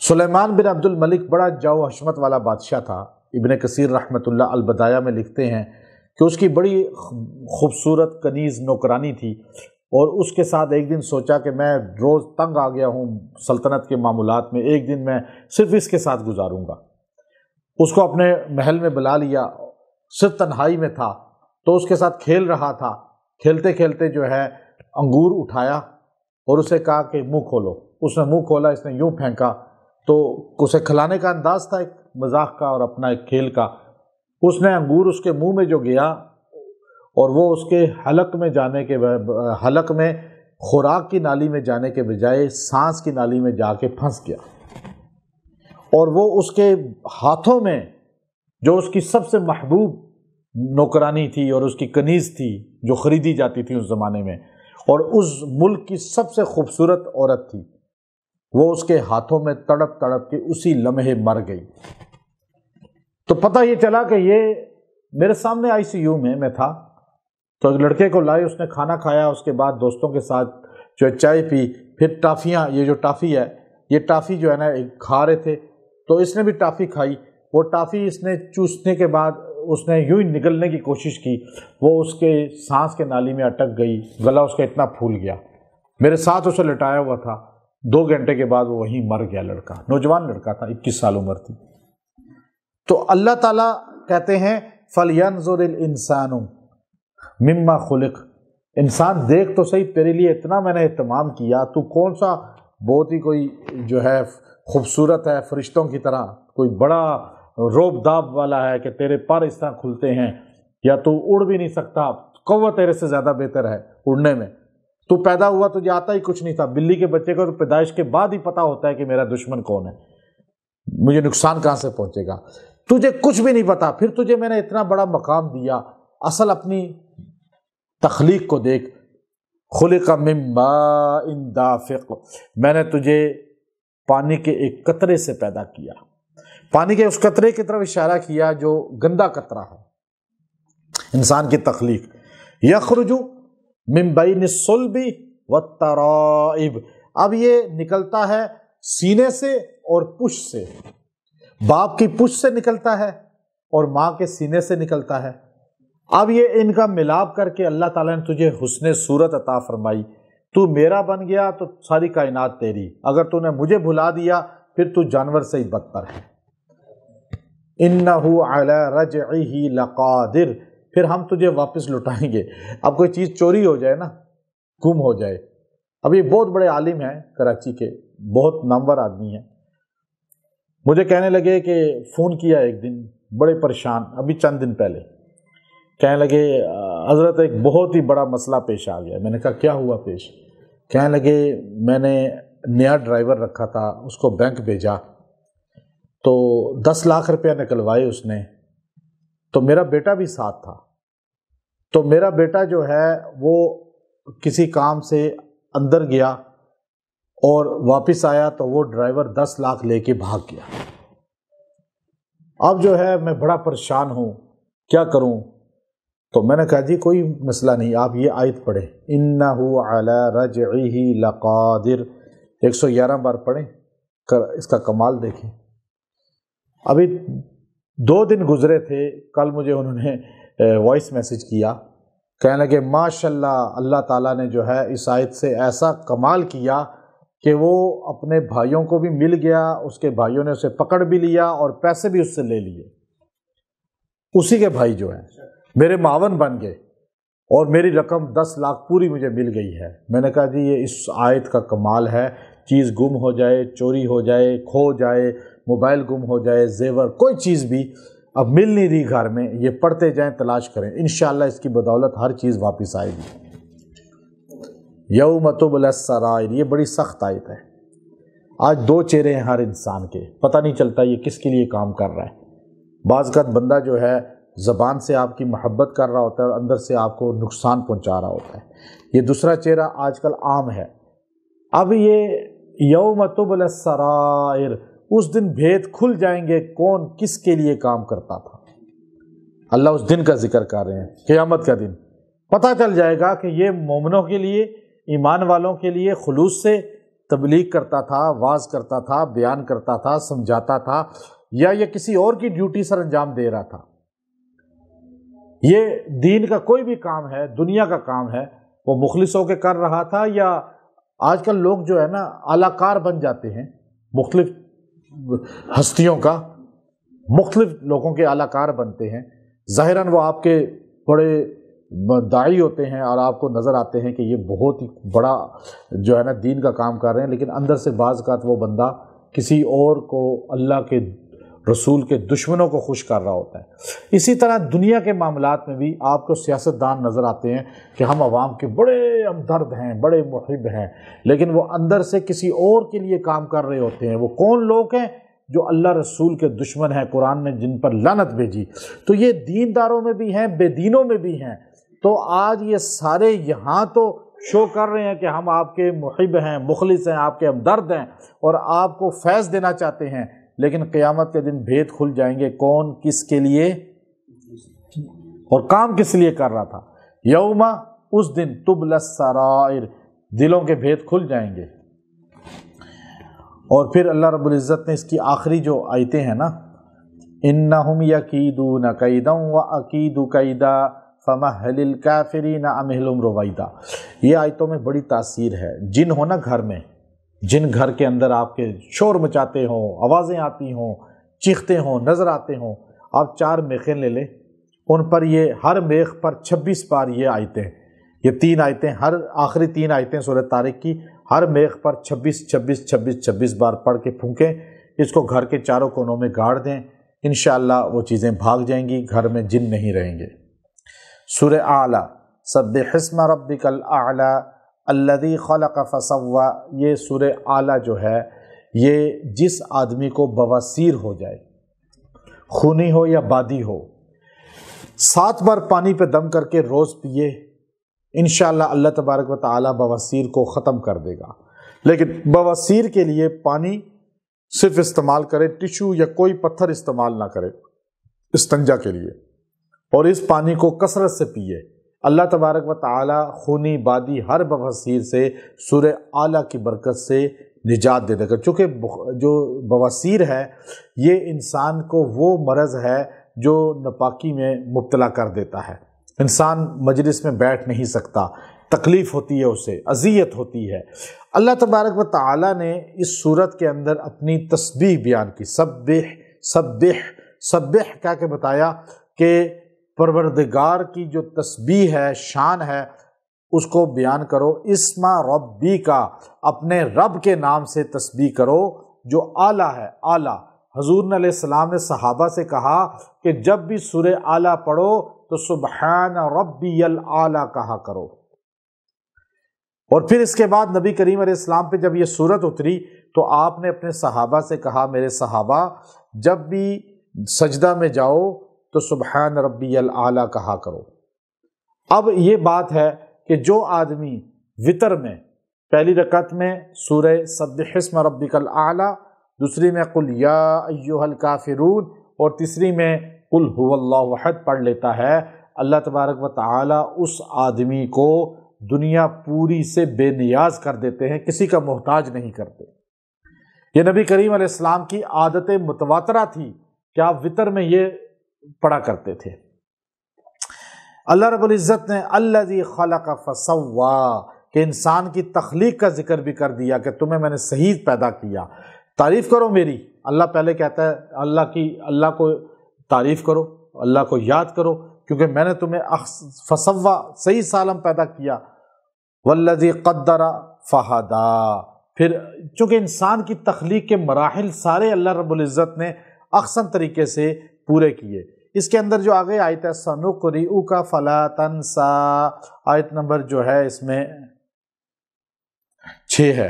سلیمان بن عبد الملک بڑا جاؤ حشمت والا بادشاہ تھا۔ ابن کثیر رحمۃ اللہ البدایہ میں لکھتے ہیں کہ اس کی بڑی خوبصورت کنیز نوکرانی تھی، اور اس کے ساتھ ایک دن سوچا کہ میں روز تنگ آ گیا ہوں سلطنت کے معاملات میں، ایک دن میں صرف اس کے ساتھ گزاروں گا۔ اس کو اپنے محل میں بلا لیا، صرف تنہائی میں تھا تو اس کے ساتھ کھیل رہا تھا۔ کھیلتے کھیلتے جو ہے انگور اٹھایا اور اسے کہا کہ منہ کھولو۔ اس نے منہ کھولا، اس نے یوں پھینکا، تو اسے کھلانے کا انداز تھا ایک مذاق کا اور اپنا ایک کھیل کا۔ اس نے انگور اس کے منہ میں جو گیا اور وہ اس کے حلق میں خوراک کی نالی میں جانے کے بجائے سانس کی نالی میں جا کے پھنس گیا، اور وہ اس کے ہاتھوں میں جو اس کی سب سے محبوب نوکرانی تھی اور اس کی کنیز تھی جو خریدی جاتی تھی اس زمانے میں، اور اس ملک کی سب سے خوبصورت عورت تھی، وہ اس کے ہاتھوں میں تڑپ تڑپ کے اسی لمحے مر گئی۔ تو پتہ یہ چلا کہ یہ میرے سامنے ICU میں تھا۔ تو ایک لڑکے کو لائے، اس نے کھانا کھایا، اس کے بعد دوستوں کے ساتھ جو چائے پی، پھر ٹافیاں، یہ جو ٹافی ہے، یہ ٹافی جو ہے نا کھا رہے تھے، تو اس نے بھی ٹافی کھائی۔ وہ ٹافی اس نے چوسنے کے بعد اس نے یوں ہی نگلنے کی کوشش کی، وہ اس کے سانس کے نالی میں اٹک گئی، گلا اس کا اتنا پھول گیا۔ میرے ساتھ اسے لٹایا ہوا تھا، 2 گھنٹے کے بعد وہ وہیں مر گیا لڑکا، نوجوان لڑکا تھا، 21 سال عمر تھی۔ تو اللہ تعالیٰ کہتے ہیں فَلْيَنْظُرِ الْإِنسَانُ مِمَّا خُلِقَ، انسان دیکھ تو صحیح، تیرے لیے اتنا میں نے اہتمام کیا، تو کون سا بہت ہی کوئی جو ہے خوبصورت ہے فرشتوں کی طرح، کوئی بڑا روب داب والا ہے کہ تیرے پر اس طرح کھلتے ہیں، یا تو اڑ بھی نہیں سکتا، کوہ تیرے سے زیادہ بہتر ہے اڑنے میں۔ تو پیدا ہوا تجھے آتا ہی کچھ نہیں تھا، بلی کے بچے کو تو پیدائش کے بعد ہی پتہ ہوتا ہے کہ میرا دشمن کون ہے، مجھے نقصان کہاں سے پہنچے گا، تجھے کچھ بھی نہیں پتا، پھر تجھے میں نے اتنا بڑا مقام دیا۔ اصل اپنی تخلیق کو دیکھ، خلق من ماء دافق، میں نے تجھے پانی کے ایک قطرے سے پیدا کیا، پانی کے اس قطرے کی طرف اشارہ کیا جو گندا قطرہ ہے انسان کی تخلیق۔ یخرج من بین الصلب والترائب، اب یہ نکلتا ہے سینے سے اور پشت سے، باپ کی پشت سے نکلتا ہے اور ماں کے سینے سے نکلتا ہے۔ اب یہ ان کا ملاپ کر کے اللہ تعالیٰ نے تجھے حسن صورت عطا فرمائی، تو میرا بن گیا تو ساری کائنات تیری، اگر تو نے مجھے بھلا دیا پھر تو جانور سے ہی بدتر ہے۔ اِنَّهُ عَلَى رَجْعِهِ لَقَادِرٌ، پھر ہم تجھے واپس لٹائیں گے۔ اب کوئی چیز چوری ہو جائے نا گم ہو جائے۔ اب یہ بہت بڑے عالم ہیں کراچی کے، بہت نامور آدمی ہیں، مجھے کہنے لگے کہ فون کیا ایک دن بڑے پریشان، ابھی چند دن پہلے، کہنے لگے حضرت ایک بہت ہی بڑا مسئلہ پیش آ گیا۔ میں نے کہا کیا ہوا پیش؟ کہنے لگے میں نے نیا ڈرائیور رکھا تھا، اس کو بینک بھیجا تو 10 لاکھ روپیہ نکلوائے اس نے، تو میرا بیٹا بھی ساتھ تھا، تو میرا بیٹا جو ہے وہ کسی کام سے اندر گیا اور واپس آیا تو وہ ڈرائیور 10 لاکھ لے کے بھاگ گیا۔ اب جو ہے میں بڑا پریشان ہوں، کیا کروں؟ تو میں نے کہا جی کوئی مسئلہ نہیں، آپ یہ آیت پڑھیں، اِنَّهُ عَلَى رَجْعِهِ لَقَادِرٌ، 111 بار پڑھیں، اس کا کمال دیکھیں۔ ابھی 2 دن گزرے تھے، کل مجھے انہوں نے وائس میسج کیا، کہنے لگے ماشاءاللہ اللہ تعالیٰ نے جو ہے اس آیت سے ایسا کمال کیا کہ وہ اپنے بھائیوں کو بھی مل گیا، اس کے بھائیوں نے اسے پکڑ بھی لیا اور پیسے بھی اس سے لے لیے، اسی کے بھائی جو ہیں میرے معاون بن گئے اور میری رقم 10 لاکھ پوری مجھے مل گئی ہے۔ میں نے کہا جی یہ اس آیت کا کمال ہے، چیز گم ہو جائے، چوری ہو جائے، کھو جائے، موبائل گم ہو جائے، زیور، کوئی چیز بھی اب مل نہیں رہی گھر میں، یہ پڑھتے جائیں، تلاش کریں، انشاءاللہ اس کی بدولت ہر چیز واپس آئے گی۔ یوم تبلی السرائر، یہ بڑی سخت آیت ہے۔ آج 2 چہرے ہیں ہر انسان کے، پتہ نہیں چلتا یہ کس کے لیے کام کر رہا ہے۔ بعض اوقات بندہ جو ہے زبان سے آپ کی محبت کر رہا ہوتا ہے اور اندر سے آپ کو نقصان پہنچا رہا ہوتا ہے۔ یہ دوسرا چہرہ آج کل عام ہے۔ اب یہ یوم تبلی السرائر، اس دن بھید کھل جائیں گے کون کس کے لیے کام کرتا تھا۔ اللہ اس دن کا ذکر کر رہے ہیں، قیامت کا دن، پتہ چل جائے گا کہ یہ مومنوں کے لیے، ایمان والوں کے لیے خلوص سے تبلیغ کرتا تھا، واعظ کرتا تھا، بیان کرتا تھا، سمجھاتا تھا، یا یہ کسی اور کی ڈیوٹی سر انجام دے رہا تھا۔ یہ دین کا کوئی بھی کام ہے، دنیا کا کام ہے، وہ مخلص ہو کے کر رہا تھا، یا آج کل لوگ جو ہے نا اعلی کار بن جاتے ہیں، مختلف ہستیوں کا، مختلف لوگوں کے اعلی کار بنتے ہیں، ظاہراً وہ آپ کے بڑے داعی ہوتے ہیں اور آپ کو نظر آتے ہیں کہ یہ بہت ہی بڑا جو ہے نا دین کا کام کر رہے ہیں، لیکن اندر سے بعض اوقات وہ بندہ کسی اور کو، اللہ کے رسول کے دشمنوں کو خوش کر رہا ہوتا ہے۔ اسی طرح دنیا کے معاملات میں بھی آپ کو سیاستدان نظر آتے ہیں کہ ہم عوام کے بڑے ہمدرد ہیں، بڑے محب ہیں، لیکن وہ اندر سے کسی اور کے لیے کام کر رہے ہوتے ہیں۔ وہ کون لوگ ہیں؟ جو اللہ رسول کے دشمن ہیں، قرآن نے جن پر لعنت بھیجی۔ تو یہ دینداروں میں بھی ہیں، بے دینوں میں بھی ہیں۔ تو آج یہ سارے یہاں تو شو کر رہے ہیں کہ ہم آپ کے محب ہیں، مخلص ہیں، آپ کے ہمدرد ہیں اور آپ کو فیض دینا چاہتے ہیں، لیکن قیامت کے دن بھید کھل جائیں گے کون کس کے لیے اور کام کس لیے کر رہا تھا۔ یوم، اس دن، تبلی السرائر، دلوں کے بھید کھل جائیں گے۔ اور پھر اللہ رب العزت نے اس کی آخری جو آیتیں ہیں نا، انہم یکیدون کیدا واکید کیدا فمہل الکافرین امہلہم رویدا، یہ آیتوں میں بڑی تاثیر ہے۔ جن ہو نا گھر میں، جن گھر کے اندر آپ کے شور مچاتے ہوں، آوازیں آتی ہوں، چیختے ہوں، نظر آتے ہوں، آپ 4 میخیں لے لیں، ان پر یہ ہر میخ پر 26 بار یہ آیتیں، یہ 3 آیتیں، ہر آخری 3 آیتیں سورہ طارق کی، ہر میخ پر 26 بار پڑھ کے پھونکیں، اس کو گھر کے چاروں کونوں میں گاڑ دیں، انشاءاللہ وہ چیزیں بھاگ جائیں گی، گھر میں جن نہیں رہیں گے۔ سورہ اعلیٰ، سبح اسم ربک الاعلیٰ الذی خلق فسوی، یہ سورہ اعلیٰ جو ہے یہ جس آدمی کو بواسیر ہو جائے، خونی ہو یا بادی ہو، 7 بار پانی پہ دم کر کے روز پیے، انشاءاللہ اللہ تبارک و تعالی بواسیر کو ختم کر دے گا۔ لیکن بواسیر کے لیے پانی صرف استعمال کرے، ٹشو یا کوئی پتھر استعمال نہ کرے استنجا کے لیے، اور اس پانی کو کثرت سے پیے۔ اللہ تبارک و تعالی خونی بادی ہر بواسیر سے سورہ اعلیٰ کی برکت سے نجات دے دے گا، چونکہ جو بواسیر ہے یہ انسان کو وہ مرض ہے جو ناپاکی میں مبتلا کر دیتا ہے، انسان مجلس میں بیٹھ نہیں سکتا، تکلیف ہوتی ہے، اسے اذیت ہوتی ہے۔ اللہ تبارک و تعالی نے اس صورت کے اندر اپنی تسبیح بیان کی، سبح سبح سبح کہہ کے بتایا کہ پروردگار کی جو تسبیح ہے، شان ہے، اس کو بیان کرو، اسم ربی کا، اپنے رب کے نام سے تسبیح کرو جو اعلیٰ ہے، اعلیٰ۔ حضور علیہ السلام نے صحابہ سے کہا کہ جب بھی سورہ اعلیٰ پڑھو تو سبحان ربی الاعلیٰ کہا کرو۔ اور پھر اس کے بعد نبی کریم علیہ السلام پہ جب یہ صورت اتری تو آپ نے اپنے صحابہ سے کہا، میرے صحابہ جب بھی سجدہ میں جاؤ تو سبحان ربی الاعلیٰ کہا کرو۔ اب یہ بات ہے کہ جو آدمی وتر میں پہلی رکعت میں سورہ سبح اسم ربک الاعلیٰ، دوسری میں قل یا ایھا الکافرون اور تیسری میں قل ھو اللہ احد پڑھ لیتا ہے، اللہ تبارک و تعالی اس آدمی کو دنیا پوری سے بے نیاز کر دیتے ہیں، کسی کا محتاج نہیں کرتے۔ یہ نبی کریم علیہ السلام کی عادت متواترہ تھی کہ آپ وتر میں یہ پڑھا کرتے تھے۔ اللہ رب العزت نے الذی خلق فسوا کہ انسان کی تخلیق کا ذکر بھی کر دیا کہ تمہیں میں نے صحیح پیدا کیا، تعریف کرو میری۔ اللہ پہلے کہتا ہے اللہ کو تعریف کرو، اللہ کو یاد کرو، کیونکہ میں نے تمہیں فسوا صحیح سالم پیدا کیا۔ والذی قدر فہدا، پھر چونکہ انسان کی تخلیق کے مراحل سارے اللہ رب العزت نے احسن طریقے سے پورے کیے۔ اس کے اندر جو آگے آیت ہے سنقرئک فلا تنسا، آیت نمبر جو ہے اس میں 6 ہے۔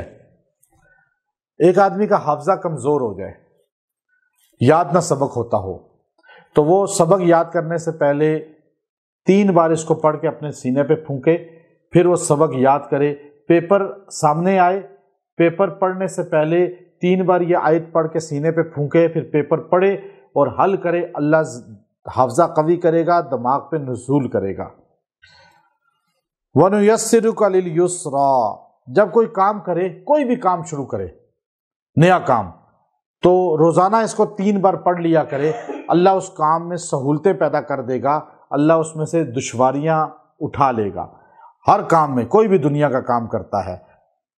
ایک آدمی کا حافظہ کمزور ہو جائے، یاد نہ سبق ہوتا ہو، تو وہ سبق یاد کرنے سے پہلے 3 بار اس کو پڑھ کے اپنے سینے پہ پھونکے، پھر وہ سبق یاد کرے، پیپر سامنے آئے، پیپر پڑھنے سے پہلے 3 بار یہ آیت پڑھ کے سینے پہ پھونکے، پھر پیپر پڑھے اور حل کرے، اللہ حافظہ قوی کرے گا، دماغ پہ نزول کرے گا۔ وَنُيَسِّرُكَ لِلْيُسْرَىٰ، جب کوئی کام کرے، کوئی بھی کام شروع کرے، نیا کام، تو روزانہ اس کو 3 بار پڑھ لیا کرے، اللہ اس کام میں سہولتیں پیدا کر دے گا، اللہ اس میں سے دشواریاں اٹھا لے گا۔ ہر کام میں، کوئی بھی دنیا کا کام کرتا ہے۔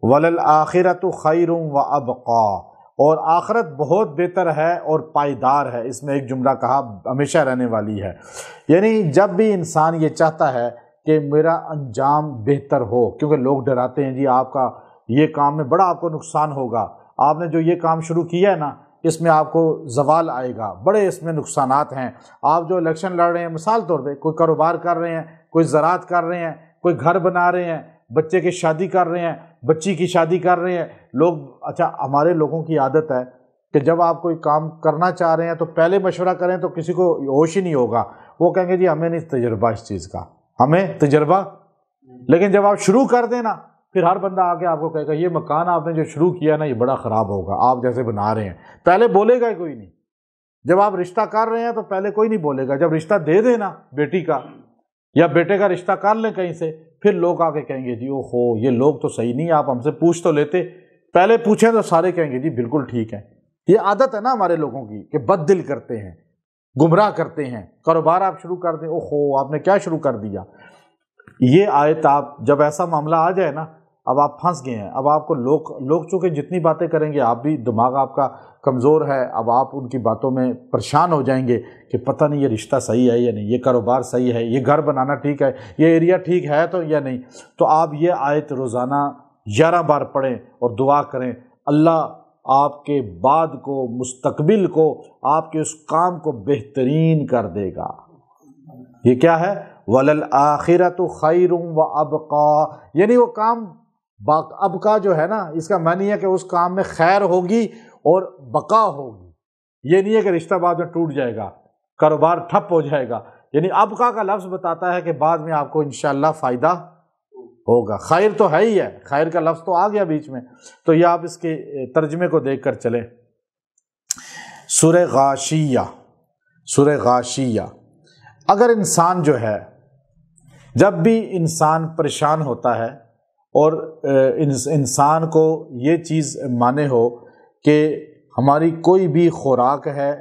وَلَلْآخِرَةُ خَيْرٌ وَأَبْقَىٰ، اور آخرت بہت بہتر ہے اور پائیدار ہے۔ اس میں ایک جملہ کہا ہمیشہ رہنے والی ہے، یعنی جب بھی انسان یہ چاہتا ہے کہ میرا انجام بہتر ہو، کیونکہ لوگ ڈراتے ہیں جی آپ کا یہ کام میں بڑا آپ کو نقصان ہوگا، آپ نے جو یہ کام شروع کیا ہے نا اس میں آپ کو زوال آئے گا، بڑے اس میں نقصانات ہیں، آپ جو الیکشن لڑ رہے ہیں، مثال طور پہ کوئی کاروبار کر رہے ہیں، کوئی زراعت کر رہے ہیں، کوئی گھر بنا رہے ہیں، بچے کی شادی کر رہے ہیں، بچی کی شادی کر رہے ہیں لوگ۔ اچھا، ہمارے لوگوں کی عادت ہے کہ جب آپ کوئی کام کرنا چاہ رہے ہیں تو پہلے مشورہ کریں تو کسی کو ہوش ہی نہیں ہوگا، وہ کہیں گے جی ہمیں نہیں تجربہ اس چیز کا، ہمیں تجربہ۔ لیکن جب آپ شروع کر دیں نا، پھر ہر بندہ آگے آپ کو کہے گا یہ مکان آپ نے جو شروع کیا نا یہ بڑا خراب ہوگا، آپ جیسے بنا رہے ہیں۔ پہلے بولے گا کوئی نہیں، جب آپ رشتہ کر رہے ہیں تو پہلے کوئی نہیں بولے گا، جب رشتہ دے دیں نا بیٹی کا یا بیٹے کا رشتہ کر لیں کہیں سے، پھر لوگ آگے کہیں گے جی اوہو یہ لوگ تو صحیح نہیں، آپ ہم سے پوچھ تو لیتے، پہلے پوچھیں تو سارے کہیں گے جی بالکل ٹھیک ہے۔ یہ عادت ہے نا ہمارے لوگوں کی کہ بد دل کرتے ہیں، گمراہ کرتے ہیں۔ کاروبار آپ شروع کر دیں، اوہو آپ نے کیا شروع کر دیا۔ یہ آیت آپ جب ایسا معاملہ آ جائے نا، اب آپ پھنس گئے ہیں، اب آپ کو لوگ چونکہ جتنی باتیں کریں گے، آپ بھی دماغ آپ کا کمزور ہے، اب آپ ان کی باتوں میں پریشان ہو جائیں گے کہ پتہ نہیں یہ رشتہ صحیح ہے یا نہیں، یہ کاروبار صحیح ہے، یہ گھر بنانا ٹھیک ہے، یہ ایریا ٹھیک ہے تو یا نہیں۔ تو آپ یہ آیت روزانہ 11 بار پڑھیں اور دعا کریں، اللہ آپ کے بعد کو، مستقبل کو، آپ کے اس کام کو بہترین کر دے گا۔ یہ کیا ہے؟ وَلَلْآخِرَةُ خَيْرٌ وَأَبْقَىٰ، یعنی وہ کام ابقا جو ہے نا، اس کا معنی ہے کہ اس کام میں خیر ہوگی اور بقا ہوگی۔ یہ نہیں ہے کہ رشتہ بعد میں ٹوٹ جائے گا، کاروبار ٹھپ ہو جائے گا، یعنی ابقا کا لفظ بتاتا ہے کہ بعد میں آپ کو انشاءاللہ فائدہ ہوگا۔ خیر تو ہے ہی ہے، خیر کا لفظ تو آ گیا بیچ میں، تو یہ آپ اس کے ترجمے کو دیکھ کر چلیں۔ سورہ غاشیہ، سورہ غاشیہ، اگر انسان جو ہے، جب بھی انسان پریشان ہوتا ہے اور انسان کو یہ چیز مانے ہو کہ ہماری کوئی بھی خوراک ہے،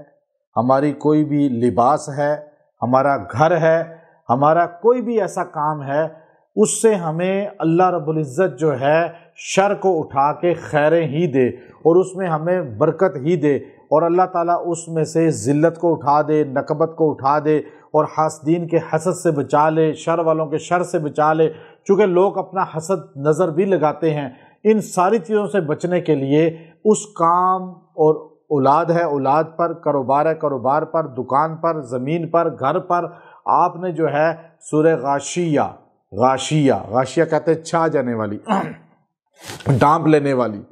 ہماری کوئی بھی لباس ہے، ہمارا گھر ہے، ہمارا کوئی بھی ایسا کام ہے، اس سے ہمیں اللہ رب العزت جو ہے شر کو اٹھا کے خیریں ہی دے اور اس میں ہمیں برکت ہی دے، اور اللہ تعالیٰ اس میں سے ذلت کو اٹھا دے، نکبت کو اٹھا دے اور حاسدین کے حسد سے بچا لے، شر والوں کے شر سے بچا لے، چونکہ لوگ اپنا حسد نظر بھی لگاتے ہیں، ان ساری چیزوں سے بچنے کے لیے اس کام، اور اولاد ہے اولاد پر، کاروبار ہے کاروبار پر، دکان پر، زمین پر، گھر پر، آپ نے جو ہے سورہ غاشیہ، غاشیہ کہتے ہیں چھا جانے والی، ڈھانپ لینے والی،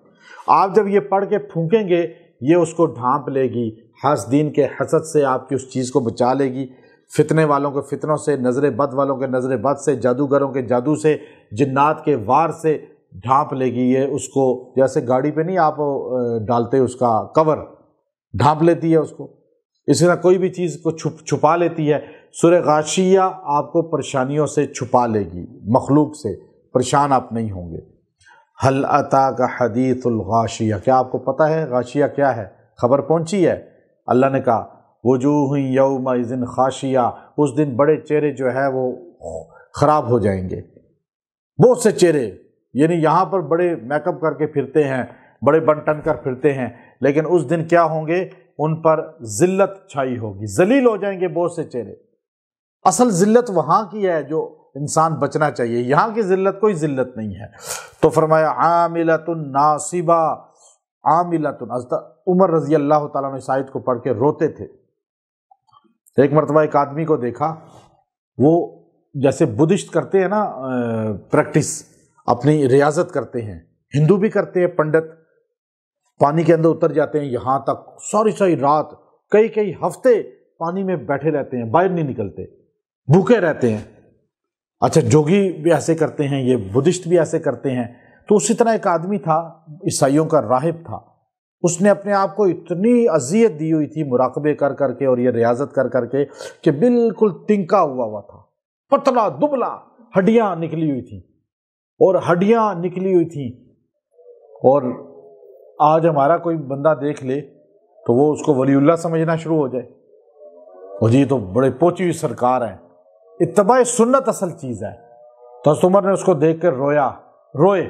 آپ جب یہ پڑھ کے پھونکیں گے یہ اس کو ڈھانپ لے گی، حاسدین کے حسد سے آپ کی اس چیز کو بچا لے گی، فتنے والوں کے فتنوں سے، نظر بد والوں کے نظر بد سے، جادوگروں کے جادو سے، جنات کے وار سے ڈھانپ لے گی۔ یہ اس کو جیسے گاڑی پہ نہیں آپ ڈالتے اس کا کور، ڈھانپ لیتی ہے اس کو، اسی طرح کوئی بھی چیز کو چھپا لیتی ہے۔ سورہ غاشیہ آپ کو پریشانیوں سے چھپا لے گی، مخلوق سے پریشان آپ نہیں ہوں گے۔ هل اتاک حدیث الغاشیہ، کیا آپ کو پتہ ہے غاشیہ کیا ہے؟ خبر پہنچی ہے؟ اللہ نے کہا وجوہ یومئذ خاشیہ، اس دن بڑے چہرے جو ہے وہ خراب ہو جائیں گے، بہت سے چہرے، یعنی یہاں پر بڑے میک اپ کر کے پھرتے ہیں، بڑے بن ٹن کر پھرتے ہیں، لیکن اس دن کیا ہوں گے؟ ان پر ذلت چھائی ہوگی، ذلیل ہو جائیں گے بہت سے چہرے۔ اصل ذلت وہاں کی ہے جو انسان بچنا چاہیے، یہاں کی ذلت کوئی ذلت نہیں ہے۔ تو فرمایا عاملۃ ناصبہ، عاملۃ، حضرت عمر رضی اللہ تعالیٰ عنہ اس آیت کو پڑھ کے روتے تھے۔ ایک مرتبہ ایک آدمی کو دیکھا، وہ جیسے بدھسٹ کرتے ہیں نا پریکٹس، اپنی ریاضت کرتے ہیں، ہندو بھی کرتے ہیں، پنڈت پانی کے اندر اتر جاتے ہیں، یہاں تک ساری رات کئی ہفتے پانی میں بیٹھے رہتے ہیں، باہر نہیں نکلتے، بھوکے رہتے ہیں۔ اچھا، جوگی بھی ایسے کرتے ہیں، یہ بدھسٹ بھی ایسے کرتے ہیں۔ تو اسی طرح ایک آدمی تھا، عیسائیوں کا راہب تھا، اس نے اپنے آپ کو اتنی اذیت دی ہوئی تھی مراقبے کر کے اور یہ ریاضت کر کے کہ بالکل تنکا ہوا تھا، پتلا دبلا، ہڈیاں نکلی ہوئی تھیں، اور آج ہمارا کوئی بندہ دیکھ لے تو وہ اس کو ولی اللہ سمجھنا شروع ہو جائے، اور جی تو بڑے پہنچی ہوئی سرکار ہیں۔ اتباع سنت اصل چیز ہے۔ تو حضرت عمر نے اس کو دیکھ کر روئے۔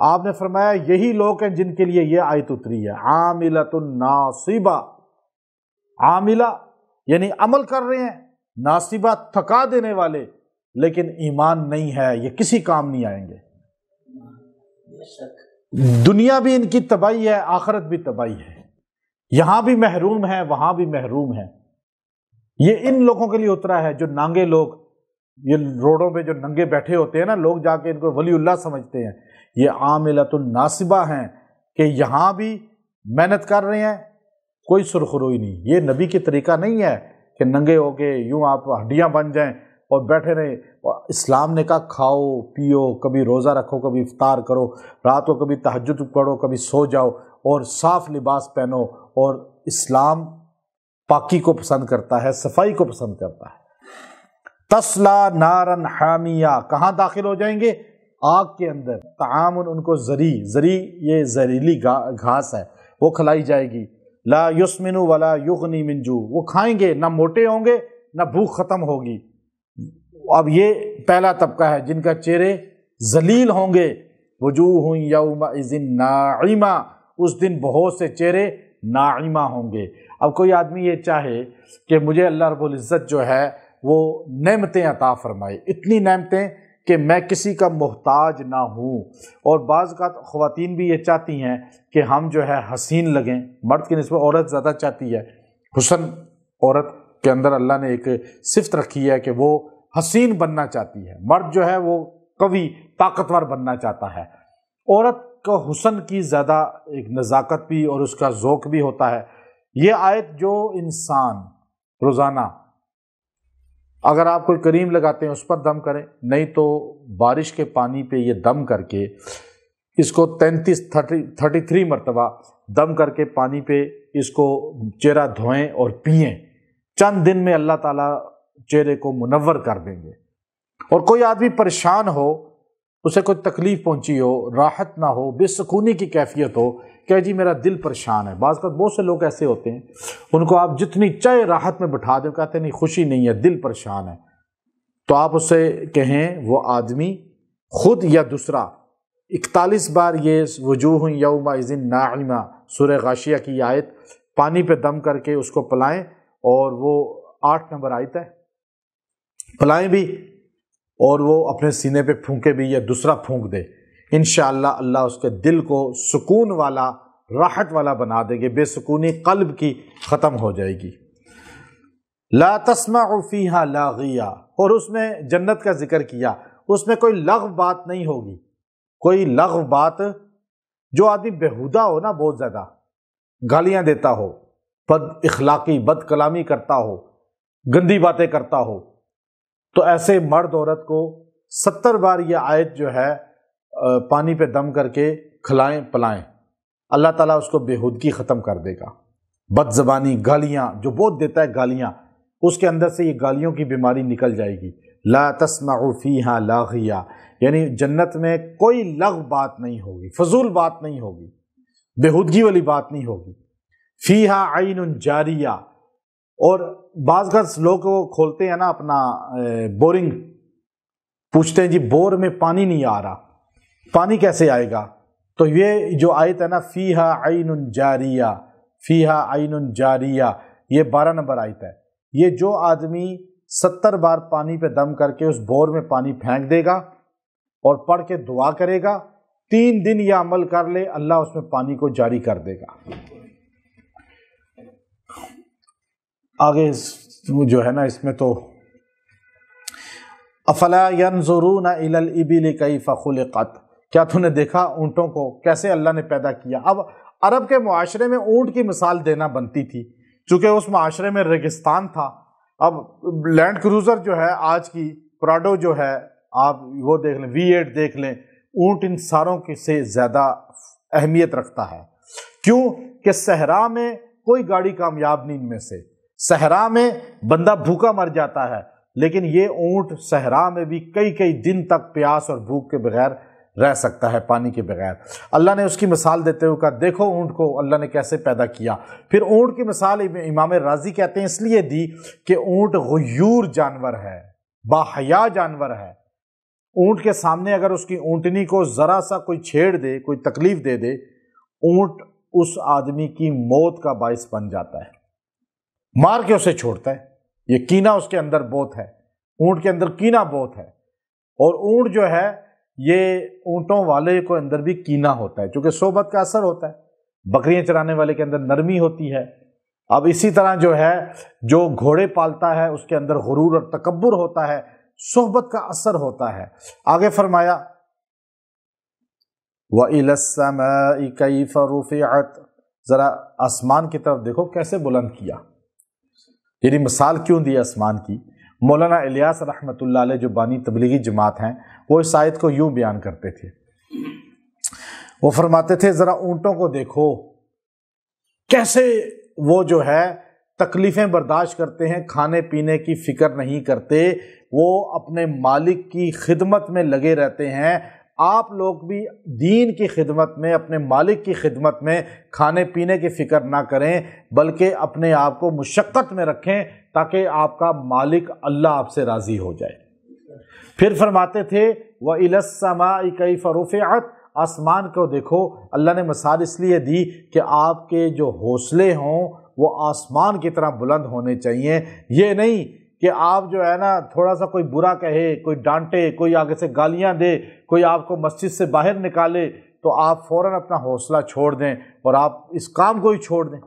آپ نے فرمایا یہی لوگ ہیں جن کے لیے یہ آیت اتری ہے، عاملۃ ناصبہ، عاملہ یعنی عمل کر رہے ہیں، ناصبہ تھکا دینے والے، لیکن ایمان نہیں ہے، یہ کسی کام نہیں آئیں گے۔ دنیا بھی ان کی تباہی ہے، آخرت بھی تباہی ہے، یہاں بھی محروم ہے، وہاں بھی محروم ہے۔ یہ ان لوگوں کے لیے اترا ہے جو نانگے لوگ، یہ روڈوں پہ جو ننگے بیٹھے ہوتے ہیں نا، لوگ جا کے ان کو ولی اللہ سمجھتے ہیں، یہ عاملۃ الناصبہ ہیں کہ یہاں بھی محنت کر رہے ہیں، کوئی سرخروئی نہیں۔ یہ نبی کی طریقہ نہیں ہے کہ ننگے ہو کے یوں آپ ہڈیاں بن جائیں اور بیٹھے رہیں۔ اسلام نے کہا کھاؤ پیو، کبھی روزہ رکھو، کبھی افطار کرو، رات کو کبھی تہجد پڑھو، کبھی سو جاؤ، اور صاف لباس پہنو، اور اسلام پاکی کو پسند کرتا ہے، صفائی کو پسند کرتا ہے۔ تسلا نارن حامیہ، کہاں داخل ہو جائیں گے؟ آگ کے اندر۔ طعامن، ان کو زری یہ زہریلی گھاس ہے، وہ کھلائی جائے گی۔ لا یسمن ولا یغنی من جوع، وہ کھائیں گے، نہ موٹے ہوں گے نہ بھوک ختم ہوگی۔ اب یہ پہلا طبقہ ہے جن کا چہرے ذلیل ہوں گے۔ وجوہ یومئذ ناعمہ، اس دن بہت سے چہرے ناعمہ ہوں گے۔ اب کوئی آدمی یہ چاہے کہ مجھے اللہ رب العزت جو ہے وہ نعمتیں عطا فرمائے، اتنی نعمتیں کہ میں کسی کا محتاج نہ ہوں، اور بعض اوقات خواتین بھی یہ چاہتی ہیں کہ ہم جو ہے حسین لگیں، مرد کی نسبت عورت زیادہ چاہتی ہے حسن، عورت کے اندر اللہ نے ایک صفت رکھی ہے کہ وہ حسین بننا چاہتی ہے، مرد جو ہے وہ قوی طاقتور بننا چاہتا ہے۔ عورت کا حسن کی زیادہ ایک نزاکت بھی اور اس کا ذوق بھی ہوتا ہے۔ یہ آیت جو انسان روزانہ اگر آپ کوئی کریم لگاتے ہیں اس پر دم کریں، نہیں تو بارش کے پانی پہ یہ دم کر کے اس کو 33 مرتبہ دم کر کے پانی پہ اس کو چہرہ دھوئیں اور پئیں، چند دن میں اللہ تعالیٰ چہرے کو منور کر دیں گے۔ اور کوئی آدمی پریشان ہو، اسے کوئی تکلیف پہنچی ہو، راحت نہ ہو، بے سکونی کی کیفیت ہو کہ جی میرا دل پریشان ہے، بعض اوقات بہت سے لوگ ایسے ہوتے ہیں ان کو آپ جتنی چاہے راحت میں بٹھا دیں کہتے ہیں نہیں خوشی نہیں ہے، دل پریشان ہے، تو آپ اس سے کہیں وہ آدمی خود یا دوسرا 41 بار یہ وجوہ یومئذ ناعمہ سورہ غاشیہ کی آیت پانی پہ دم کر کے اس کو پلائیں، اور وہ 8 نمبر آیت ہے، پلائیں بھی اور وہ اپنے سینے پہ پھونکے بھی یا دوسرا پھونک دے، انشاءاللہ اللہ اس کے دل کو سکون والا، راحت والا بنا دے گے، بے سکونی قلب کی ختم ہو جائے گی۔ لا تسمع فیہا لاغیہ، اور اس میں جنت کا ذکر کیا، اس میں کوئی لغو بات نہیں ہوگی، کوئی لغو بات، جو آدمی بےہودہ ہو نا، بہت زیادہ گالیاں دیتا ہو، بد اخلاقی، بد کلامی کرتا ہو، گندی باتیں کرتا ہو، تو ایسے مرد عورت کو 70 بار یہ آیت جو ہے پانی پہ دم کر کے کھلائیں پلائیں، اللہ تعالیٰ اس کو بےہودگی ختم کر دے گا۔ بد زبانی، گالیاں، جو بہت دیتا ہے گالیاں، اس کے اندر سے یہ گالیوں کی بیماری نکل جائے گی۔ لا تسمع فیہا لاغیہ، یعنی جنت میں کوئی لغو بات نہیں ہوگی، فضول بات نہیں ہوگی، بےہودگی والی بات نہیں ہوگی۔ فیہا عین جاریہ، اور بعض لوگ وہ کھولتے ہیں نا اپنا بورنگ، پوچھتے ہیں جی بور میں پانی نہیں آ رہا، پانی کیسے آئے گا؟ تو یہ جو آیت ہے نا، فیہا عین جاریہ، فیہا عین جاریہ، یہ 12 نمبر آیت ہے۔ یہ جو آدمی 70 بار پانی پہ دم کر کے اس بور میں پانی پھینک دے گا اور پڑھ کے دعا کرے گا، 3 دن یہ عمل کر لے، اللہ اس میں پانی کو جاری کر دے گا۔ آگے جو ہے نا اس میں تو افلا ینظرون الی الابل کیف خلقت، کیا تو نے دیکھا اونٹوں کو کیسے اللہ نے پیدا کیا؟ اب عرب کے معاشرے میں اونٹ کی مثال دینا بنتی تھی، چونکہ اس معاشرے میں ریگستان تھا۔ اب لینڈ کروزر جو ہے آج کی، پراڈو جو ہے، آپ وہ دیکھ لیں، V8 دیکھ لیں، اونٹ ان ساروں سے زیادہ اہمیت رکھتا ہے۔ کیوں کہ صحرا میں کوئی گاڑی کامیاب نہیں ان میں سے، صحرا میں بندہ بھوکا مر جاتا ہے، لیکن یہ اونٹ صحرا میں بھی کئی دن تک پیاس اور بھوک کے بغیر رہ سکتا ہے، پانی کے بغیر۔ اللہ نے اس کی مثال دیتے ہوئے کہا دیکھو اونٹ کو اللہ نے کیسے پیدا کیا۔ پھر اونٹ کی مثال امام راضی کہتے ہیں اس لیے دی کہ اونٹ غیور جانور ہے، باحیا جانور ہے۔ اونٹ کے سامنے اگر اس کی اونٹنی کو ذرا سا کوئی چھیڑ دے، کوئی تکلیف دے دے، اونٹ اس آدمی کی موت کا باعث بن جاتا ہے، مار کے اسے چھوڑتا ہے۔ یہ کینہ اس کے اندر بہت ہے، اونٹ کے اندر کینہ بہت ہے۔ اور اونٹ جو ہے یہ اونٹوں والے کو اندر بھی کینہ ہوتا ہے، چونکہ صحبت کا اثر ہوتا ہے۔ بکریاں چرانے والے کے اندر نرمی ہوتی ہے۔ اب اسی طرح جو ہے جو گھوڑے پالتا ہے اس کے اندر غرور اور تکبر ہوتا ہے، صحبت کا اثر ہوتا ہے۔ آگے فرمایا وَإِلَى السَّمَاءِ كَيْفَ رُفِعَتْ، ذرا آسمان کی طرف دیکھو کیسے بلند کیا۔ یعنی مثال کیوں دی آسمان کی؟ مولانا الیاس رحمۃ اللہ علیہ جو بانی تبلیغی جماعت ہیں، وہ اس آیت کو یوں بیان کرتے تھے، وہ فرماتے تھے ذرا اونٹوں کو دیکھو کیسے وہ جو ہے تکلیفیں برداشت کرتے ہیں، کھانے پینے کی فکر نہیں کرتے، وہ اپنے مالک کی خدمت میں لگے رہتے ہیں۔ آپ لوگ بھی دین کی خدمت میں، اپنے مالک کی خدمت میں کھانے پینے کی فکر نہ کریں، بلکہ اپنے آپ کو مشقت میں رکھیں تاکہ آپ کا مالک اللہ آپ سے راضی ہو جائے۔ پھر فرماتے تھے وَإِلَى السَّمَاءِ كَيْفَ رُفِعَتْ، آسمان کو دیکھو۔ اللہ نے مثال اس لیے دی کہ آپ کے جو حوصلے ہوں وہ آسمان کی طرح بلند ہونے چاہیے۔ یہ نہیں کہ آپ جو ہے نا تھوڑا سا کوئی برا کہے، کوئی ڈانٹے، کوئی آگے سے گالیاں دے، کوئی آپ کو مسجد سے باہر نکالے تو آپ فوراً اپنا حوصلہ چھوڑ دیں اور آپ اس کام کو ہی چھوڑ دیں۔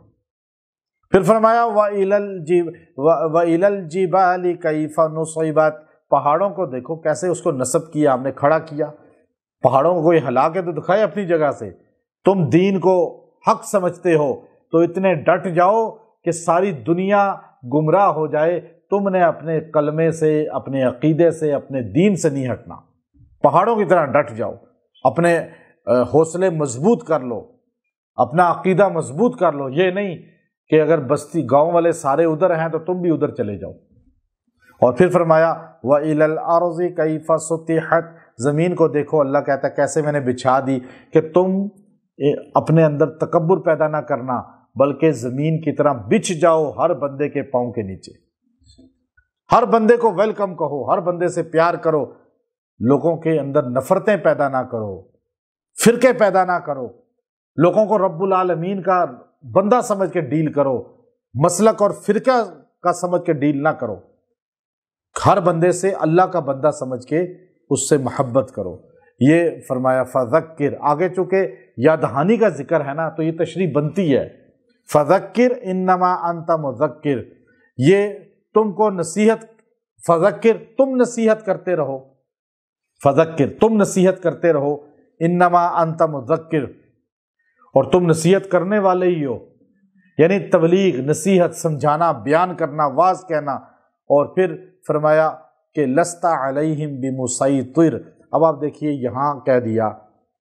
پھر فرمایا وَإِلَى الْجِبَالِ كَيْفَ نُصِبَتْ، پہاڑوں کو دیکھو کیسے اس کو نصب کیا، ہم نے کھڑا کیا۔ پہاڑوں کو کوئی ہلا کے تو دکھائے اپنی جگہ سے۔ تم دین کو حق سمجھتے ہو تو اتنے ڈٹ جاؤ کہ ساری دنیا گمراہ ہو جائے، تم نے اپنے کلمے سے، اپنے عقیدے سے، اپنے دین سے نہیں ہٹنا۔ پہاڑوں کی طرح ڈٹ جاؤ، اپنے حوصلے مضبوط کر لو، اپنا عقیدہ مضبوط کر لو۔ یہ نہیں کہ اگر بستی گاؤں والے سارے ادھر ہیں تو تم بھی ادھر چلے جاؤ۔ اور پھر فرمایا وَإِلَى الْأَرْضِ كَيْفَ سُطِحَتْ، زمین کو دیکھو، اللہ کہتا ہے کیسے میں نے بچھا دی، کہ تم اپنے اندر تکبر پیدا نہ کرنا، بلکہ زمین کی طرح بچھ جاؤ ہر بندے کے پاؤں کے نیچے۔ ہر بندے کو ویلکم کہو، ہر بندے سے پیار کرو، لوگوں کے اندر نفرتیں پیدا نہ کرو، فرقے پیدا نہ کرو، لوگوں کو رب العالمین کا بندہ سمجھ کے ڈیل کرو، مسلک اور فرقہ کا سمجھ کے ڈیل نہ کرو۔ ہر بندے سے اللہ کا بندہ سمجھ کے اس سے محبت کرو۔ یہ فرمایا فذکر، آگے چونکہ یاد دہانی کا ذکر ہے نا تو یہ تشریح بنتی ہے، فذکر انما انت مذکر، یہ تم کو نصیحت، فذکر تم نصیحت کرتے رہو، فذکر تم نصیحت کرتے رہو، انما انت مذکر، اور تم نصیحت کرنے والے ہی ہو، یعنی تبلیغ، نصیحت، سمجھانا، بیان کرنا، واعظ کہنا۔ اور پھر فرمایا کہ لست علیہم بمسیطر، اب آپ دیکھیے یہاں کہہ دیا،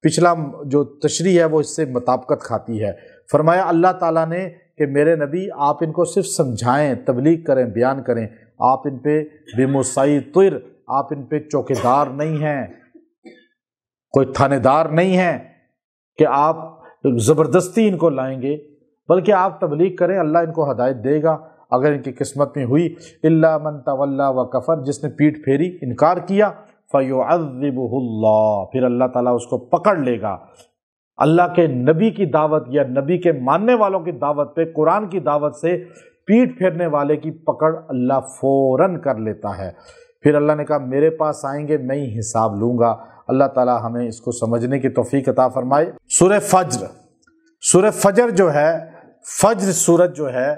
پچھلا جو تشریح ہے وہ اس سے مطابقت کھاتی ہے۔ فرمایا اللہ تعالیٰ نے کہ میرے نبی آپ ان کو صرف سمجھائیں، تبلیغ کریں، بیان کریں، آپ ان پہ بمسیطر، آپ ان پہ چوکیدار نہیں ہیں، کوئی تھانے دار نہیں ہیں کہ آپ زبردستی ان کو لائیں گے، بلکہ آپ تبلیغ کریں، اللہ ان کو ہدایت دے گا اگر ان کی قسمت میں ہوئی۔ الا من تولی وکفر، جس نے پیٹھ پھیری، انکار کیا، فیعذبہ اللہ، پھر اللہ تعالیٰ اس کو پکڑ لے گا۔ اللہ کے نبی کی دعوت یا نبی کے ماننے والوں کی دعوت پہ، قرآن کی دعوت سے پیٹھ پھیرنے والے کی پکڑ اللہ فوراً کر لیتا ہے۔ پھر اللہ نے کہا میرے پاس آئیں گے میں ہی حساب لوں گا۔ اللہ تعالیٰ ہمیں اس کو سمجھنے کی توفیق عطا فرمائے۔ سورہ فجر، سورہ فجر جو ہے، فجر سورت جو ہے،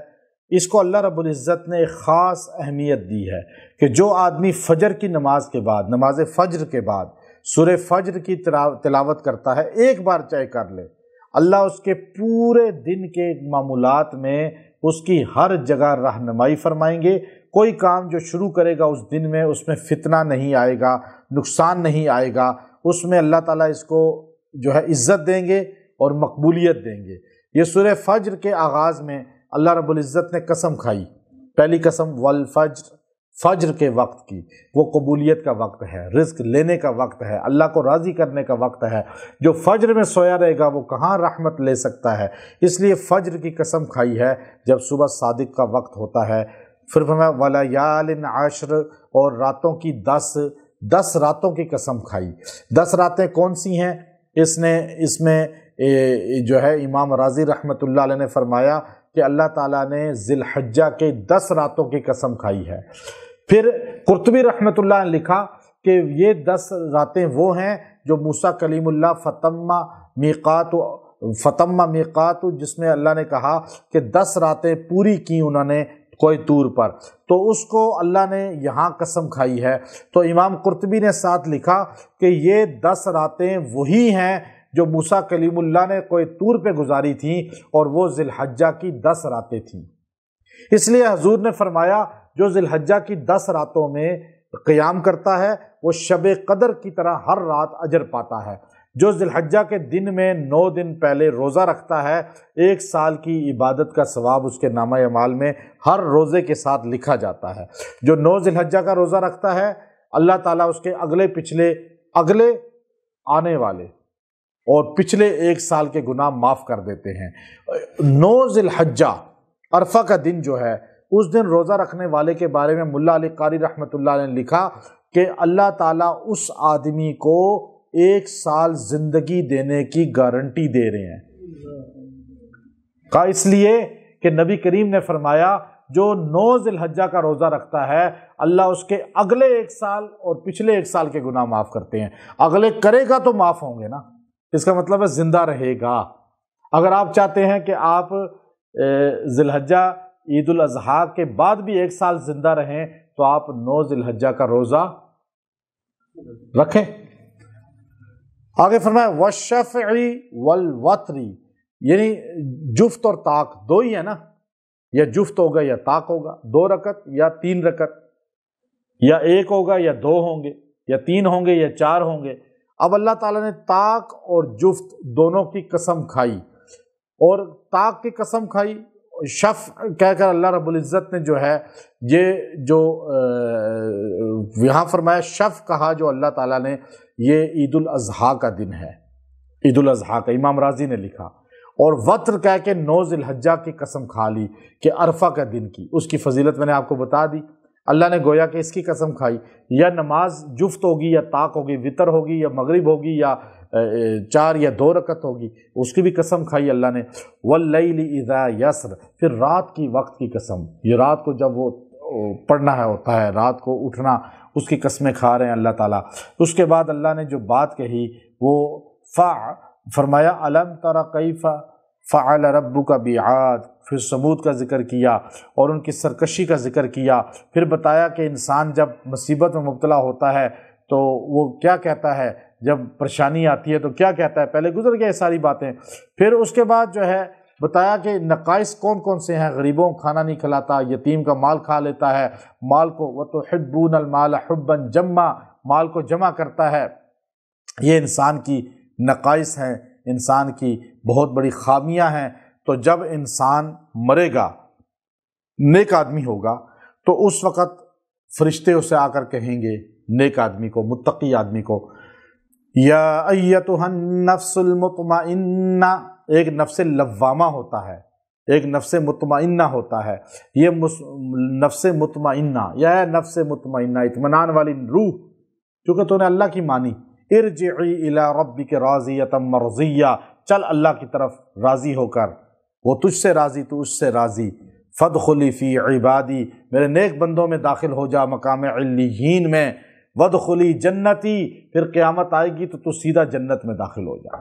اس کو اللہ رب العزت نے ایک خاص اہمیت دی ہے کہ جو آدمی فجر کی نماز کے بعد، نماز فجر کے بعد سورہ فجر کی تلاوت کرتا ہے، ایک بار چاہے کر لے، اللہ اس کے پورے دن کے معمولات میں اس کی ہر جگہ رہنمائی فرمائیں گے۔ کوئی کام جو شروع کرے گا اس دن میں، اس میں فتنہ نہیں آئے گا، نقصان نہیں آئے گا، اس میں اللہ تعالیٰ اس کو جو ہے عزت دیں گے اور مقبولیت دیں گے۔ یہ سورہ فجر کے آغاز میں اللہ رب العزت نے قسم کھائی، پہلی قسم والفجر، فجر کے وقت کی، وہ قبولیت کا وقت ہے، رزق لینے کا وقت ہے، اللہ کو راضی کرنے کا وقت ہے۔ جو فجر میں سویا رہے گا وہ کہاں رحمت لے سکتا ہے، اس لیے فجر کی قسم کھائی ہے جب صبح صادق کا وقت ہوتا ہے۔ پھر فرمایا ولیال عشر، اور راتوں کی 10 راتوں کی قسم کھائی۔ 10 راتیں کون سی ہیں؟ اس میں جو ہے امام راضی رحمۃ اللہ علیہ نے فرمایا کہ اللہ تعالیٰ نے ذی الحجہ کے 10 راتوں کی قسم کھائی ہے۔ پھر قرطبی رحمۃ اللہ نے لکھا کہ یہ 10 راتیں وہ ہیں جو موسیٰ کلیم اللہ فتم میقات، جس میں اللہ نے کہا کہ 10 راتیں پوری کی انہوں نے کوئی طور پر، تو اس کو اللہ نے یہاں قسم کھائی ہے۔ تو امام قرطبی نے ساتھ لکھا کہ یہ 10 راتیں وہی ہیں جو موسیٰ کلیم اللہ نے کوئی طور پہ گزاری تھیں، اور وہ ذی الحجہ کی 10 راتیں تھیں۔ اس لیے حضور نے فرمایا جو ذی الحجہ کی 10 راتوں میں قیام کرتا ہے وہ شب قدر کی طرح ہر رات اجر پاتا ہے۔ جو ذی الحجہ کے دن میں 9 دن پہلے روزہ رکھتا ہے، 1 سال کی عبادت کا ثواب اس کے نامہ اعمال میں ہر روزے کے ساتھ لکھا جاتا ہے۔ جو 9 ذی الحجہ کا روزہ رکھتا ہے، اللہ تعالیٰ اس کے اگلے پچھلے اگلے آنے والے اور پچھلے 1 سال کے گناہ معاف کر دیتے ہیں۔ 9 ذی الحجہ عرفہ کا دن جو ہے، اس دن روزہ رکھنے والے کے بارے میں ملا علی قاری رحمۃ اللہ علیہ نے لکھا کہ اللہ تعالیٰ اس آدمی کو 1 سال زندگی دینے کی گارنٹی دے رہے ہیں۔ کہا اس لیے کہ نبی کریم نے فرمایا جو 9 ذی الحجہ کا روزہ رکھتا ہے، اللہ اس کے اگلے 1 سال اور پچھلے 1 سال کے گناہ معاف کرتے ہیں۔ اگلے کرے گا تو معاف ہوں گے نا، اس کا مطلب ہے زندہ رہے گا۔ اگر آپ چاہتے ہیں کہ آپ ذی الحجہ عید الاضحیٰ کے بعد بھی 1 سال زندہ رہیں تو آپ 9 ذی الحجہ کا روزہ رکھیں۔ آگے فرمایا والشفع والوتر، یعنی جفت اور طاق 2 ہی ہے نا، یا جفت ہوگا یا طاق ہوگا، 2 رکعت یا 3 رکعت، یا 1 ہوگا یا 2 ہوں گے، یا 3 ہوں گے یا 4 ہوں گے۔ اب اللہ تعالیٰ نے طاق اور جفت دونوں کی قسم کھائی، اور طاق کی قسم کھائی، شفع کہہ کر اللہ رب العزت نے جو ہے یہ جو یہاں فرمایا شفع کہا جو اللہ تعالیٰ نے، یہ عید الاضحیٰ کا دن ہے، عید الاضحیٰ کا، امام راضی نے لکھا۔ اور وتر کہہ کے 9 ذی الحجہ کی قسم کھا لی کہ عرفہ کا دن کی، اس کی فضیلت میں نے آپ کو بتا دی۔ اللہ نے گویا کہ اس کی قسم کھائی، یا نماز جفت ہوگی یا طاق ہوگی، وطر ہوگی یا مغرب ہوگی، یا 4 یا 2 رکعت ہوگی، اس کی بھی قسم کھائی اللہ نے۔ واللیل اذا یسر، پھر رات کی وقت کی قسم، یہ رات کو جب وہ پڑھنا ہوتا ہے، رات کو اٹھنا، اس کی قسمیں کھا رہے ہیں اللہ تعالیٰ۔ اس کے بعد اللہ نے جو بات کہی وہ فرمایا الم تر کیف فعل ربک بعاد، پھر ثمود کا ذکر کیا اور ان کی سرکشی کا ذکر کیا، پھر بتایا کہ انسان جب مصیبت میں مبتلا ہوتا ہے تو وہ کیا کہتا ہے، جب پریشانی آتی ہے تو کیا کہتا ہے، پہلے گزر گئے ساری باتیں۔ پھر اس کے بعد جو ہے بتایا کہ نقائص کون کون سے ہیں، غریبوں کو کھانا نہیں کھلاتا، یتیم کا مال کھا لیتا ہے، مال کو وَتُحِبُّونَ الْمَالَ حُبًّا جَمًّا، مال کو جمع کرتا ہے۔ یہ انسان کی نقائص ہیں، انسان کی بہت بڑی خامیاں ہیں۔ تو جب انسان مرے گا، نیک آدمی ہوگا، تو اس وقت فرشتے اسے آ کر کہیں گے، نیک آدمی کو، متقی آدمی کو، یا ایتھا النفس المطمئنہ، ایک نفس لوامہ ہوتا ہے، ایک نفس مطمئنہ ہوتا ہے۔ یہ نفس مطمئنہ، یا نفس مطمئنہ، اطمینان والی روح، چونکہ تو نے اللہ کی مانی، ارجعی الی ربک راضیۃ مرضیہ، چل اللہ کی طرف راضی ہو کر، وہ تجھ سے راضی، تو اس سے راضی۔ فادخلی فی عبادی، میرے نیک بندوں میں داخل ہو جا، مقام علیین میں، وادخلی جنتی، پھر قیامت آئے گی تو سیدھا جنت میں داخل ہو جا۔